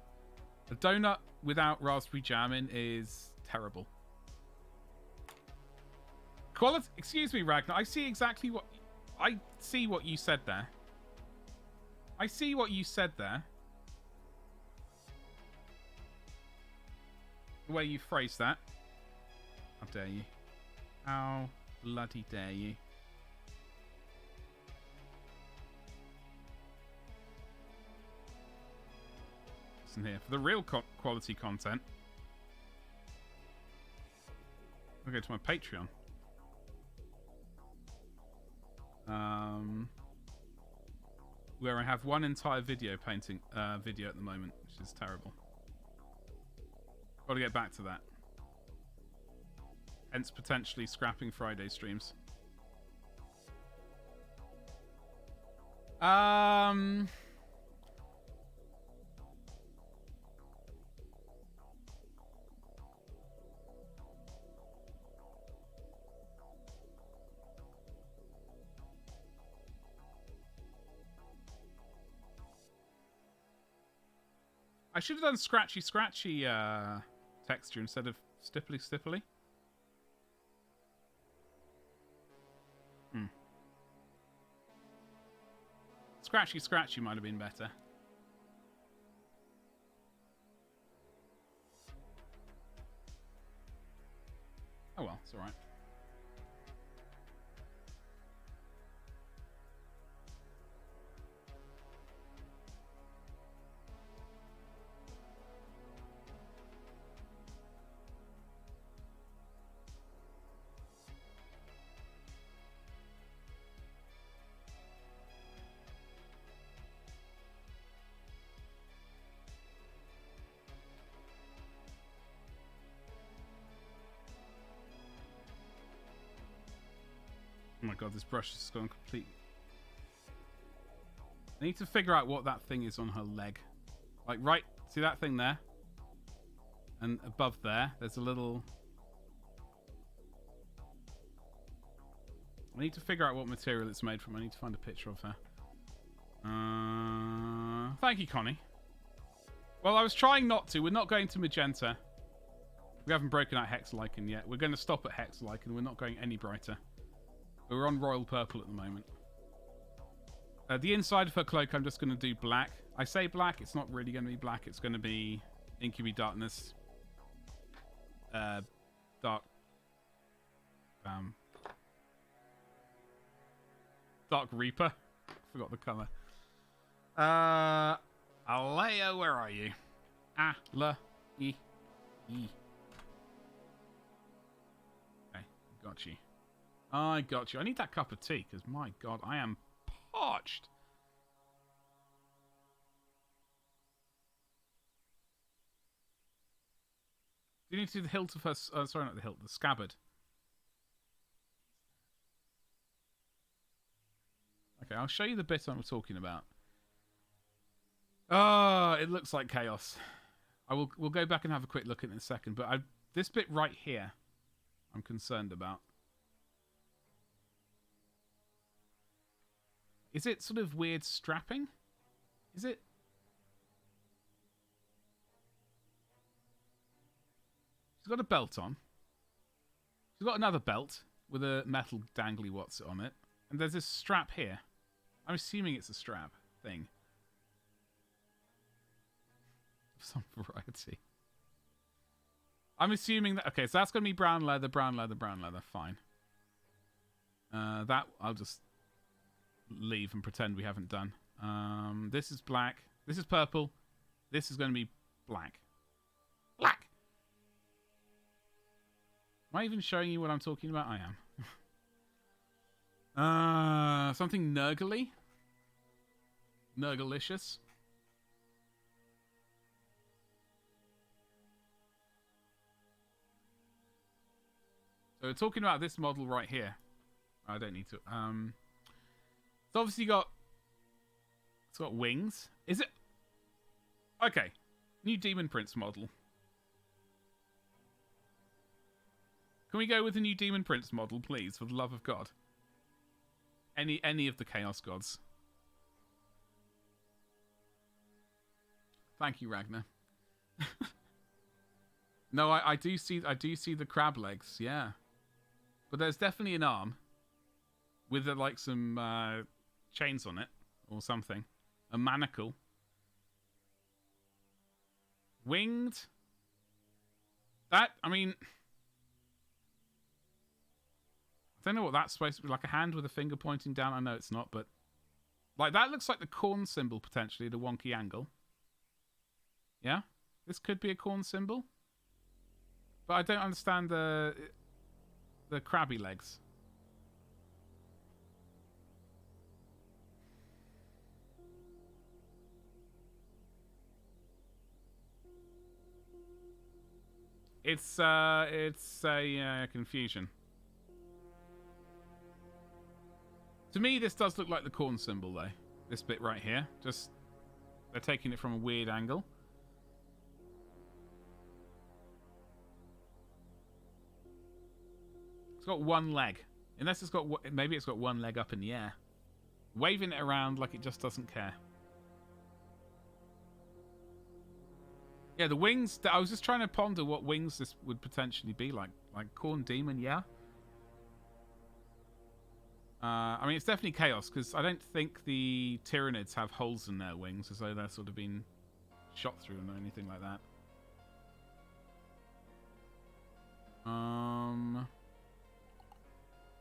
A donut without raspberry jam in is terrible. Quality. Excuse me, Ragnar. I see exactly what... I see what you said there. I see what you said there. The way you phrased that. How dare you? How bloody dare you? Listen here. For the real quality content, I'll go to my Patreon. Where I have one entire video painting video at the moment, which is terrible. Got to get back to that. Hence potentially scrapping Friday streams. I should have done scratchy texture instead of stipply. Scratchy might have been better. Oh well, it's alright. Oh my god, this brush has gone complete. I need to figure out what that thing is on her leg. Like, right, see that thing there? And above there, there's a little... I need to figure out what material it's made from. I need to find a picture of her. Thank you, Connie. Well, I was trying not to. We're not going to magenta. We haven't broken out Hexalycan yet. We're going to stop at Hexalycan. We're not going any brighter. We're on royal purple at the moment. The inside of her cloak, I'm just going to do black. I say black. It's not really going to be black. It's going to be Incubi Darkness. Dark Reaper. Forgot the colour. Alea, where are you? E. Okay, got you. I got you. I need that cup of tea, because my god, I am parched. Do you need to do the hilt of her... sorry, not the hilt, the scabbard. Okay, I'll show you the bit I'm talking about. Oh, it looks like chaos. We'll go back and have a quick look at it in a second, but this bit right here, I'm concerned about. Is it sort of weird strapping? Is it? She's got a belt on. She's got another belt with a metal dangly what's on it. And there's this strap here. I'm assuming it's a strap thing. Of some variety. I'm assuming that... Okay, so that's going to be brown leather, brown leather, brown leather. Fine. That I'll just leave and pretend we haven't done. This is black. This is purple. This is going to be black. Black! Am I even showing you what I'm talking about? I am. Something nurgly? Nurgalicious? So we're talking about this model right here. I don't need to. It's obviously got... It's got wings. Is it... Okay. New Demon Prince model. Can we go with the new Demon Prince model, please, for the love of God? Any of the Chaos Gods. Thank you, Ragnar. No, I do see the crab legs, yeah. But there's definitely an arm with like some chains on it or something. A manacle. Winged. That, I mean, I don't know what that's supposed to be. Like a hand with a finger pointing down. I know it's not, but like that looks like the corn symbol potentially at a wonky angle. Yeah? This could be a corn symbol. But I don't understand the crabby legs. It's a confusion. To me, this does look like the corn symbol, though. This bit right here. Just, they're taking it from a weird angle. It's got one leg. Unless it's got... Maybe it's got one leg up in the air. Waving it around like it just doesn't care. Yeah, the wings... I was just trying to ponder what wings this would potentially be like. Like Corn Demon, yeah? I mean, it's definitely Chaos, because I don't think the Tyranids have holes in their wings, as though they're sort of been shot through or anything like that.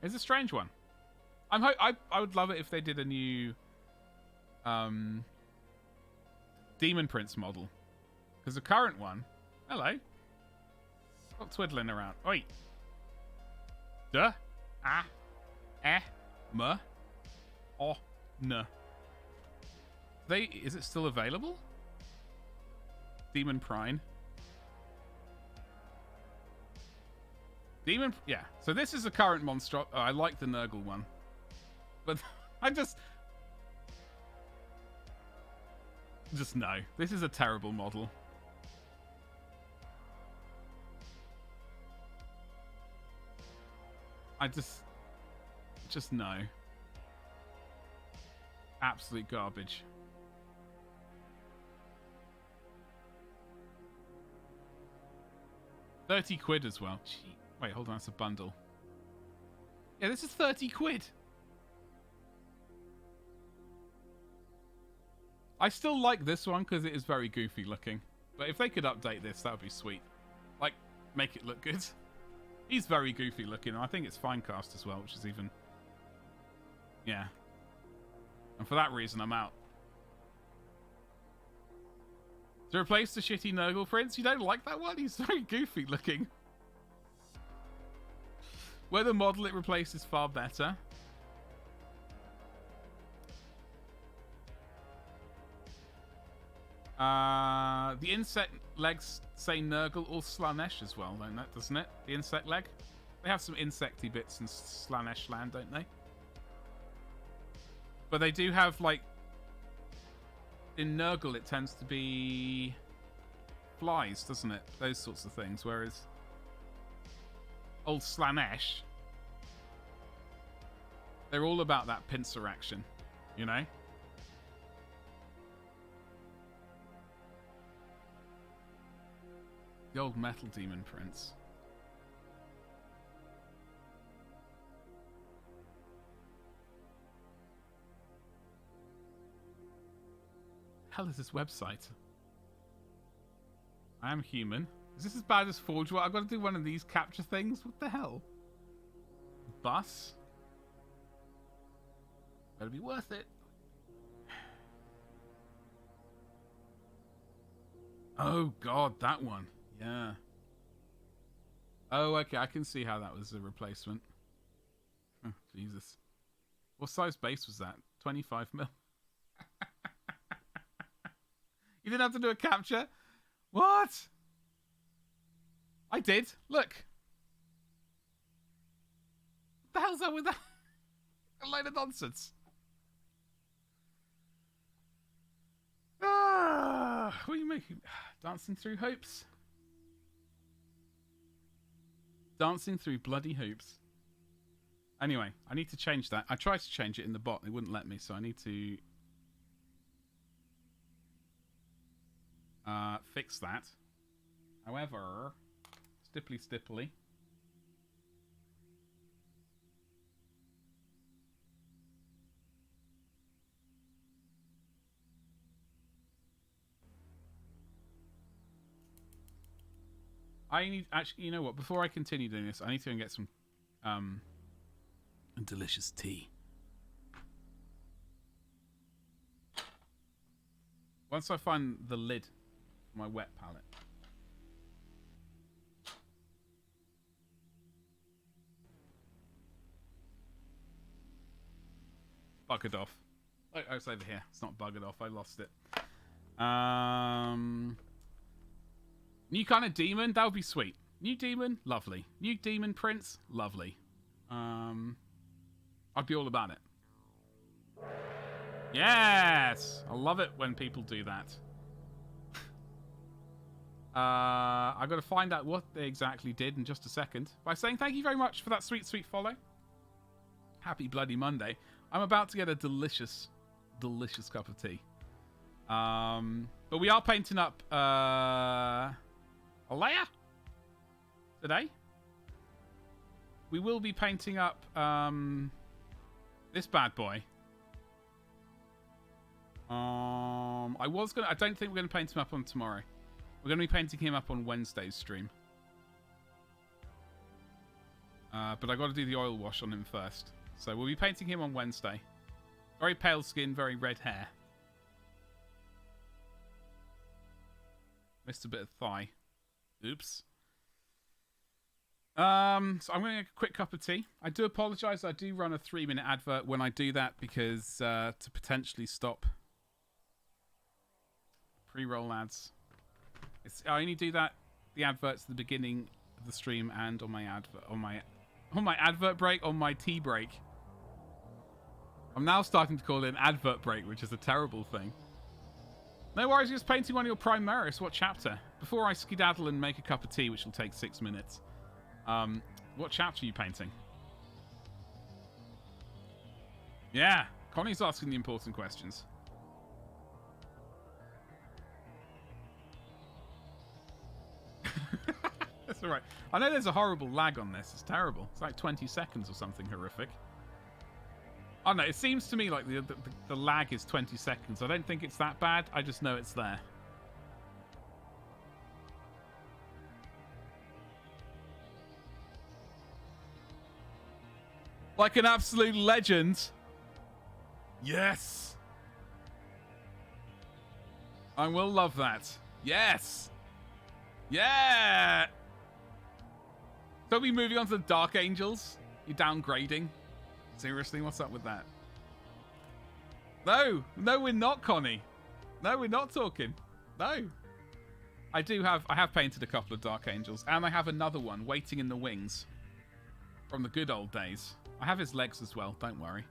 It's a strange one. I would love it if they did a new Demon Prince model. Because the current one... Hello. Stop twiddling around. Oi. Duh. Ah. Eh. Muh. Oh. Nuh. Is it still available? Demon Prime. Yeah. So this is the current monster. I like the Nurgle one. But I just no. This is a terrible model. I just no. Absolute garbage. £30 as well. Gee. Wait, hold on, that's a bundle. Yeah, this is £30. I still like this one because it is very goofy looking. But if they could update this, that would be sweet. Like, make it look good. He's very goofy looking. I think it's Finecast as well, which is even... Yeah. And for that reason, I'm out. To replace the shitty Nurgle Prince, you don't like that one? He's very goofy looking. Where the model it replaced is far better. The insect legs say Nurgle or Slanesh as well, don't that, doesn't it? The insect leg? They have some insecty bits in Slanesh land, don't they? But they do have, like... In Nurgle, it tends to be... flies, doesn't it? Those sorts of things, whereas... Old Slanesh... They're all about that pincer action, you know? The old Metal Demon Prince. Hell is this website? I am human. Is this as bad as Forge? Well, I've got to do one of these capture things? What the hell? Bus? Better be worth it. Oh god, that one. Yeah. Oh, okay, I can see how that was a replacement. Oh, Jesus. What size base was that? 25 mil? You didn't have to do a capture? What? I did. Look. What the hell's up with that? A load of nonsense. Ah, what are you making? Dancing through hopes. Dancing through bloody hoops. Anyway, I need to change that. I tried to change it in the bot. They wouldn't let me, so I need to fix that. However, stipply. I need, actually, you know what? Before I continue doing this, I need to go and get some delicious tea. Once I find the lid for my wet palette. Buggered off. Oh, it's over here. It's not buggered off. I lost it. New kind of demon? That would be sweet. New demon? Lovely. New demon prince? Lovely. I'd be all about it. Yes! I love it when people do that. I've got to find out what they exactly did in just a second. By saying thank you very much for that sweet, sweet follow. Happy bloody Monday. I'm about to get a delicious, delicious cup of tea. But we are painting up Alea today. We will be painting up this bad boy. I don't think we're gonna paint him up on tomorrow. We're gonna be painting him up on Wednesday's stream. But I got to do the oil wash on him first. So we'll be painting him on Wednesday. Very pale skin, very red hair. Missed a bit of thigh. Oops. So I'm going to get a quick cup of tea. I do apologise. I do run a 3-minute advert when I do that because to potentially stop pre-roll ads. I only do that the adverts at the beginning of the stream and on my advert on my advert break, on my tea break. I'm now starting to call it an advert break, which is a terrible thing. No worries, just painting one of your Primaris. What chapter? Before I skedaddle and make a cup of tea, which will take 6 minutes. What chapter are you painting? Yeah, Connie's asking the important questions. That's alright. I know there's a horrible lag on this. It's terrible. It's like 20 seconds or something horrific. Oh no, it seems to me like the lag is 20 seconds. I don't think it's that bad. I just know it's there. Like an absolute legend. Yes. I will love that. Yes. Yeah. So are we moving on to the Dark Angels? You're downgrading? Seriously, what's up with that? No, we're not, Connie. No, we're not talking. No. I have painted a couple of Dark Angels, and I have another one waiting in the wings from the good old days. I have his legs as well, don't worry.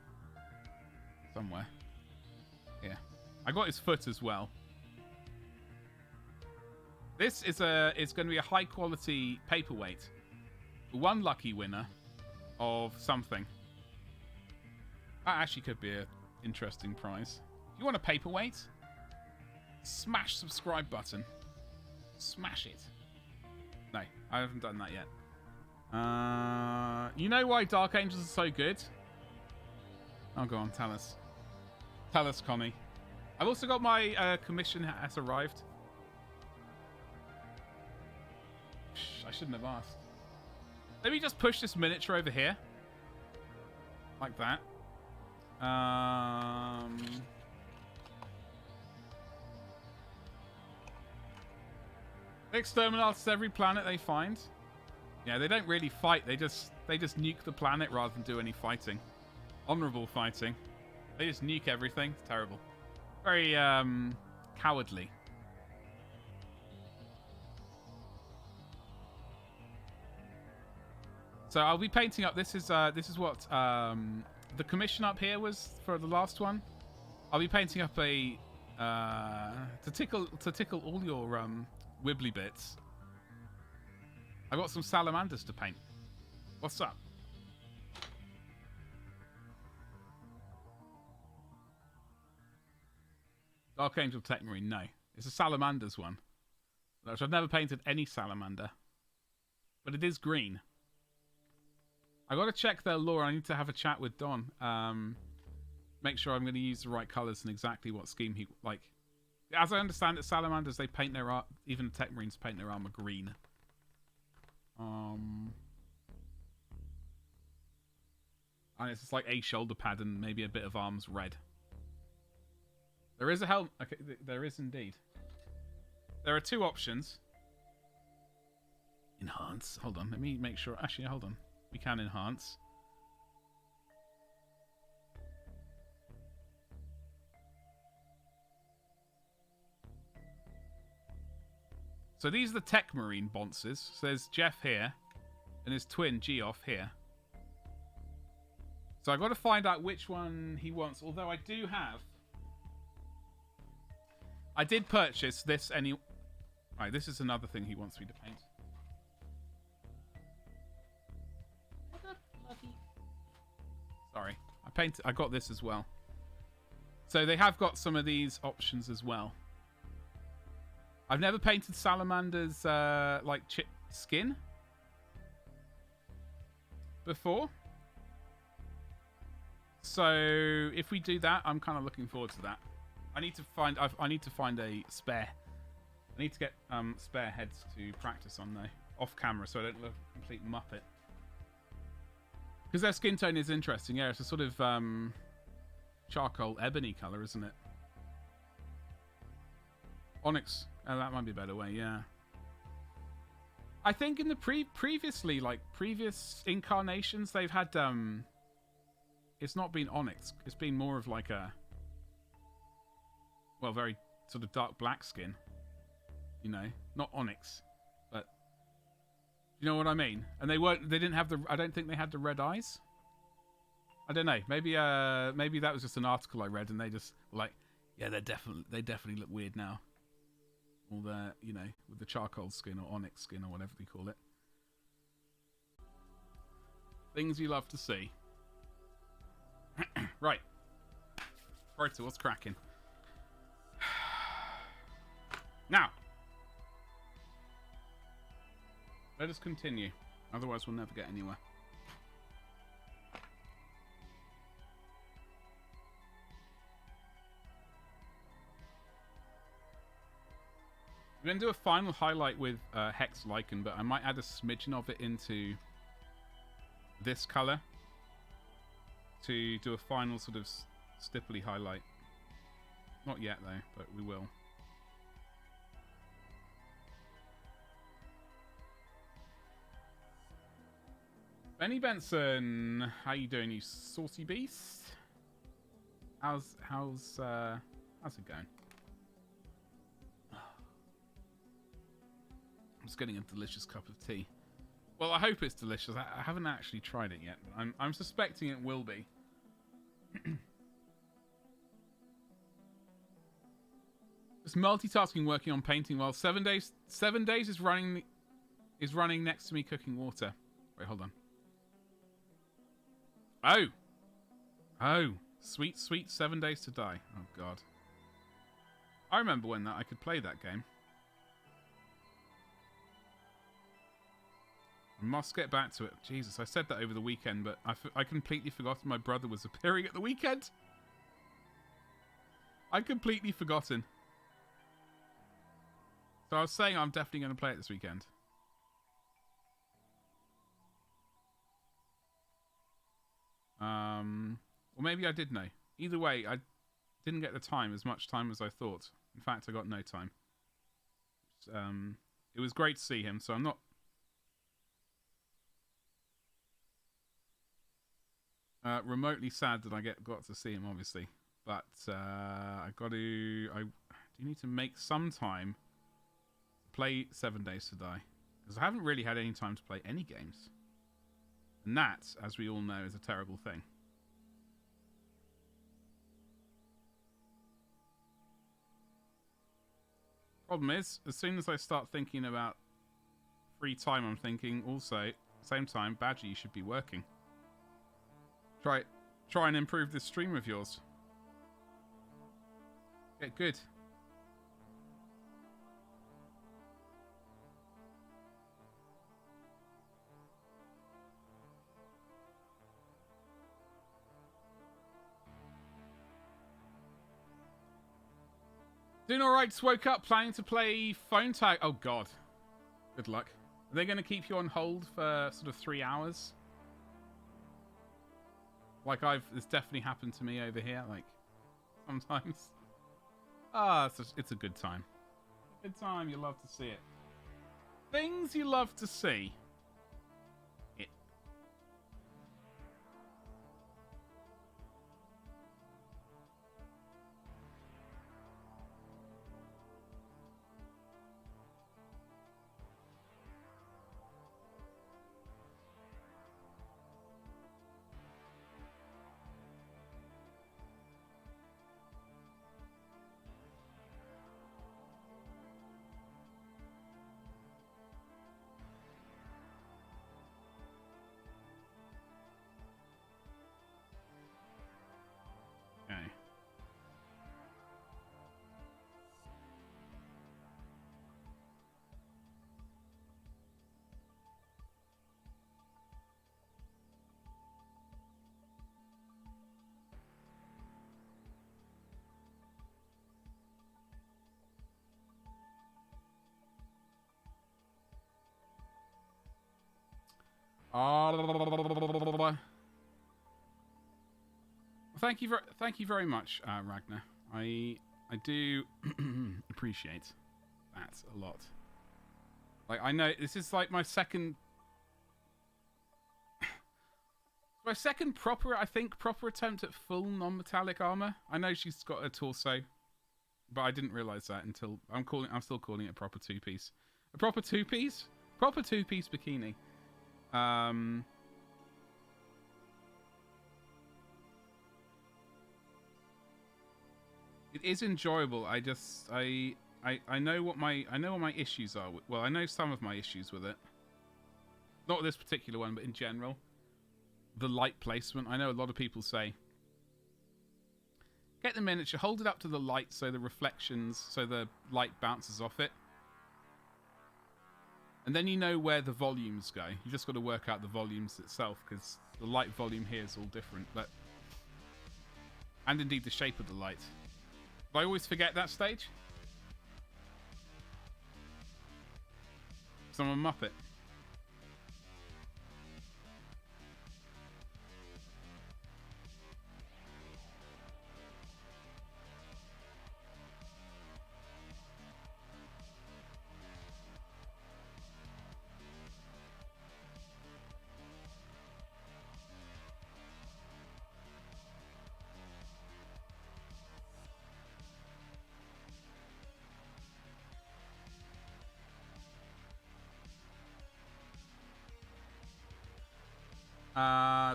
Somewhere. Here. I got his foot as well. This is going to be a high quality paperweight. One lucky winner of something. That actually could be an interesting prize. If you want a paperweight, smash subscribe button. Smash it. No, I haven't done that yet. You know why Dark Angels are so good? Oh, go on, tell us. Tell us, Connie. I've also got my commission has arrived. I shouldn't have asked. Let me just push this miniature over here. Like that. Exterminate every planet they find. Yeah, they don't really fight. They just nuke the planet rather than do any fighting. Honorable fighting. They just nuke everything. It's terrible. Very cowardly. So I'll be painting up. This is what the commission up here was for the last one. I'll be painting up a to tickle all your wibbly bits. I've got some salamanders to paint. What's up? Dark Angel Techmarine, no. It's a salamanders one. Which I've never painted any salamander. But it is green. I got to check their lore. I need to have a chat with Don. Make sure I'm going to use the right colours and exactly what scheme he like. As I understand it, salamanders, they paint their art. Even the Techmarines paint their armor green. And it's just like a shoulder pad and maybe a bit of arms red. There is a helmet. Okay, there is indeed. There are two options. Enhance. Hold on. Let me make sure. Actually, hold on. We can enhance. So these are the Techmarine bonces. So there's Jeff here, and his twin Geoff here. So I've got to find out which one he wants. Although I do have. I did purchase this any. Right, this is another thing he wants me to paint. Sorry, I got this as well. So they have got some of these options as well. I've never painted salamanders like skin before. So if we do that, I'm kind of looking forward to that. I need to find a spare. I need to get spare heads to practice on though, off camera, so I don't look a complete muppet. Because their skin tone is interesting. Yeah, it's a sort of charcoal ebony color, isn't it? Onyx. Oh, that might be a better way. Yeah. I think in the previous incarnations, they've had it's not been onyx. It's been more of like a, well, very sort of dark black skin. You know, not onyx, but you know what I mean. And they didn't have the. I don't think they had the red eyes. I don't know. Maybe maybe that was just an article I read, and they just were like, yeah, they definitely look weird now. All the, you know, with the charcoal skin or onyx skin or whatever they call it. Things you love to see. Right. Right, so what's cracking? Now, let us continue. Otherwise, we'll never get anywhere. We're going to do a final highlight with Hex Lichen, but I might add a smidgen of it into this colour to do a final sort of stipply highlight. Not yet, though, but we will. Benny Benson, how you doing, you saucy beast? How's it going? I'm just getting a delicious cup of tea. Well, I hope it's delicious. I haven't actually tried it yet, but I'm suspecting it will be. Just multitasking, working on painting while 7 days is running next to me cooking water. Wait, hold on. Oh, sweet 7 days to die. Oh god. I remember when I could play that game. I must get back to it. Jesus, I said that over the weekend, but I completely forgot my brother was appearing at the weekend. I'd completely forgotten. So I was saying I'm definitely going to play it this weekend. Or maybe I did know. Either way, I didn't get the time, as much time as I thought. In fact, I got no time. It was great to see him, so I'm not... remotely sad that I got to see him, obviously. But I do need to make some time to play 7 Days to Die. Because I haven't really had any time to play any games. And that, as we all know, is a terrible thing. Problem is, as soon as I start thinking about free time, I'm thinking also, same time, Badger, you should be working. Try and improve this stream of yours. Get good. Doing alright, just woke up, planning to play phone tag. Oh god. Good luck. Are they going to keep you on hold for sort of 3 hours? Like it's definitely happened to me over here, like, sometimes. It's a good time. Good time, you love to see it. Things you love to see. Okay. Thank you very much, Ragnar. I do appreciate that a lot. Like, I know this is like my second proper attempt at full non-metallic armor. I know she's got a torso, but I didn't realize that until I'm still calling it a proper two-piece. A proper two-piece? Proper two-piece bikini. is enjoyable. I just I know what my issues are. Well, I know some of my issues with it. Not with this particular one, but in general. The light placement. I know a lot of people say, get the miniature, hold it up to the light so the reflections, so the light bounces off it. And then you know where the volumes go. You just got to work out the volumes itself, because the light volume here is all different. And indeed the shape of the light. But I always forget that stage. So I'm a Muppet.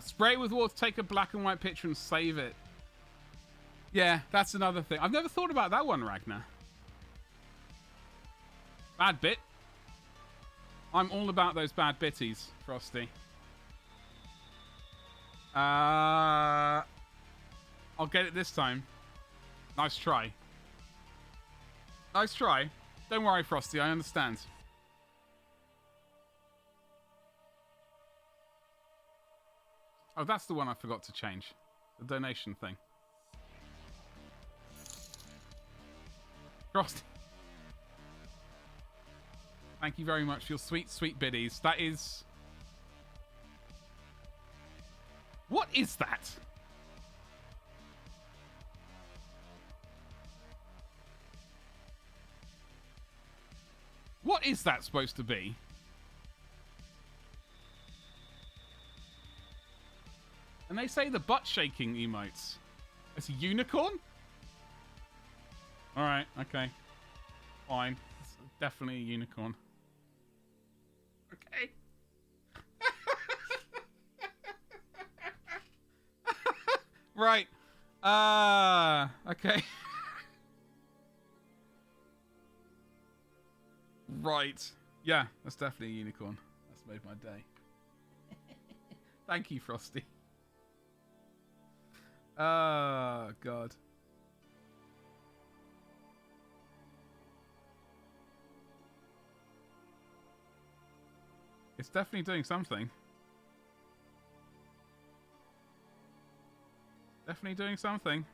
Spray it with water, take a black and white picture and save it. Yeah, that's another thing. I've never thought about that one, Ragnar. Bad bit. I'm all about those bad bitties, Frosty. I'll get it this time. Nice try. Nice try. Don't worry, Frosty, I understand. Oh, that's the one I forgot to change. The donation thing. Frosty. Thank you very much for your sweet, sweet biddies. That is... What is that? What is that supposed to be? And they say the butt shaking emotes. It's a unicorn? Alright, okay. Fine. It's definitely a unicorn. Okay. Right. Okay. Right. Yeah, that's definitely a unicorn. That's made my day. Thank you, Frosty. Oh, God. It's definitely doing something. Definitely doing something.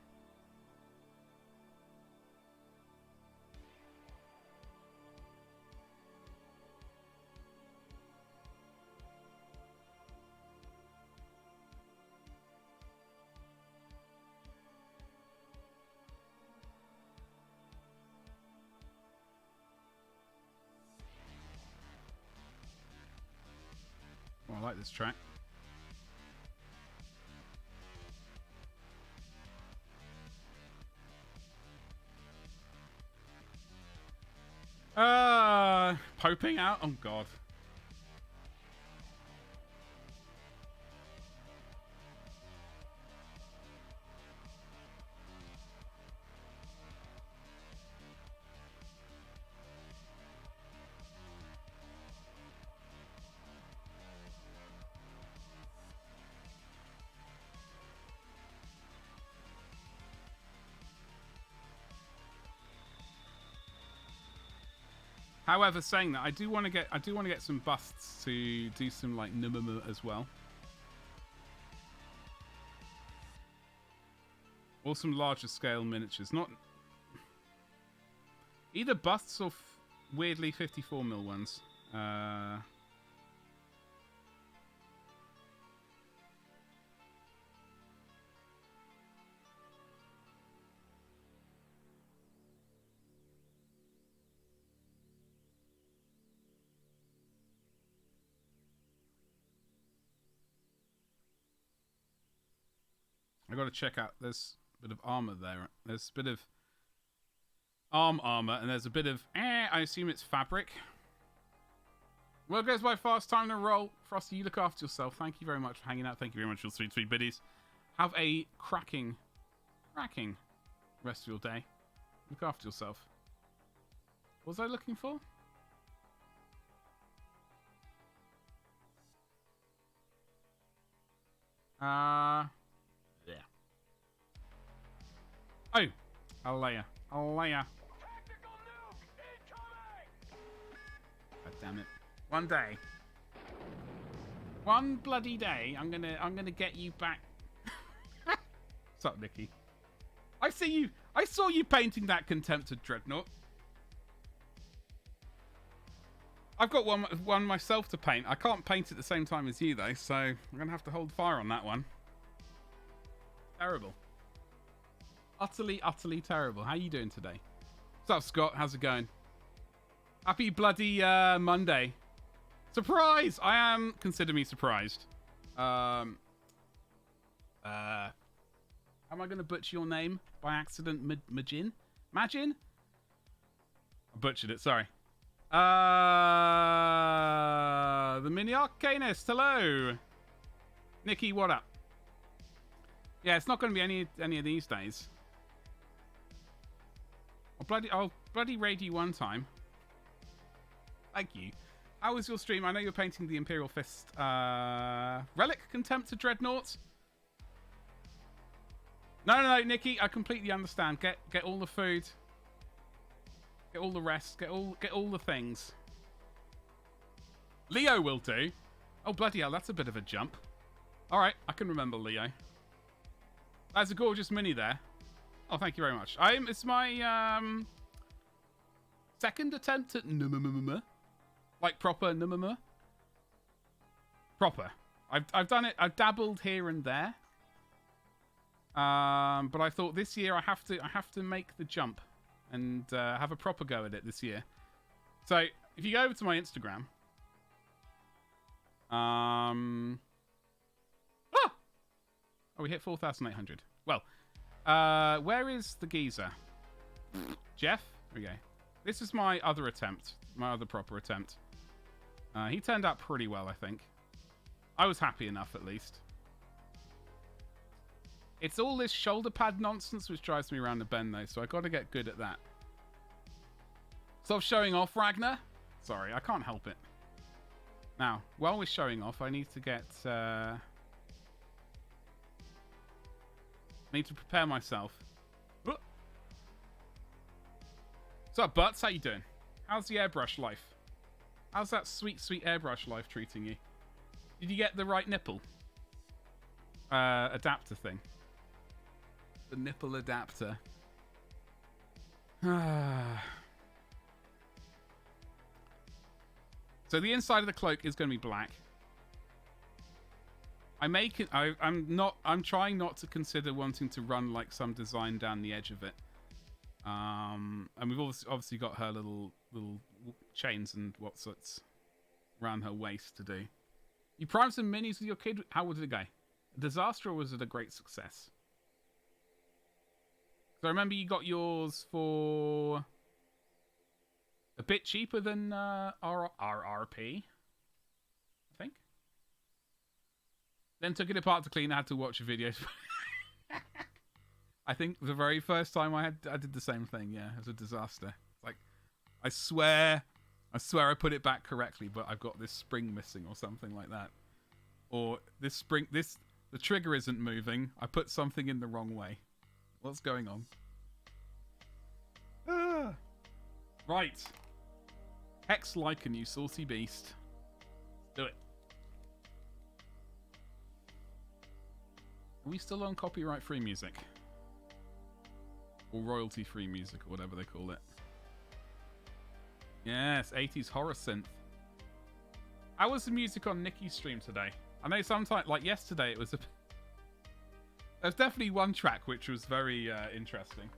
Oh, I like this track. Poping out? Oh, God. However, saying that, I do want to get some busts to do some like NMM as well, or some larger scale miniatures. Not either busts or weirdly 54mm ones. I got to check out. There's a bit of armor there. There's a bit of armor, and there's a bit of. I assume it's fabric. Well, it goes by fast. Time to roll. Frosty, you look after yourself. Thank you very much for hanging out. Thank you very much for your sweet, sweet biddies. Have a cracking rest of your day. Look after yourself. What was I looking for? Yeah. Oh, Alea. Alea. God damn it. One day. One bloody day, I'm gonna get you back. What's up, Nikki? I see you. I saw you painting that Contempted Dreadnought. I've got one myself to paint. I can't paint at the same time as you, though, so I'm going to have to hold fire on that one. Terrible. Utterly, utterly terrible. How you doing today? What's up, Scott? How's it going? Happy bloody Monday. Surprise! I am... Consider me surprised. Am I going to butcher your name by accident? Majin? Majin? I butchered it, sorry. The Mini Arcanist, hello. Nikki, what up? Yeah, it's not going to be any of these days. I'll bloody raid you one time. Thank you. How was your stream? I know you're painting the Imperial Fist relic Contempted Dreadnought. No, Nikki, I completely understand. Get all the food. Get all the rest. Get all the things. Leo will do. Oh, bloody hell, that's a bit of a jump. All right, I can remember Leo. That's a gorgeous mini there. Oh, thank you very much. It's my second attempt at like proper proper. I've done it. I've dabbled here and there. But I thought this year I have to make the jump and have a proper go at it this year. So if you go over to my Instagram, oh, we hit 4,800. Well, where is the geezer? Jeff? There we go. This is my other attempt, my other proper attempt. He turned out pretty well, I think. I was happy enough, at least. It's all this shoulder pad nonsense which drives me around the bend, though, so I got to get good at that. Stop showing off, Ragnar. Sorry, I can't help it. Now, while we're showing off, I need to get... I need to prepare myself. What's up, Butts? How you doing? How's the airbrush life? How's that sweet, sweet airbrush life treating you? Did you get the right nipple? Adapter thing. The nipple adapter. So the inside of the cloak is going to be black. I'm trying not to consider wanting to run like some design down the edge of it. And we've obviously got her little chains and what's around her waist to do. You primed some minis with your kid. How did it go? A disaster, or was it a great success? So I remember you got yours for a bit cheaper than RRP, I think. Then took it apart to clean. I had to watch your videos. I think the very first time I did the same thing. Yeah, it was a disaster. It's like, I swear I put it back correctly, but I've got this spring missing or something like that. Or the trigger isn't moving. I put something in the wrong way. What's going on? Right. Hex Lycan, you saucy beast. Let's do it. Are we still on copyright-free music? Or royalty-free music, or whatever they call it. Yes, 80s horror synth. How was the music on Nikki's stream today? I know sometimes, like yesterday, it was a... There's definitely one track which was very interesting.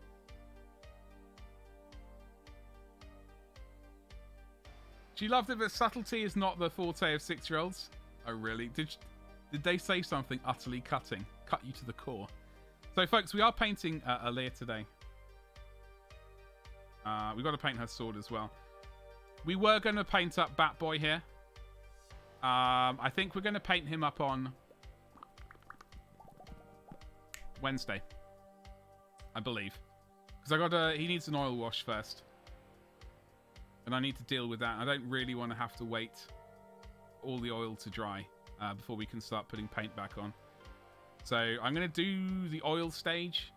She loved it, but subtlety is not the forte of 6-year-olds. Oh, really? Did they say something utterly cutting? Cut you to the core. So, folks, we are painting Alea today. We've got to paint her sword as well. We were going to paint up Batboy here. I think we're going to paint him up on Wednesday, I believe. Because he needs an oil wash first. And I need to deal with that. I don't really want to have to wait all the oil to dry before we can start putting paint back on. So I'm going to do the oil stage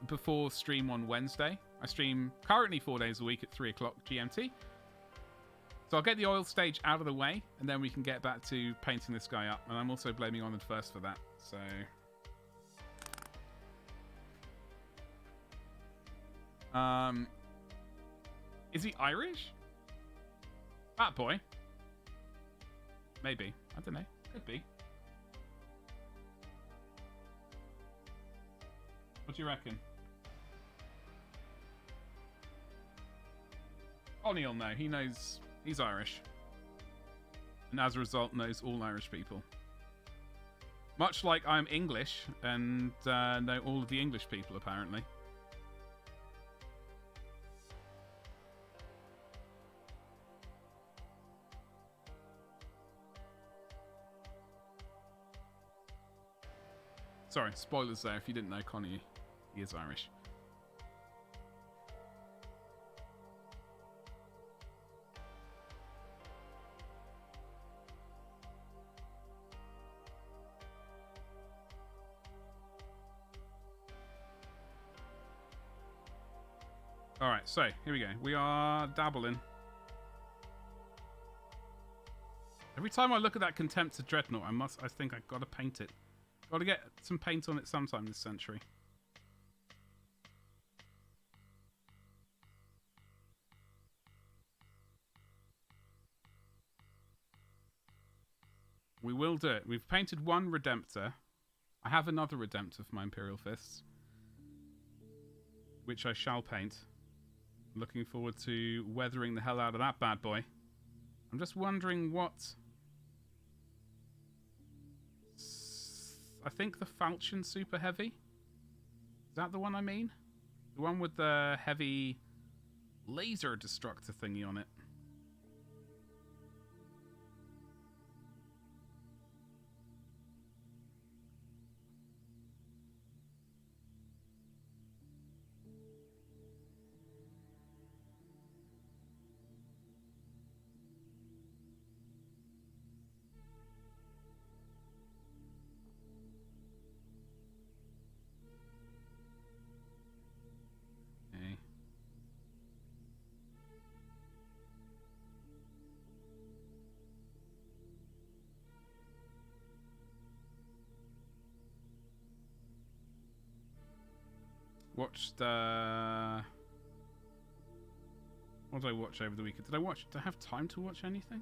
before stream on Wednesday. I stream currently 4 days a week at 3 o'clock GMT. So I'll get the oil stage out of the way, and then we can get back to painting this guy up. And I'm also blaming Onward First for that. So... is he Irish? Fat boy? Maybe. I don't know. Could be. What do you reckon? Only will know. He knows he's Irish. And as a result knows all Irish people. Much like I'm English and know all of the English people apparently. Sorry, spoilers there. If you didn't know, Connie, he is Irish. Alright, so, here we go. We are dabbling. Every time I look at that Contemptor Dreadnought, I think I've got to paint it. Got to get some paint on it sometime this century. We will do it. We've painted one Redemptor. I have another Redemptor for my Imperial Fists, which I shall paint. Looking forward to weathering the hell out of that bad boy. I'm just wondering what... I think the Falchion Super Heavy. Is that the one I mean? The one with the heavy laser destructor thingy on it. Watched, what did I watch over the weekend? Did I have time to watch anything?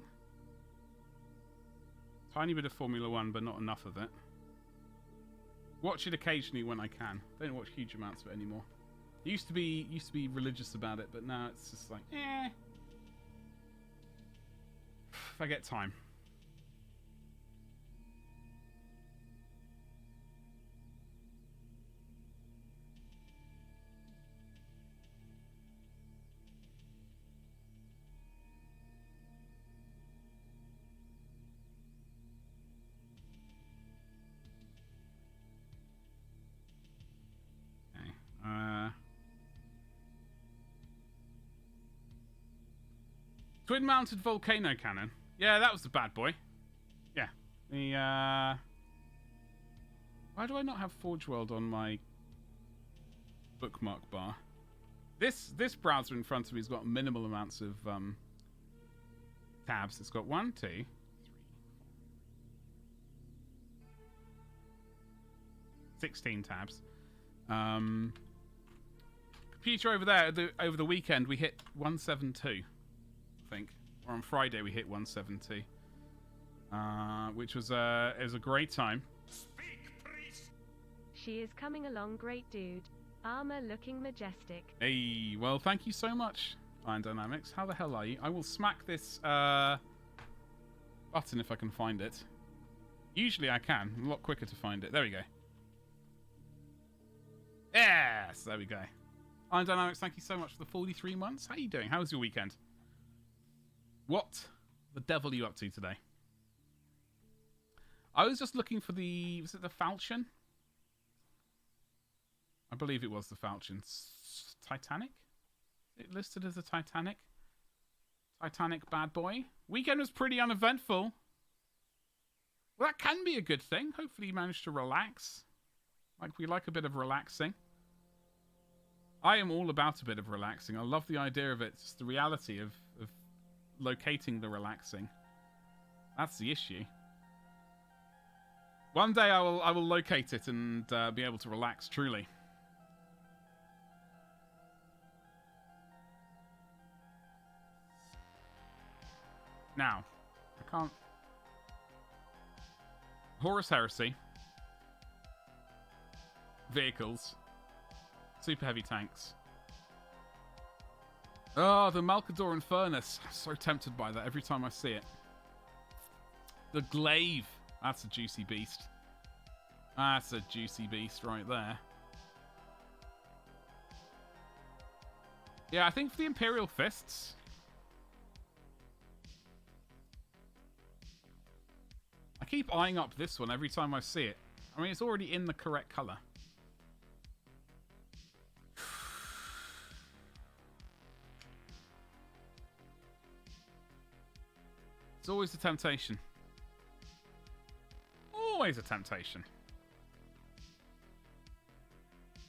Tiny bit of Formula 1, but not enough of it. Watch it occasionally when I can. Don't watch huge amounts of it anymore. Used to be religious about it, but now it's just like, eh. If I get time. Twin-mounted volcano cannon. Yeah, that was the bad boy. Yeah. The, why do I not have Forge World on my bookmark bar? This browser in front of me has got minimal amounts of tabs. It's got 1, 2, 3, 16 tabs. Computer over there, over the weekend, we hit 172. I think, or on Friday we hit 172, which was it was a great time. Speak, priest. She is coming along, great dude. Armor looking majestic. Hey, well, thank you so much, Iron Dynamics. How the hell are you? I will smack this button if I can find it. Usually I can. A lot quicker to find it. There we go. Yes, there we go. Iron Dynamics, thank you so much for the 43 months. How are you doing? How was your weekend? What the devil are you up to today? I was just looking for the... Was it the Falchion? I believe it was the Falchion. Titanic? It listed as a Titanic. Titanic bad boy. Weekend was pretty uneventful. Well, that can be a good thing. Hopefully you managed to relax. Like, we like a bit of relaxing. I am all about a bit of relaxing. I love the idea of it. It's just the reality of locating the relaxing. That's the issue. One day I will locate it and be able to relax truly. Now, I can't... Horus Heresy. Vehicles. Super heavy tanks. Oh, the Malcadoran Furnace. I'm so tempted by that every time I see it. The Glaive. That's a juicy beast. That's a juicy beast right there. Yeah, I think for the Imperial Fists... I keep eyeing up this one every time I see it. I mean, it's already in the correct colour. It's always a temptation. Always a temptation.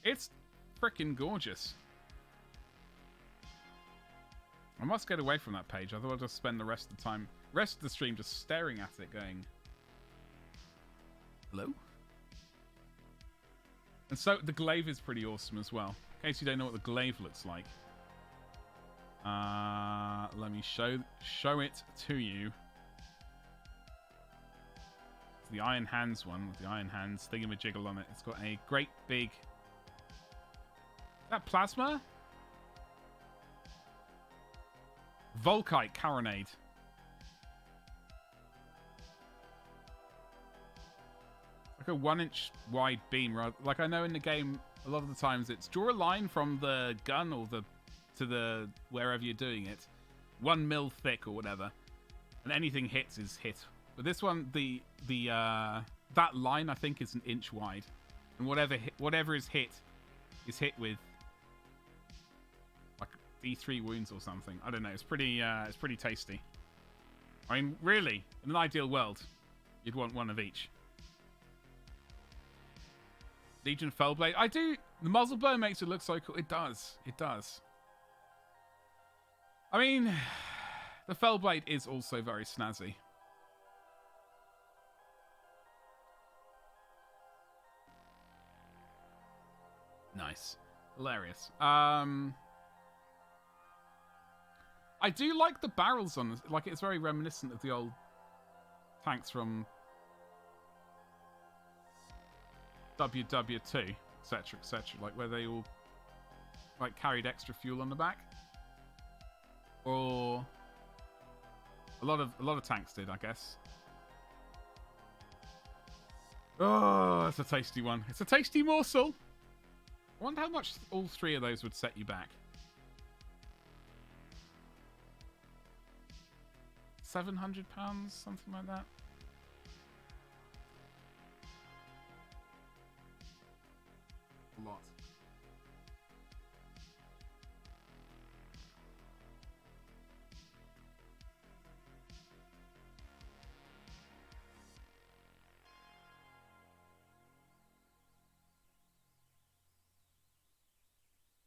It's frickin' gorgeous. I must get away from that page, otherwise I'll just spend the rest of the stream just staring at it going... Hello? And so the glaive is pretty awesome as well. In case you don't know what the glaive looks like. Let me show it to you. It's the Iron Hands one with the Iron Hands thingamajiggle on it. It's got a great big... Is that plasma? Volkite carronade. Like a 1-inch wide beam. Like I know in the game, a lot of the times it's draw a line from the gun or to the wherever you're doing it, 1 mil thick or whatever, and anything hits is hit. But this one, that line I think is 1 inch wide, and whatever is hit with like D3 wounds or something. I don't know. It's pretty tasty. I mean, really, in an ideal world, you'd want one of each. Legion Fellblade. I do. The muzzle burn makes it look so cool. It does. It does. I mean, the Fellblade is also very snazzy. Nice. Hilarious. I do like the barrels on this. Like, it's very reminiscent of the old tanks from WW2, etc., etc. Like, where they all like carried extra fuel on the back. Or a lot of tanks did, I guess. Oh, that's a tasty one. It's a tasty morsel. I wonder how much all 3 of those would set you back. 700 pounds, something like that. A lot.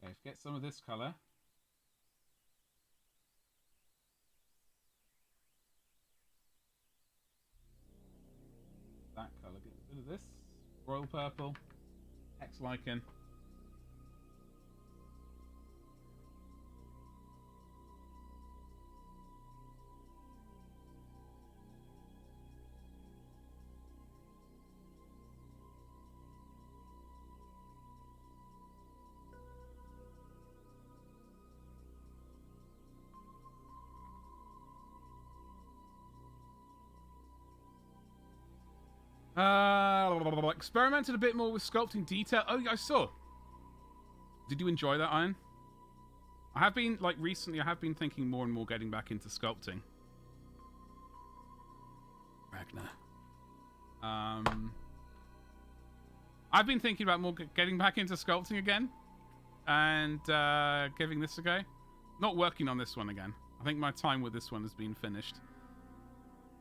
Okay, get some of this colour. That colour, get a bit of this. Royal purple. Hex lichen. Experimented a bit more with sculpting detail. Oh, I saw. Did you enjoy that, Iron? I have been, like, recently, I have been thinking more and more getting back into sculpting. Ragnar. I've been thinking about more getting back into sculpting again and giving this a go. Not working on this one again. I think my time with this one has been finished.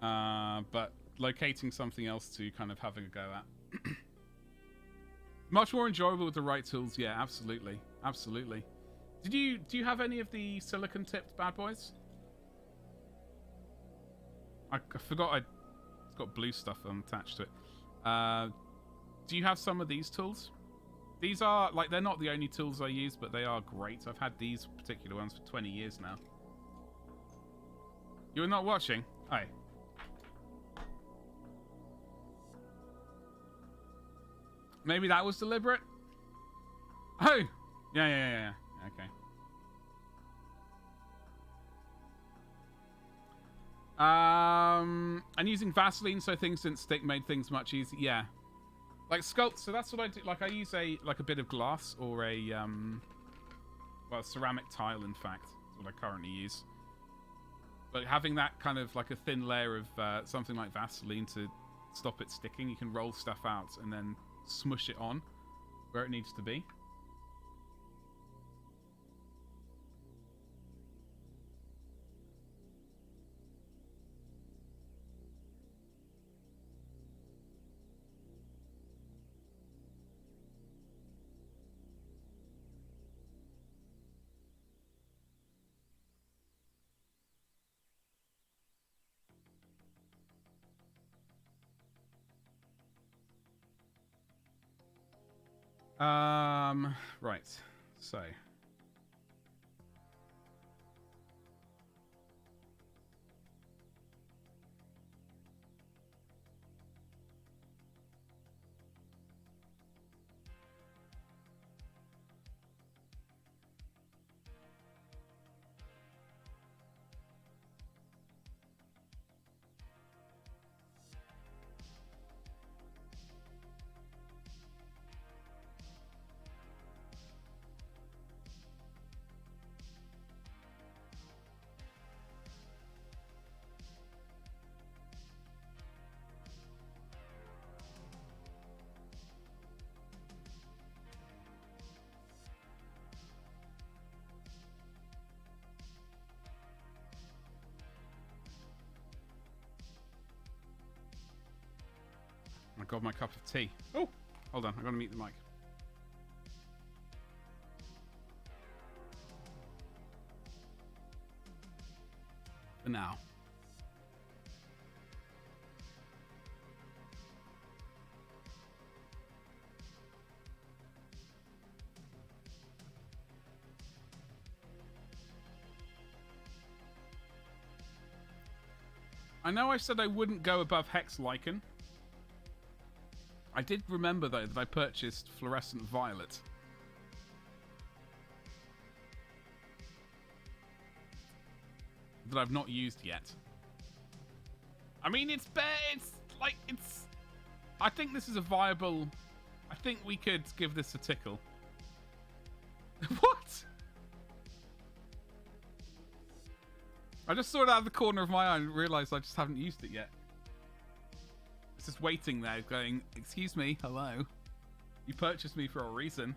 But locating something else to kind of having a go at. Much more enjoyable with the right tools. Yeah, absolutely. Absolutely. Do you have any of the silicon tipped bad boys? I forgot it's got blue stuff attached to it. Do you have some of these tools? These are, like, they're not the only tools I use, but they are great. I've had these particular ones for 20 years now. You were not watching? Hi. Maybe that was deliberate? Oh! Yeah. Okay. And using Vaseline so things didn't stick made things much easier. Yeah. Like sculpt, so that's what I do. Like I use a bit of glass or a well, ceramic tile in fact. That's what I currently use. But having that kind of like a thin layer of something like Vaseline to stop it sticking, you can roll stuff out and then smush it on where it needs to be. Right. So. I got my cup of tea. Oh, hold on. I'm going to mute the mic. For now. I know I said I wouldn't go above Hex Lichen. I did remember, though, that I purchased Fluorescent Violet. That I've not used yet. I mean, it's like, I think this is a viable... I think we could give this a tickle. What? I just saw it out of the corner of my eye and realised I just haven't used it yet. It's just waiting there, going, excuse me, hello. You purchased me for a reason.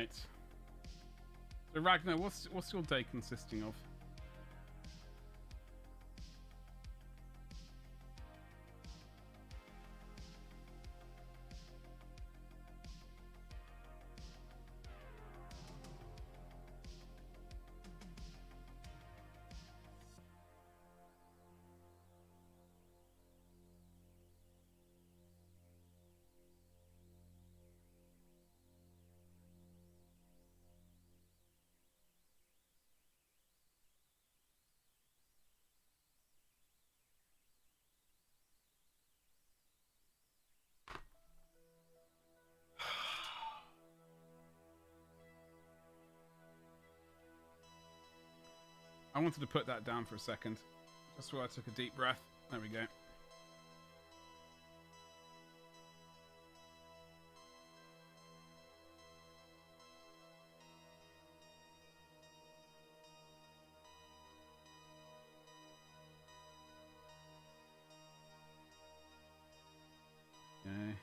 Right. So Ragnar, what's your day consisting of? I wanted to put that down for a second. That's why I took a deep breath. There we go. Okay.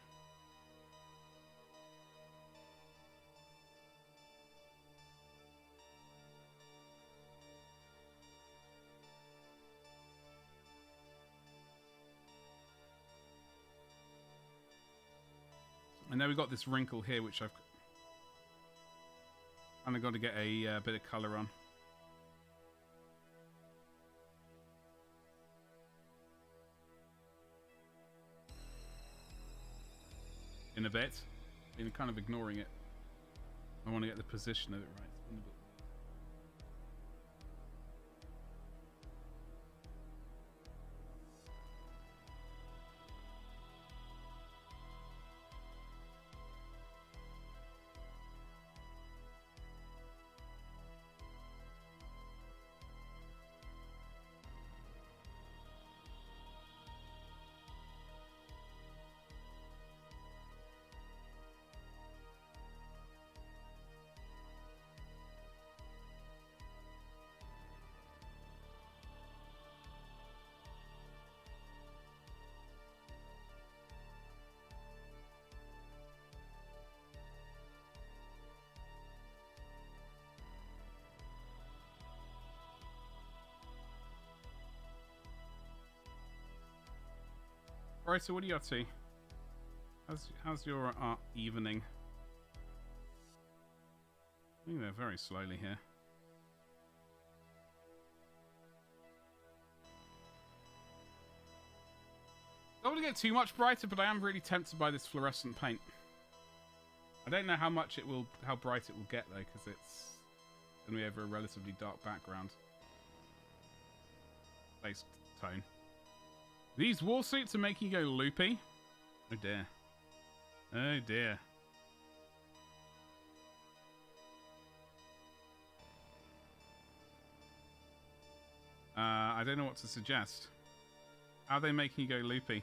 And then we've got this wrinkle here, which I've kind of got to get a bit of colour on. In a bit. Been kind of ignoring it. I want to get the position of it right. It's been a bit... Right, so what are you up to? How's your evening? Moving there very slowly here. Don't want to get too much brighter, but I am really tempted by this fluorescent paint. I don't know how bright it will get though, because it's going to be over a relatively dark background. Based tone. These war suits are making you go loopy. Oh dear. Oh dear. I don't know what to suggest. How are they making you go loopy?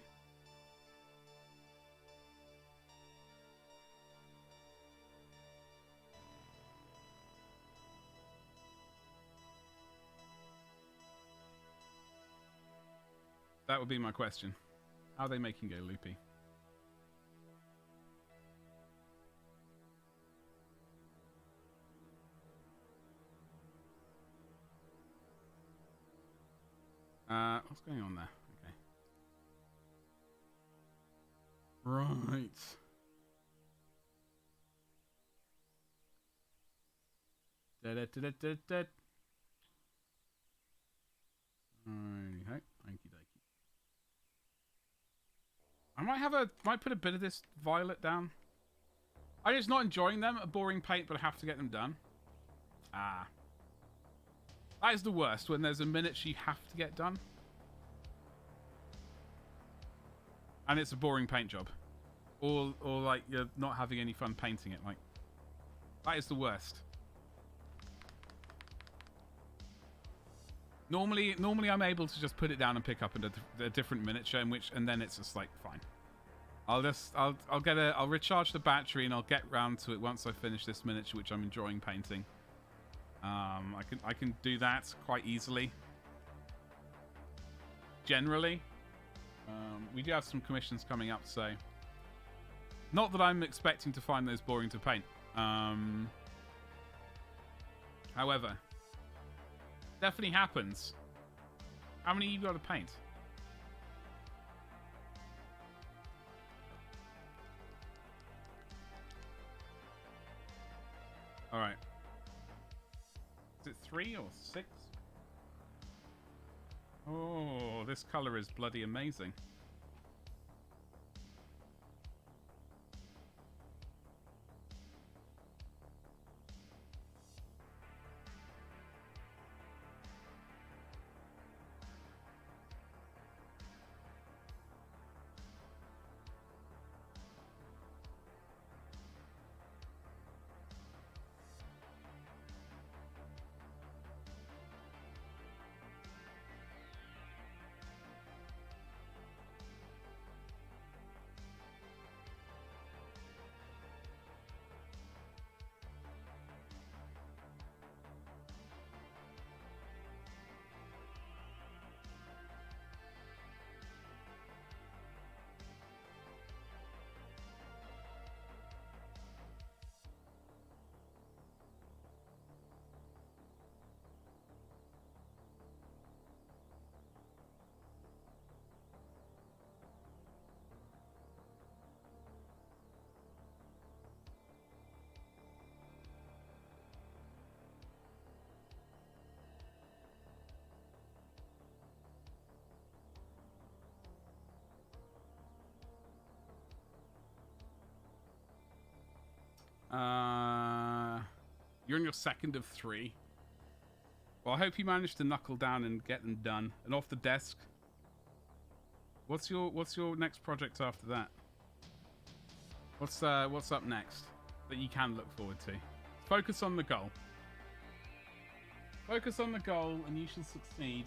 That would be my question. How are they making go loopy? What's going on there? Okay. Right. Da-da-da-da-da-da. Alrighty, okie dokie. I might put a bit of this violet down. I'm just not enjoying them. A boring paint, but I have to get them done. Ah. That is the worst, when there's a miniature you have to get done. And it's a boring paint job. Or like, you're not having any fun painting it. Like, that is the worst. Normally I'm able to just put it down and pick up a different miniature, and then it's just like fine. I'll recharge the battery and I'll get round to it once I finish this miniature, which I'm enjoying painting. I can do that quite easily. Generally, we do have some commissions coming up, so not that I'm expecting to find those boring to paint. However, definitely happens. How many you got to paint? All right. Is it 3 or 6? Oh, this color is bloody amazing. You're on your second of 3. Well, I hope you managed to knuckle down and get them done and off the desk. What's your next project after that? What's up next that you can look forward to? Focus on the goal. Focus on the goal, and you shall succeed.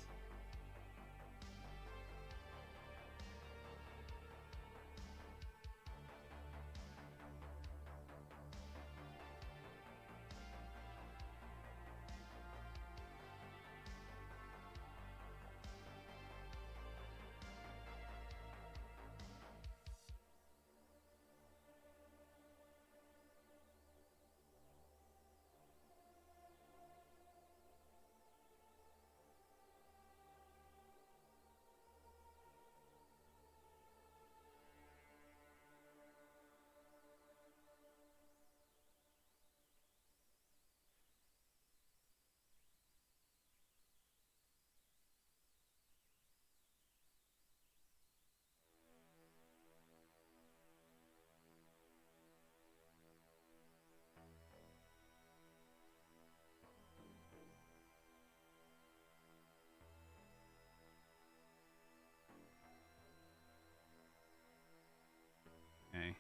Okay.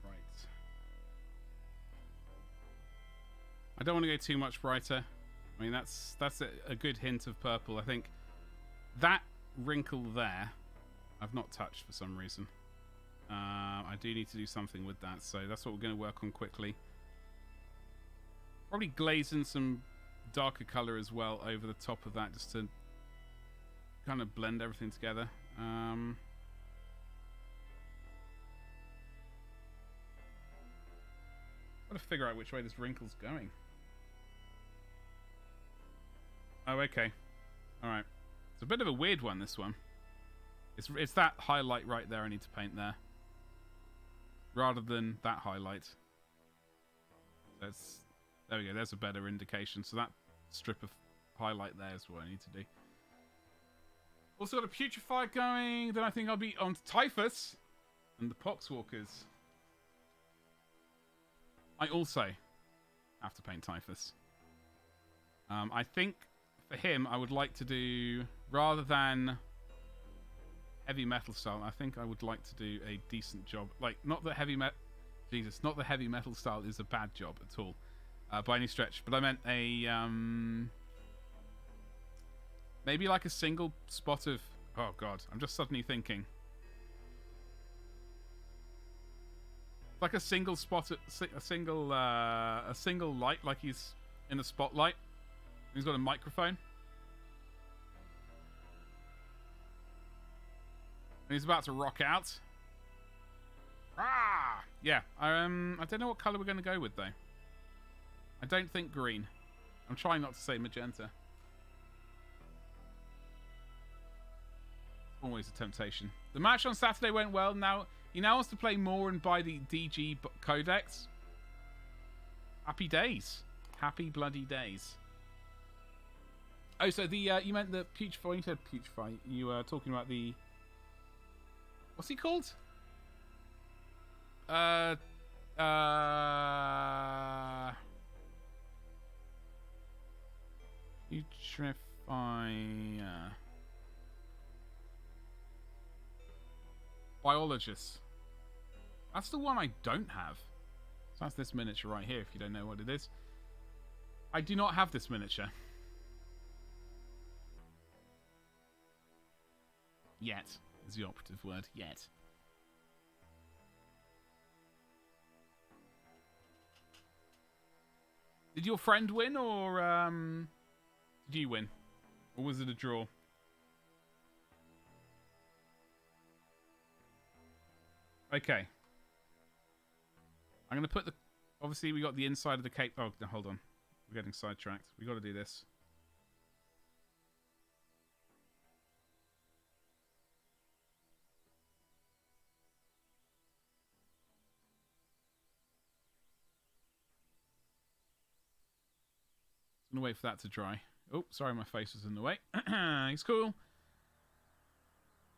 Right. I don't want to go too much brighter. I mean, that's a good hint of purple. I think that wrinkle there, I've not touched for some reason. I do need to do something with that, so that's what we're going to work on quickly. Probably glaze in some darker color as well over the top of that, just to kind of blend everything together. Got to figure out which way this wrinkle's going. Oh, okay. Alright. It's a bit of a weird one, this one. It's that highlight right there I need to paint there, rather than that highlight. There we go, there's a better indication. So that strip of highlight there is what I need to do. Also got a Putrefied going. Then I think I'll be on to Typhus and the Poxwalkers. I also have to paint Typhus. I think for him I would like to do, rather than heavy metal style, I think I would like to do a decent job. Like, not that heavy metal... Jesus, not the heavy metal style is a bad job at all. By any stretch, but I meant a maybe like a single spot of, oh god, I'm just suddenly thinking, like a single spot, a single light, like he's in a spotlight. He's got a microphone. And he's about to rock out. Ah! Yeah, I don't know what colour we're going to go with, though. I don't think green. I'm trying not to say magenta. Always a temptation. The match on Saturday went well. Now he wants to play more and buy the DG codex. Happy days. Happy bloody days. Oh, so the you meant the Putrefy. You said Putrefy. You were talking about the... What's he called? Putrefy... Biologist. That's the one I don't have. So that's this miniature right here, if you don't know what it is. I do not have this miniature. Yet is the operative word. Yet. Did your friend win, or did you win? Or was it a draw? Okay. I'm going to put the... Obviously, we got the inside of the cape... Oh, no, hold on. We're getting sidetracked. We got to do this. I'm going to wait for that to dry. Oh, sorry, my face was in the way. It's cool.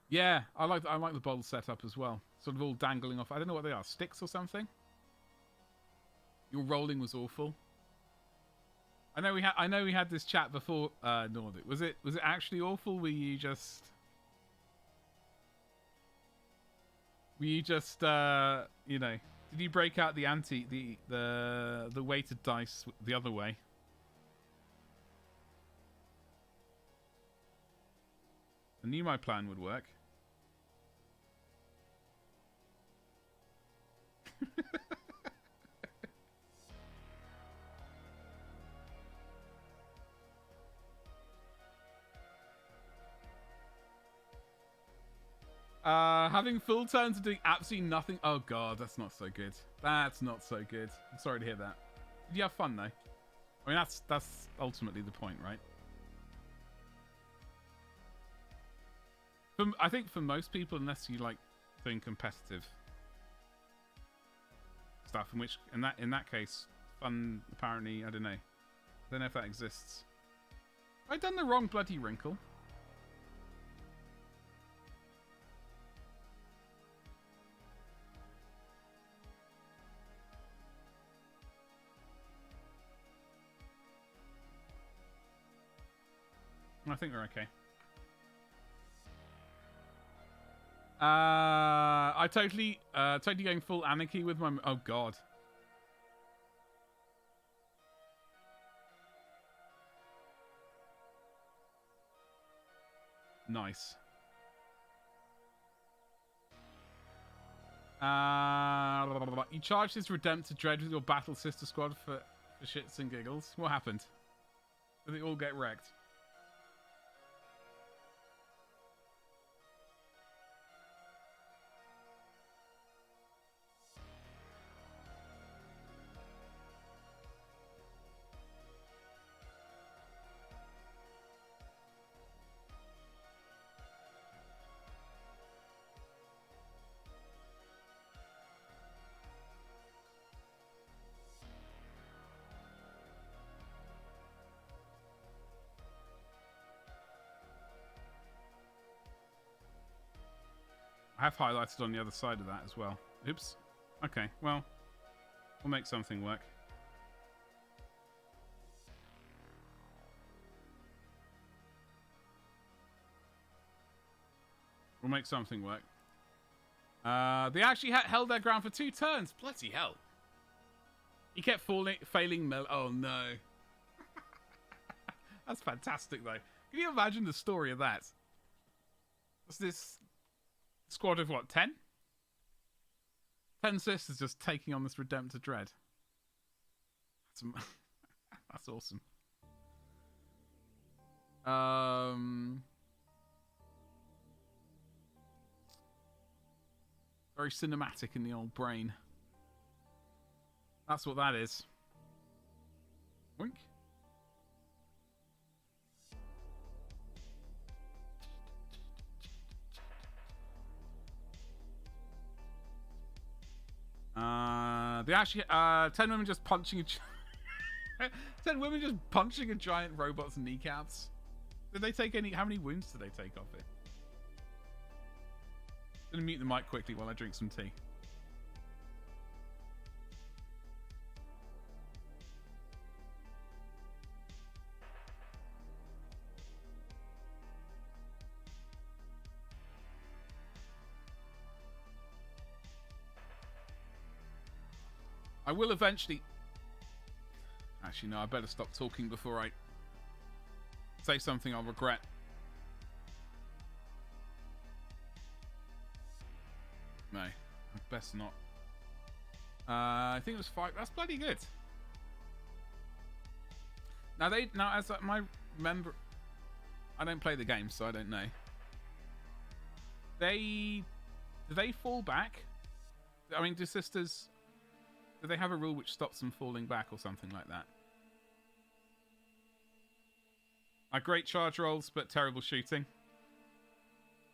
Yeah, I like the bottle setup as well. Sort of all dangling off. I don't know what they are. Sticks or something? Your rolling was awful. I know we had this chat before Nordic. Was it actually awful? Were you just you know, did you break out the the weighted dice the other way? I knew my plan would work. Having full turns and doing absolutely nothing. Oh god, that's not so good. That's not so good. I'm sorry to hear that. Did you have fun though? I mean, that's ultimately the point, right? I think for most people, unless you like doing competitive stuff, in that case, fun apparently, I don't know if that exists. Have I done the wrong bloody wrinkle? I think we're okay. I totally going full anarchy with my... Oh, God. Nice. You charged this Redemptor Dread with your Battle Sister Squad for shits and giggles. What happened? Did they all get wrecked? I have highlighted on the other side of that as well. Oops. Okay, well, we'll make something work. We'll make something work. They actually held their ground for 2 turns. Bloody hell. He kept failing Mel. Oh, no. That's fantastic, though. Can you imagine the story of that? What's this... Squad of what, 10? 10 sisters just taking on this Redemptor Dread. That's awesome. Very cinematic in the old brain. That's what that is. Wink. They actually 10 women just punching a 10 women just punching a giant robot's kneecaps. Did they take any? How many wounds did they take off it? I'm gonna mute the mic quickly while I drink some tea. I will eventually... Actually, no, I better stop talking before I say something I'll regret. No, I best not. I think it was 5. That's bloody good. Now, as my member... I don't play the game, so I don't know. Do they fall back? I mean, do sisters... Do they have a rule which stops them falling back or something like that? Great charge rolls, but terrible shooting.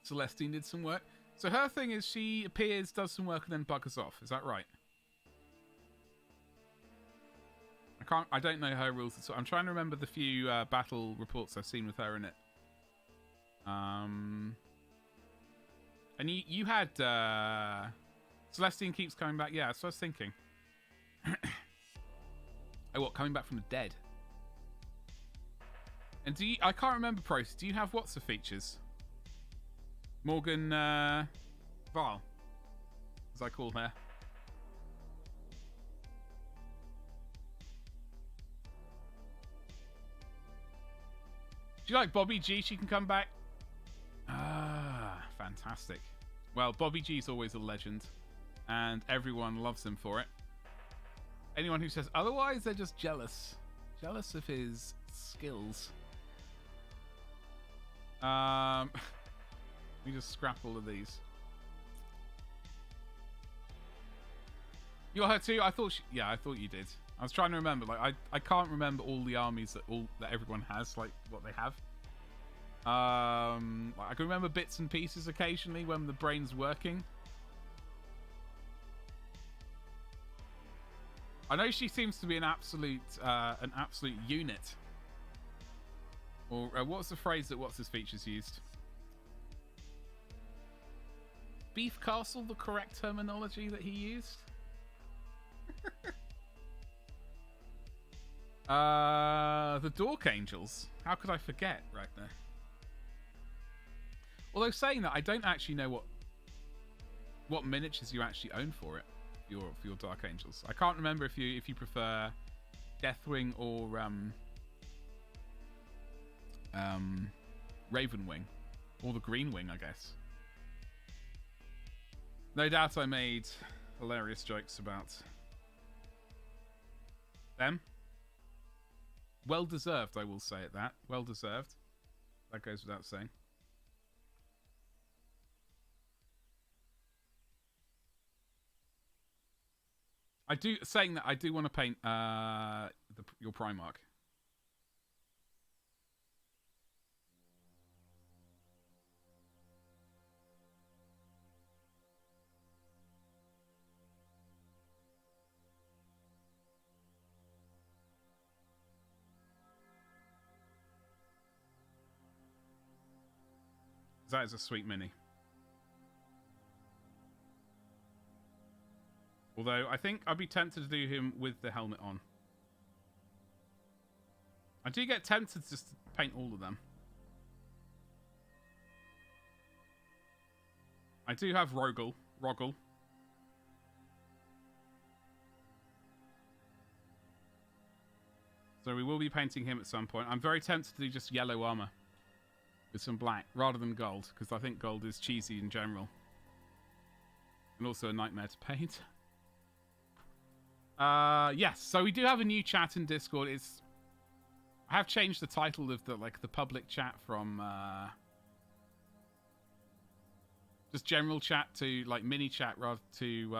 Celestine did some work. So her thing is she appears, does some work, and then buggers off. Is that right? I don't know her rules at all. I'm trying to remember the few battle reports I've seen with her in it. And you had Celestine keeps coming back. Yeah, that's what I was thinking. Oh, what? Coming back from the dead? And do you? I can't remember, Prost. Do you have what's the features? Morgan Val, as I call her. Do you like Bobby G? She can come back. Ah, fantastic. Well, Bobby G's always a legend, and everyone loves him for it. Anyone who says otherwise, they're just jealous. Jealous of his skills. Let me just scrap all of these. You got her too? I thought I thought you did. I was trying to remember. Like I can't remember all the armies that everyone has, like what they have. I can remember bits and pieces occasionally when the brain's working. I know she seems to be an absolute unit. Or what's the phrase that What's His Features used? Beef Castle, the correct terminology that he used? The Dork Angels. How could I forget right there? Although saying that, I don't actually know what miniatures you actually own for it. For your Dark Angels. I can't remember if you prefer Deathwing or Ravenwing, or the Green Wing, I guess. No doubt I made hilarious jokes about them. Well deserved, I will say at that. Well deserved. That goes without saying. I do want to paint your Primarch. That is a sweet mini. Although, I think I'd be tempted to do him with the helmet on. I do get tempted just to paint all of them. I do have Roggle. So we will be painting him at some point. I'm very tempted to do just yellow armor with some black rather than gold, because I think gold is cheesy in general. And also a nightmare to paint. Yes, so we do have a new chat in Discord. I have changed the title of the public chat from Just general chat to, like, mini chat rather to,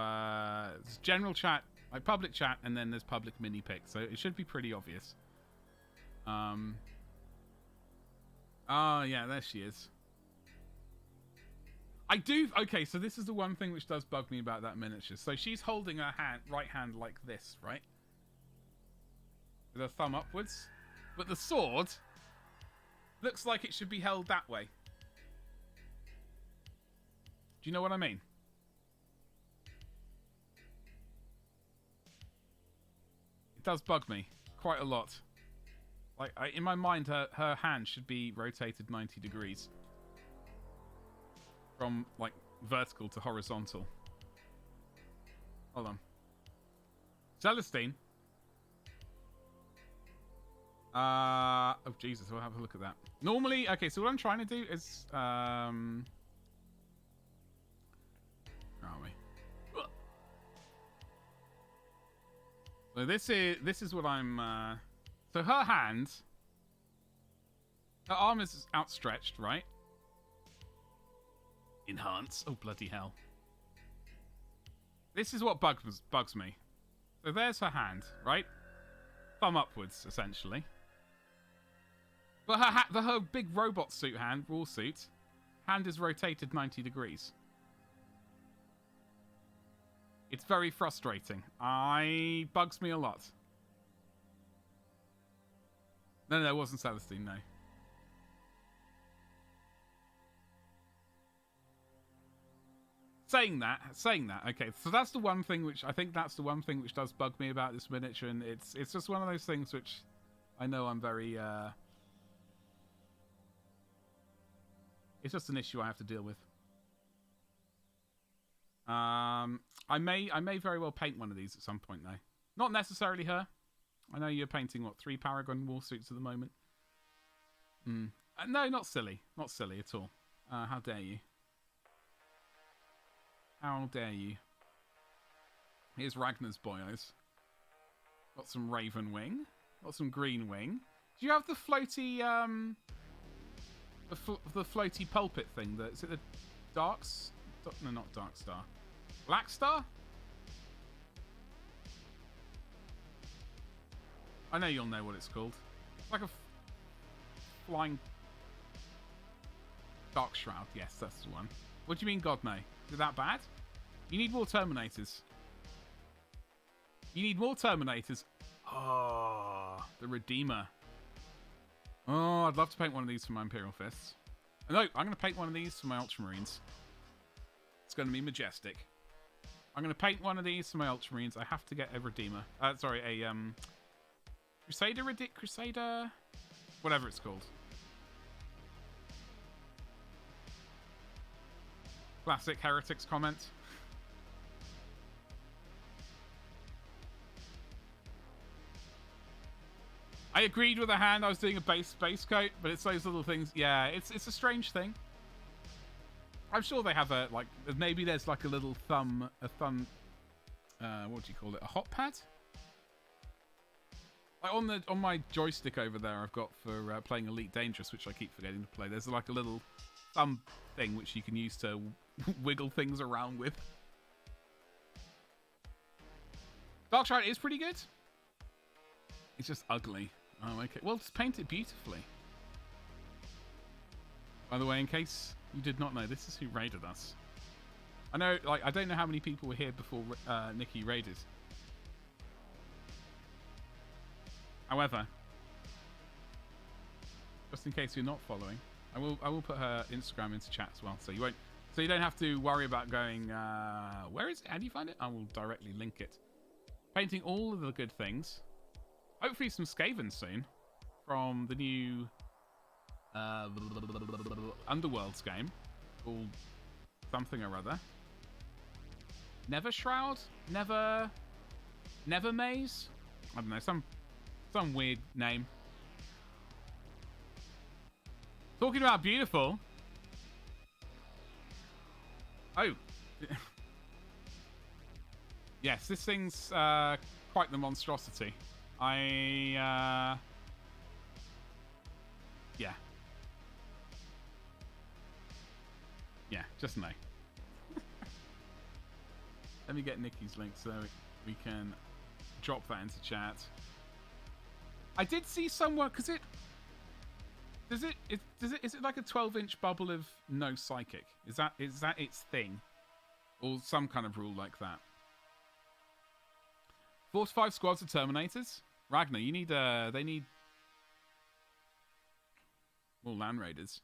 general chat, like public chat, and then there's public mini pick. So it should be pretty obvious. Oh, yeah, there she is. Okay, so this is the one thing which does bug me about that miniature. So she's holding her right hand like this, right? With her thumb upwards. But the sword looks like it should be held that way. Do you know what I mean? It does bug me quite a lot. Like, in my mind, her hand should be rotated 90 degrees. From, like, vertical to horizontal. Hold on. Celestine. Oh, Jesus, we'll have a look at that. Normally, okay, so what I'm trying to do is, where are we? So this is what I'm, so her hand, her arm is outstretched, right? Enhance. Oh, bloody hell. This is what bugs me. So there's her hand, right? Thumb upwards, essentially. But her big robot suit hand, raw suit, hand is rotated 90 degrees. It's very frustrating. Bugs me a lot. No, it wasn't Celestine, no. Saying that, okay, so that's the one thing which, I think that's the one thing which does bug me about this miniature, and it's just one of those things which I know I'm very, it's just an issue I have to deal with. I may very well paint one of these at some point, though. Not necessarily her. I know you're painting, what, 3 Paragon war suits at the moment? No, not silly. Not silly at all. How dare you? How dare you? Here's Ragnar's boyos. Got some Raven Wing. Got some Green Wing. Do you have the floaty, the floaty pulpit thing? Is it the Darks? No, not Dark Star. Black Star? I know you'll know what it's called. It's like a flying Dark Shroud. Yes, that's the one. What do you mean, God, no? Is it that bad? You need more Terminators. You need more Terminators. Oh, the Redeemer. Oh, I'd love to paint one of these for my Imperial Fists. No, I'm going to paint one of these for my Ultramarines. It's going to be majestic. I'm going to paint one of these for my Ultramarines. I have to get a Redeemer. Sorry, a Crusader? Whatever it's called. Classic Heretics comment. I agreed with the hand. I was doing a base coat, but it's those little things. Yeah, it's a strange thing. I'm sure they have a, like, maybe there's like a little thumb, what do you call it? A hot pad? Like on my joystick over there, I've got for playing Elite Dangerous, which I keep forgetting to play. There's like a little thumb thing which you can use to wiggle things around with. Dark Shroud is pretty good. It's just ugly. Oh, okay. Well, just paint it beautifully. By the way, in case you did not know, this is who raided us. I know, like, I don't know how many people were here before Nikki raided. However, just in case you're not following, I will put her Instagram into chat as well, so you don't have to worry about going, where is it? How do you find it? I will directly link it. Painting all of the good things. Hopefully some Skaven soon from the new Underworlds game called something or other. Never Shroud? Never Maze? I don't know, some weird name. Talking about beautiful. Oh. Yes, this thing's quite the monstrosity. Yeah. Yeah, just no. Let me get Nikki's link so we can drop that into chat. I did see somewhere, because is it like a 12-inch bubble of no psychic? Is that its thing? Or some kind of rule like that? 4 to 5 squads of Terminators? Ragnar, you need, they need more Land Raiders.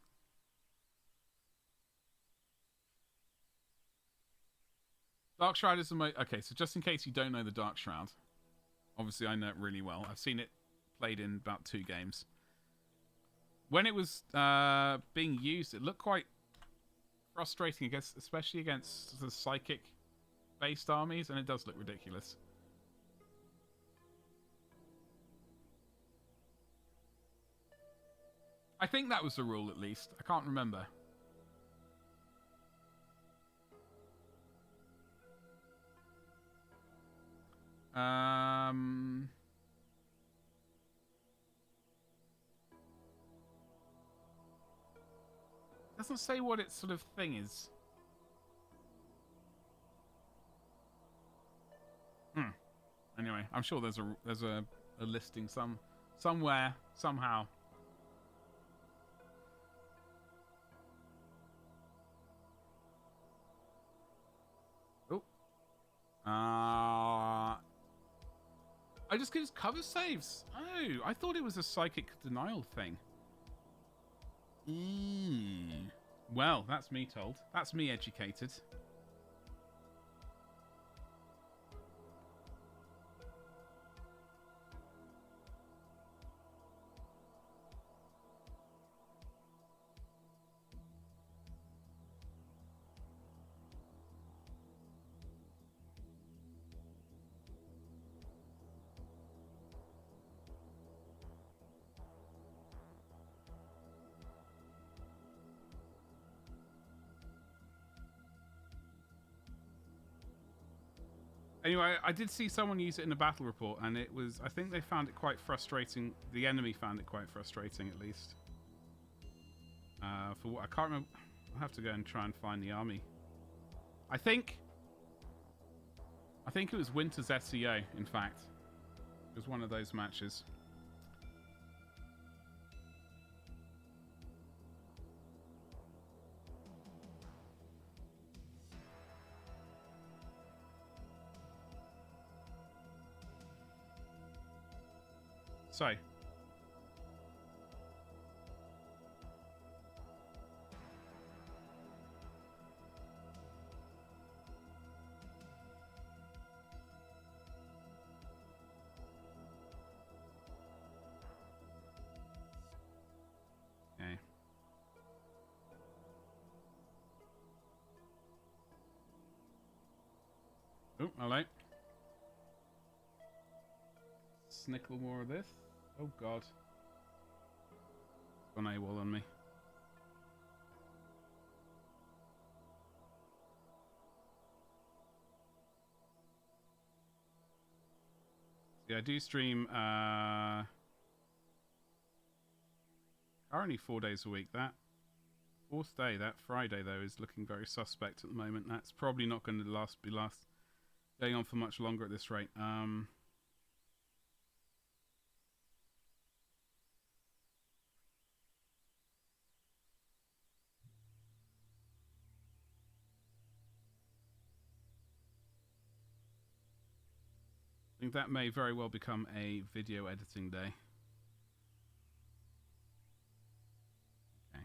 Dark Shroud is the most... Okay, so just in case you don't know the Dark Shroud, obviously I know it really well. I've seen it played in about 2 games. When it was being used, it looked quite frustrating, especially against the psychic-based armies, and it does look ridiculous. I think that was the rule, at least. I can't remember. Doesn't say what its sort of thing is. Anyway, I'm sure there's a listing somewhere, somehow. Oh. I just gives cover saves. Oh, I thought it was a psychic denial thing. Well, that's me told. That's me educated. Anyway, I did see someone use it in a battle report, and it was... I think they found it quite frustrating. The enemy found it quite frustrating, at least. For what... I can't remember... I'll have to go and try and find the army. I think it was Winter's SEO, in fact. It was one of those matches. So. Okay. Oh, hello. Snickle more of this. Oh god. It's gone AWOL on me. Yeah, I do stream currently 4 days a week. That 4th day, that Friday though, is looking very suspect at the moment. That's probably not going to be going on for much longer at this rate. I think that may very well become a video editing day. Okay.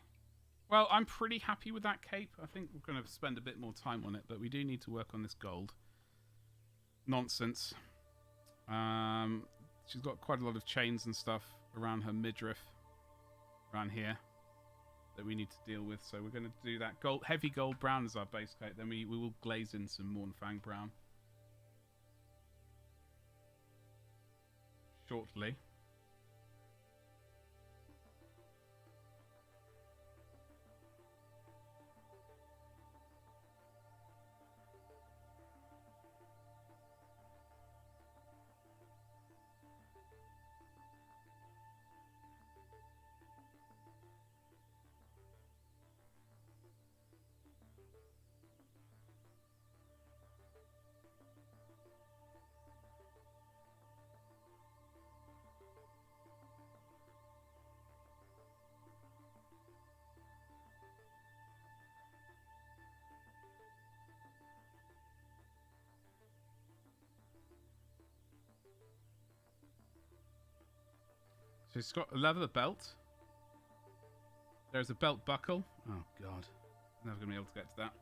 Well, I'm pretty happy with that cape. I think we're going to spend a bit more time on it, but we do need to work on this gold. Nonsense. She's got quite a lot of chains and stuff around her midriff, around here, that we need to deal with. So we're going to do that. Heavy gold brown as our base coat. Then we will glaze in some Mournfang brown shortly. he's got a leather belt. There's a belt buckle. Oh, God. I'm never going to be able to get to that.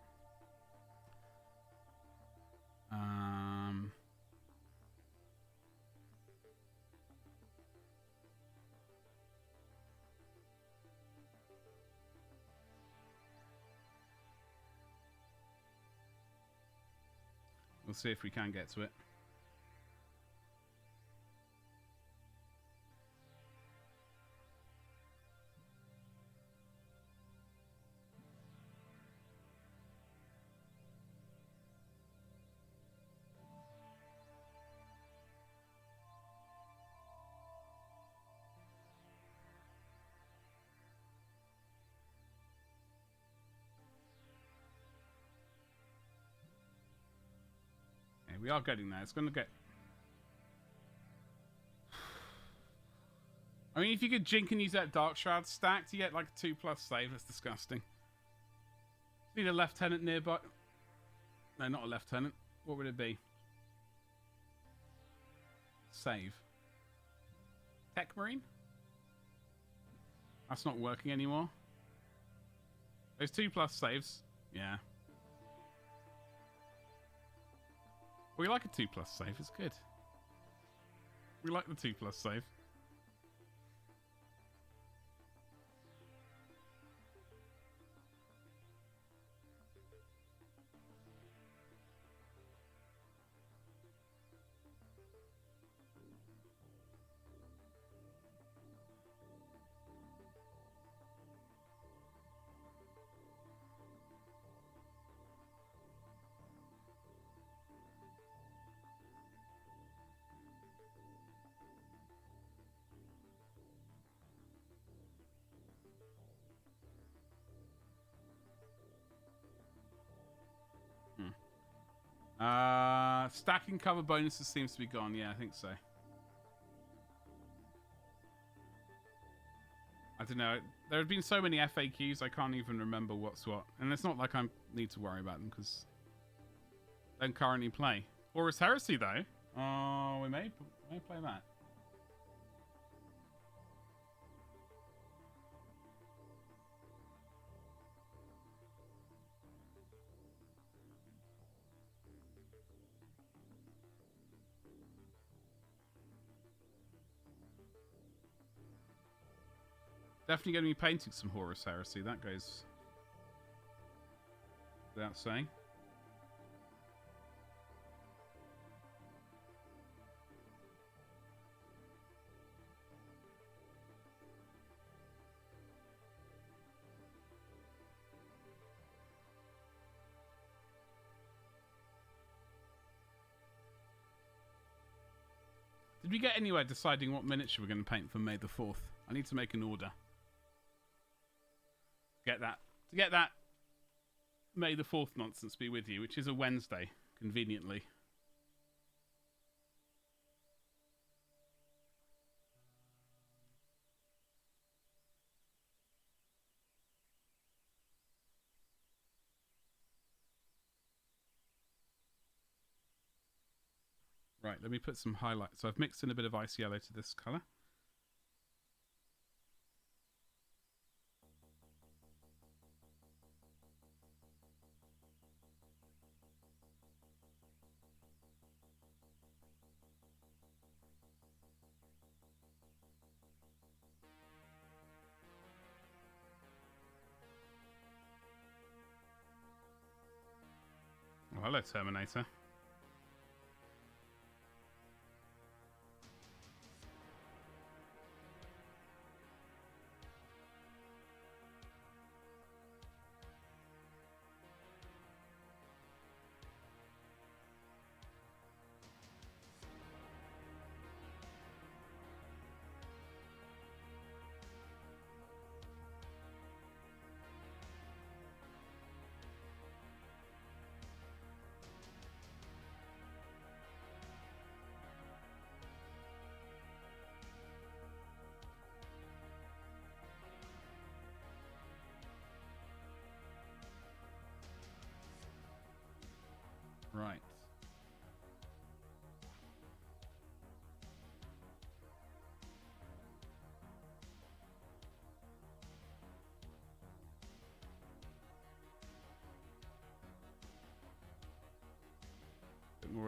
We'll see if we can get to it. We are getting there. It's going to get... I mean, if you could jink and use that Dark Shroud stack to get like a 2+ save, that's disgusting. Need a lieutenant nearby. No, not a lieutenant. What would it be? Save. Tech Marine? That's not working anymore. Those 2+ saves. Yeah. We like a 2+ save, it's good. We like the 2+ save. Stacking cover bonuses seems to be gone. Yeah, I think so. I don't know. There have been so many FAQs, I can't even remember what's what. And it's not like I need to worry about them, because I don't currently play. Horus Heresy, though. Oh, we may play that. Definitely going to be painting some Horus Heresy. That goes without saying. Did we get anywhere deciding what miniature we're going to paint for May the 4th? I need to make an order. To get that May the 4th nonsense be with you, which is a Wednesday, conveniently. Right, let me put some highlights. So I've mixed in a bit of ice yellow to this colour. Oh, hello, Terminator.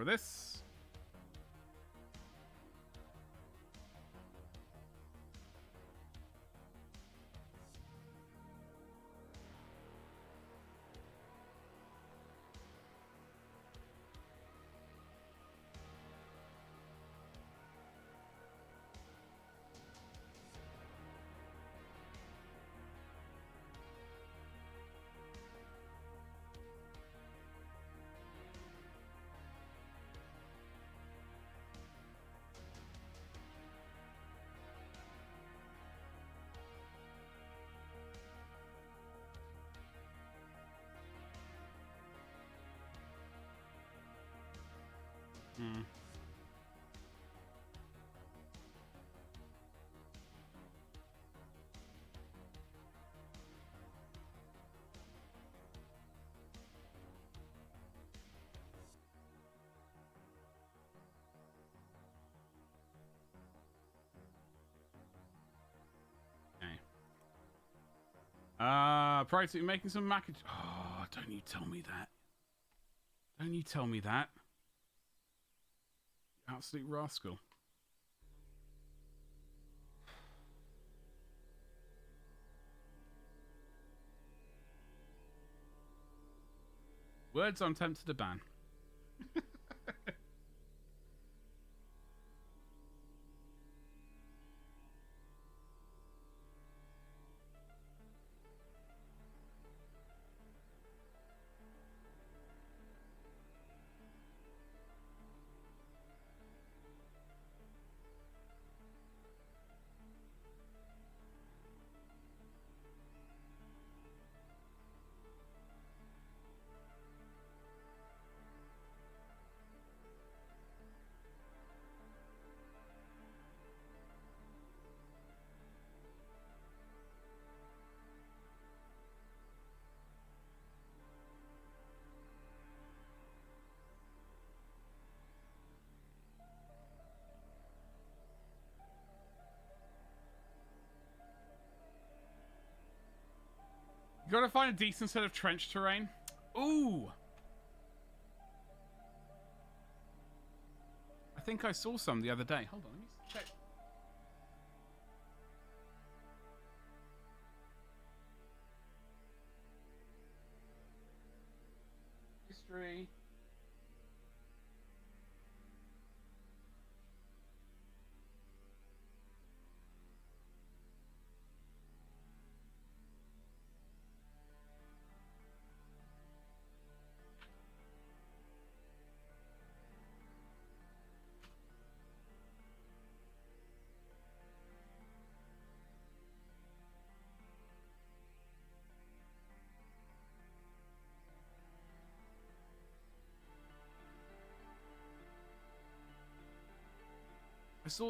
more of this. Hmm. Prior to making some mac and... Oh, don't you tell me that. Don't you tell me that. You absolute rascal. Words I'm tempted to ban. You gotta find a decent set of trench terrain. Ooh! I think I saw some the other day. Hold on, let me check. History.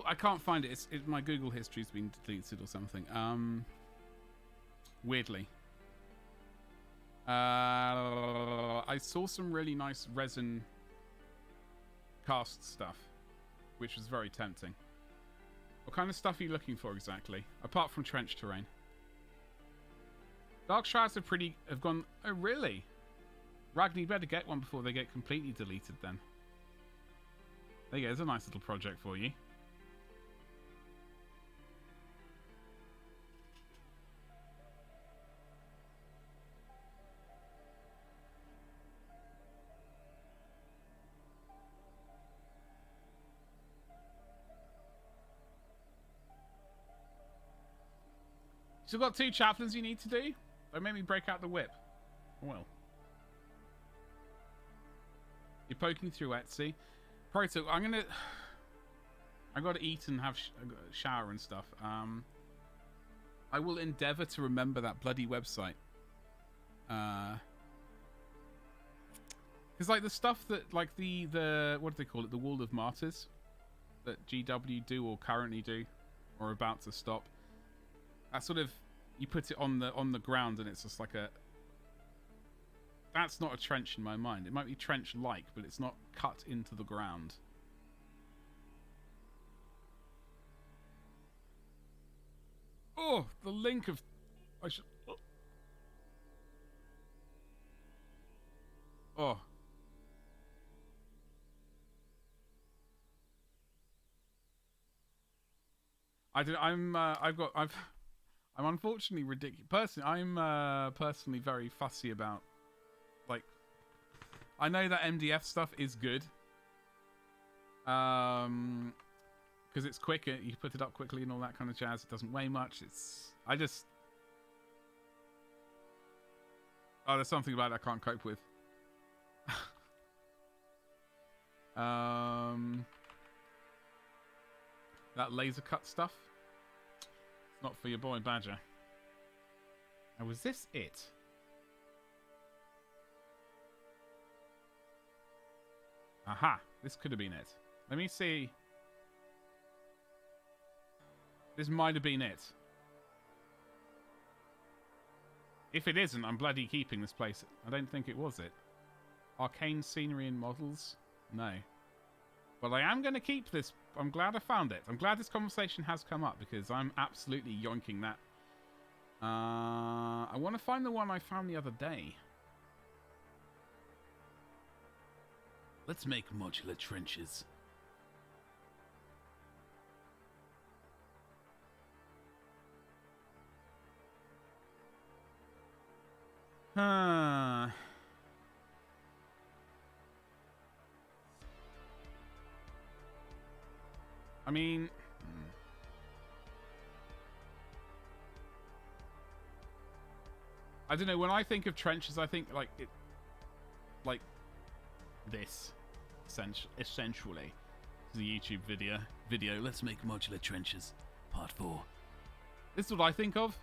I can't find it. My Google history's been deleted or something. Weirdly. I saw some really nice resin cast stuff, which was very tempting. What kind of stuff are you looking for exactly? Apart from trench terrain. Dark Shrouds have gone... Oh, really? Ragni, better get one before they get completely deleted then. There you go. There's a nice little project for you. Still got 2 chaplains you need to do? Don't make me break out the whip. Well. You're poking through Etsy. Proto, I'm gonna... I gotta eat and have a shower and stuff. I will endeavour to remember that bloody website. Because like the stuff that, like the what do they call it? The Wall of Martyrs that GW do or currently do or about to stop. That sort of, you put it on the ground and it's just like a... That's not a trench in my mind. It might be trench-like, but it's not cut into the ground. Oh, the link of... I should... Oh. I'm unfortunately ridiculous. Personally, I'm personally very fussy about, like, I know that MDF stuff is good. Because it's quicker, you put it up quickly and all that kind of jazz. It doesn't weigh much. Oh, there's something about it I can't cope with. That laser cut stuff. It's not for your boy Badger. Now, was this it? Aha, this could have been it. Let me see. This might have been it. If it isn't, I'm bloody keeping this place. I don't think it was it. Arcane scenery and models? No. But I am going to keep this. I'm glad I found it. I'm glad this conversation has come up because I'm absolutely yoinking that. I want to find the one I found the other day. Let's make modular trenches. Huh. I mean... I don't know, when I think of trenches, I think like it... Like... this. Essentially. The YouTube video. Let's make modular trenches. Part 4. This is what I think of.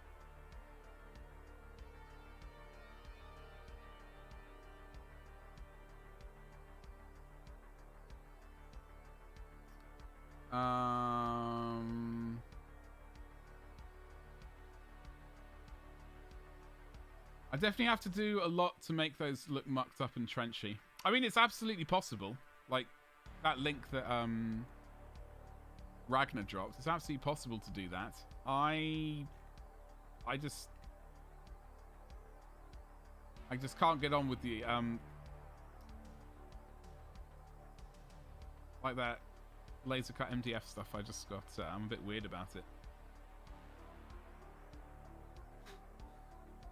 I definitely have to do a lot to make those look mucked up and trenchy. I mean, it's absolutely possible. Like, that link that Ragnar dropped. It's absolutely possible to do that. I just can't get on with the like that laser cut MDF stuff. I just got I'm a bit weird about it,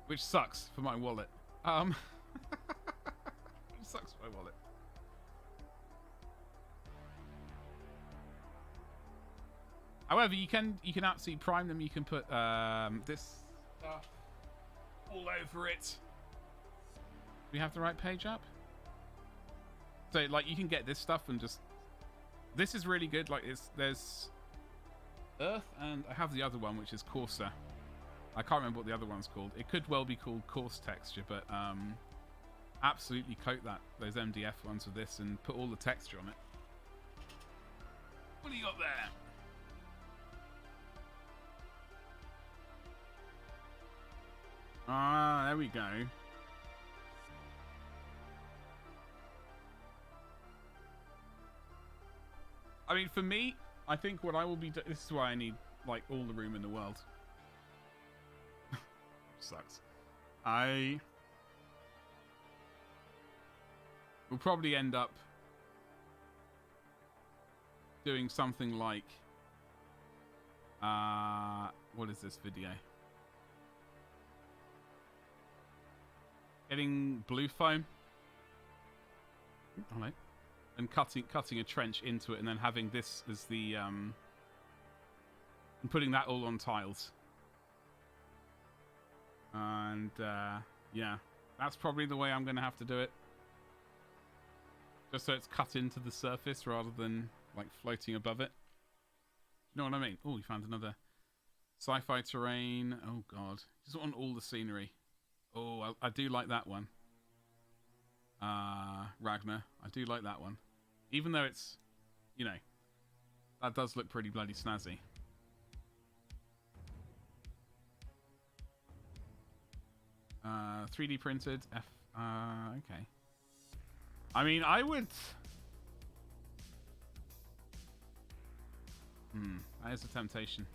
which sucks for my wallet. Which sucks for my wallet. However, you can absolutely prime them. You can put this stuff all over it. Do we have the right page up? So, like, you can get this stuff and just... This is really good. Like, there's Earth, and I have the other one, which is Coarser. I can't remember what the other one's called. It could well be called Coarse Texture, but absolutely coat those MDF ones with this and put all the texture on it. What do you got there? Ah, there we go. I mean, for me, I think what I will be doing... This is why I need, like, all the room in the world. Sucks. I will probably end up doing something like... what is this video? Getting blue foam. Hello. And cutting a trench into it, and then having this as the and putting that all on tiles. And yeah, that's probably the way I'm going to have to do it. Just so it's cut into the surface rather than like floating above it. You know what I mean? Oh, we found another sci-fi terrain. Oh god, just want all the scenery. Oh, I do like that one. Ragnar. I do like that one. Even though it's, you know, that does look pretty bloody snazzy. Uh, 3D printed. Okay. I mean, I would... that is a temptation.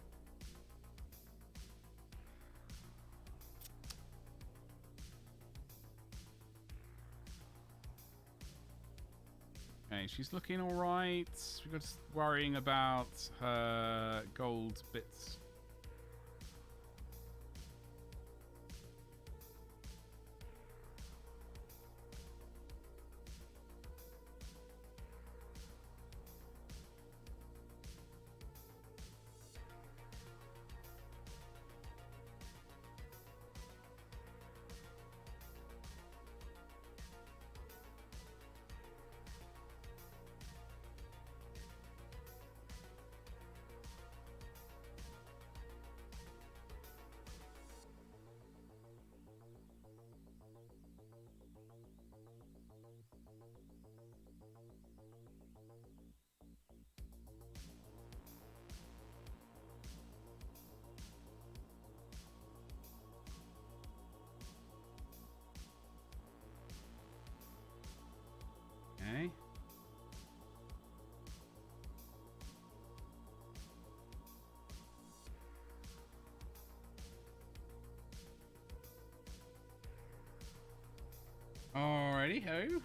Okay, she's looking all right. We're just worrying about her gold bits. Okay. Alrighty ho.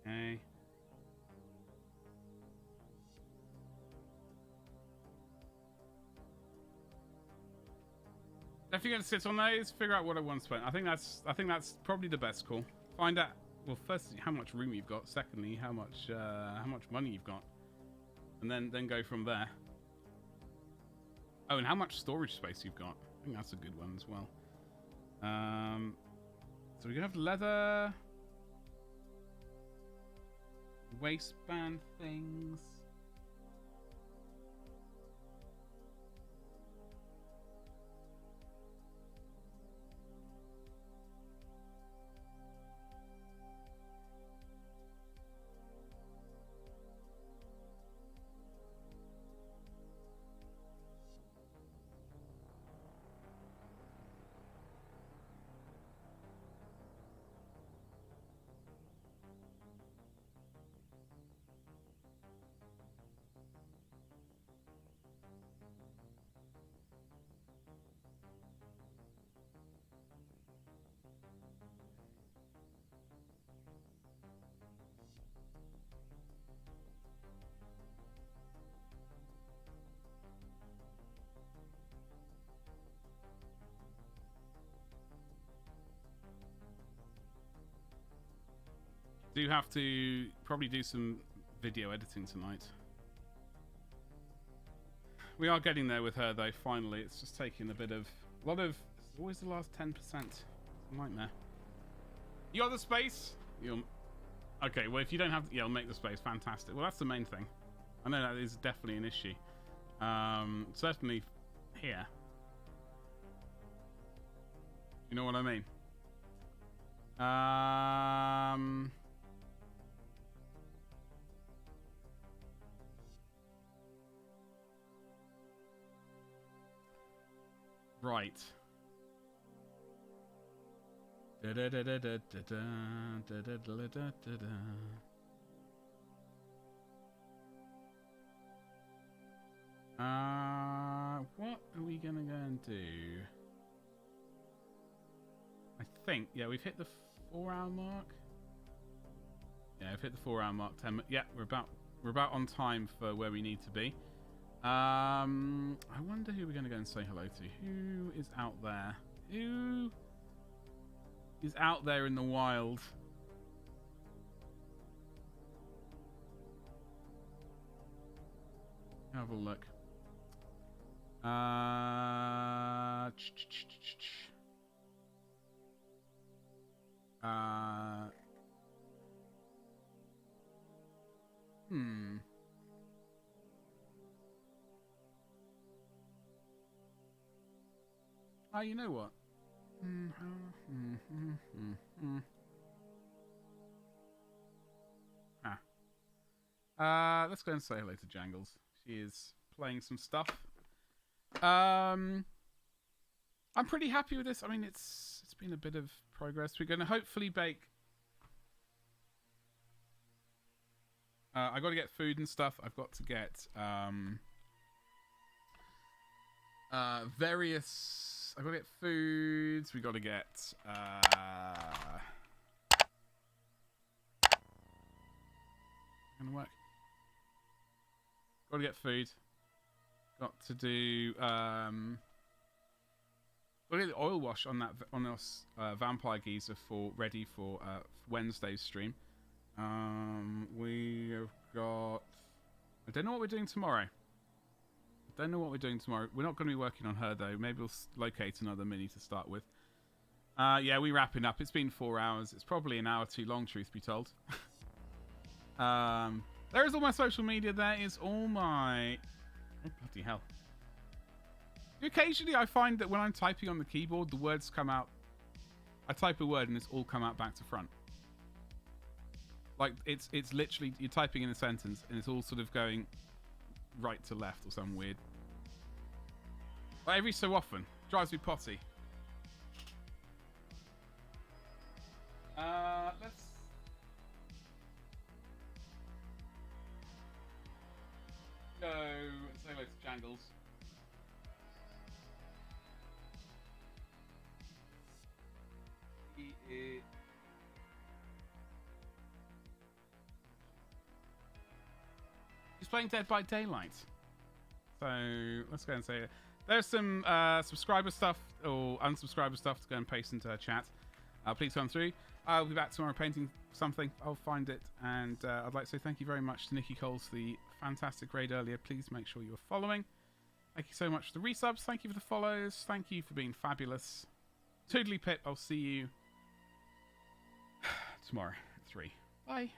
Okay. Definitely gonna sit on those, figure out what I want to spend. I think that's probably the best call. Find out, well, firstly how much room you've got, secondly how much money you've got, and then go from there. Oh, and how much storage space you've got. I think that's a good one as well. So we have leather, waistband things. Do have to probably do some video editing tonight. We are getting there with her though, finally. It's just taking it's always the last 10%. It's a nightmare. You got the space? Okay, well if you don't have, I'll make the space. Fantastic. Well, that's the main thing. I know that is definitely an issue. Certainly here. You know what I mean? Right. What are we gonna go and do? I think, yeah, we've hit the 4-hour mark. Yeah, we've hit the 4-hour mark. 10. Yeah, we're about on time for where we need to be. I wonder who we're going to go and say hello to. Who is out there? Who is out there in the wild? Have a look. Oh, you know what? Let's go and say hello to Jangles. She is playing some stuff. I'm pretty happy with this. I mean, it's been a bit of progress. We're going to hopefully bake. I got to get food and stuff. I've got to get various. I've got to get foods. We got to get. Gonna work. Got to get food. Got to do. Got to get the oil wash on that those vampire geezer ready for Wednesday's stream. We have got. I don't know what we're doing tomorrow. We're not going to be working on her though. Maybe we'll locate another mini to start with. Yeah, we're wrapping up. It's been 4 hours. It's probably an hour too long, truth be told. There is all my social media. There is all my. Oh, bloody hell. Occasionally, I find that when I'm typing on the keyboard, the words come out. I type a word and it's all come out back to front. Like it's literally you're typing in a sentence and it's all sort of going right to left or something weird. Like every so often, drives me potty. Let's go and say hello to Jangles. He is. He's playing Dead by Daylight. So let's go and say it. There's some subscriber stuff or unsubscriber stuff to go and paste into her chat. Please come through. I'll be back tomorrow painting something. I'll find it. And I'd like to say thank you very much to Nikki Coles for the fantastic raid earlier. Please make sure you're following. Thank you so much for the resubs. Thank you for the follows. Thank you for being fabulous. Toodly Pip, I'll see you tomorrow at 3. Bye.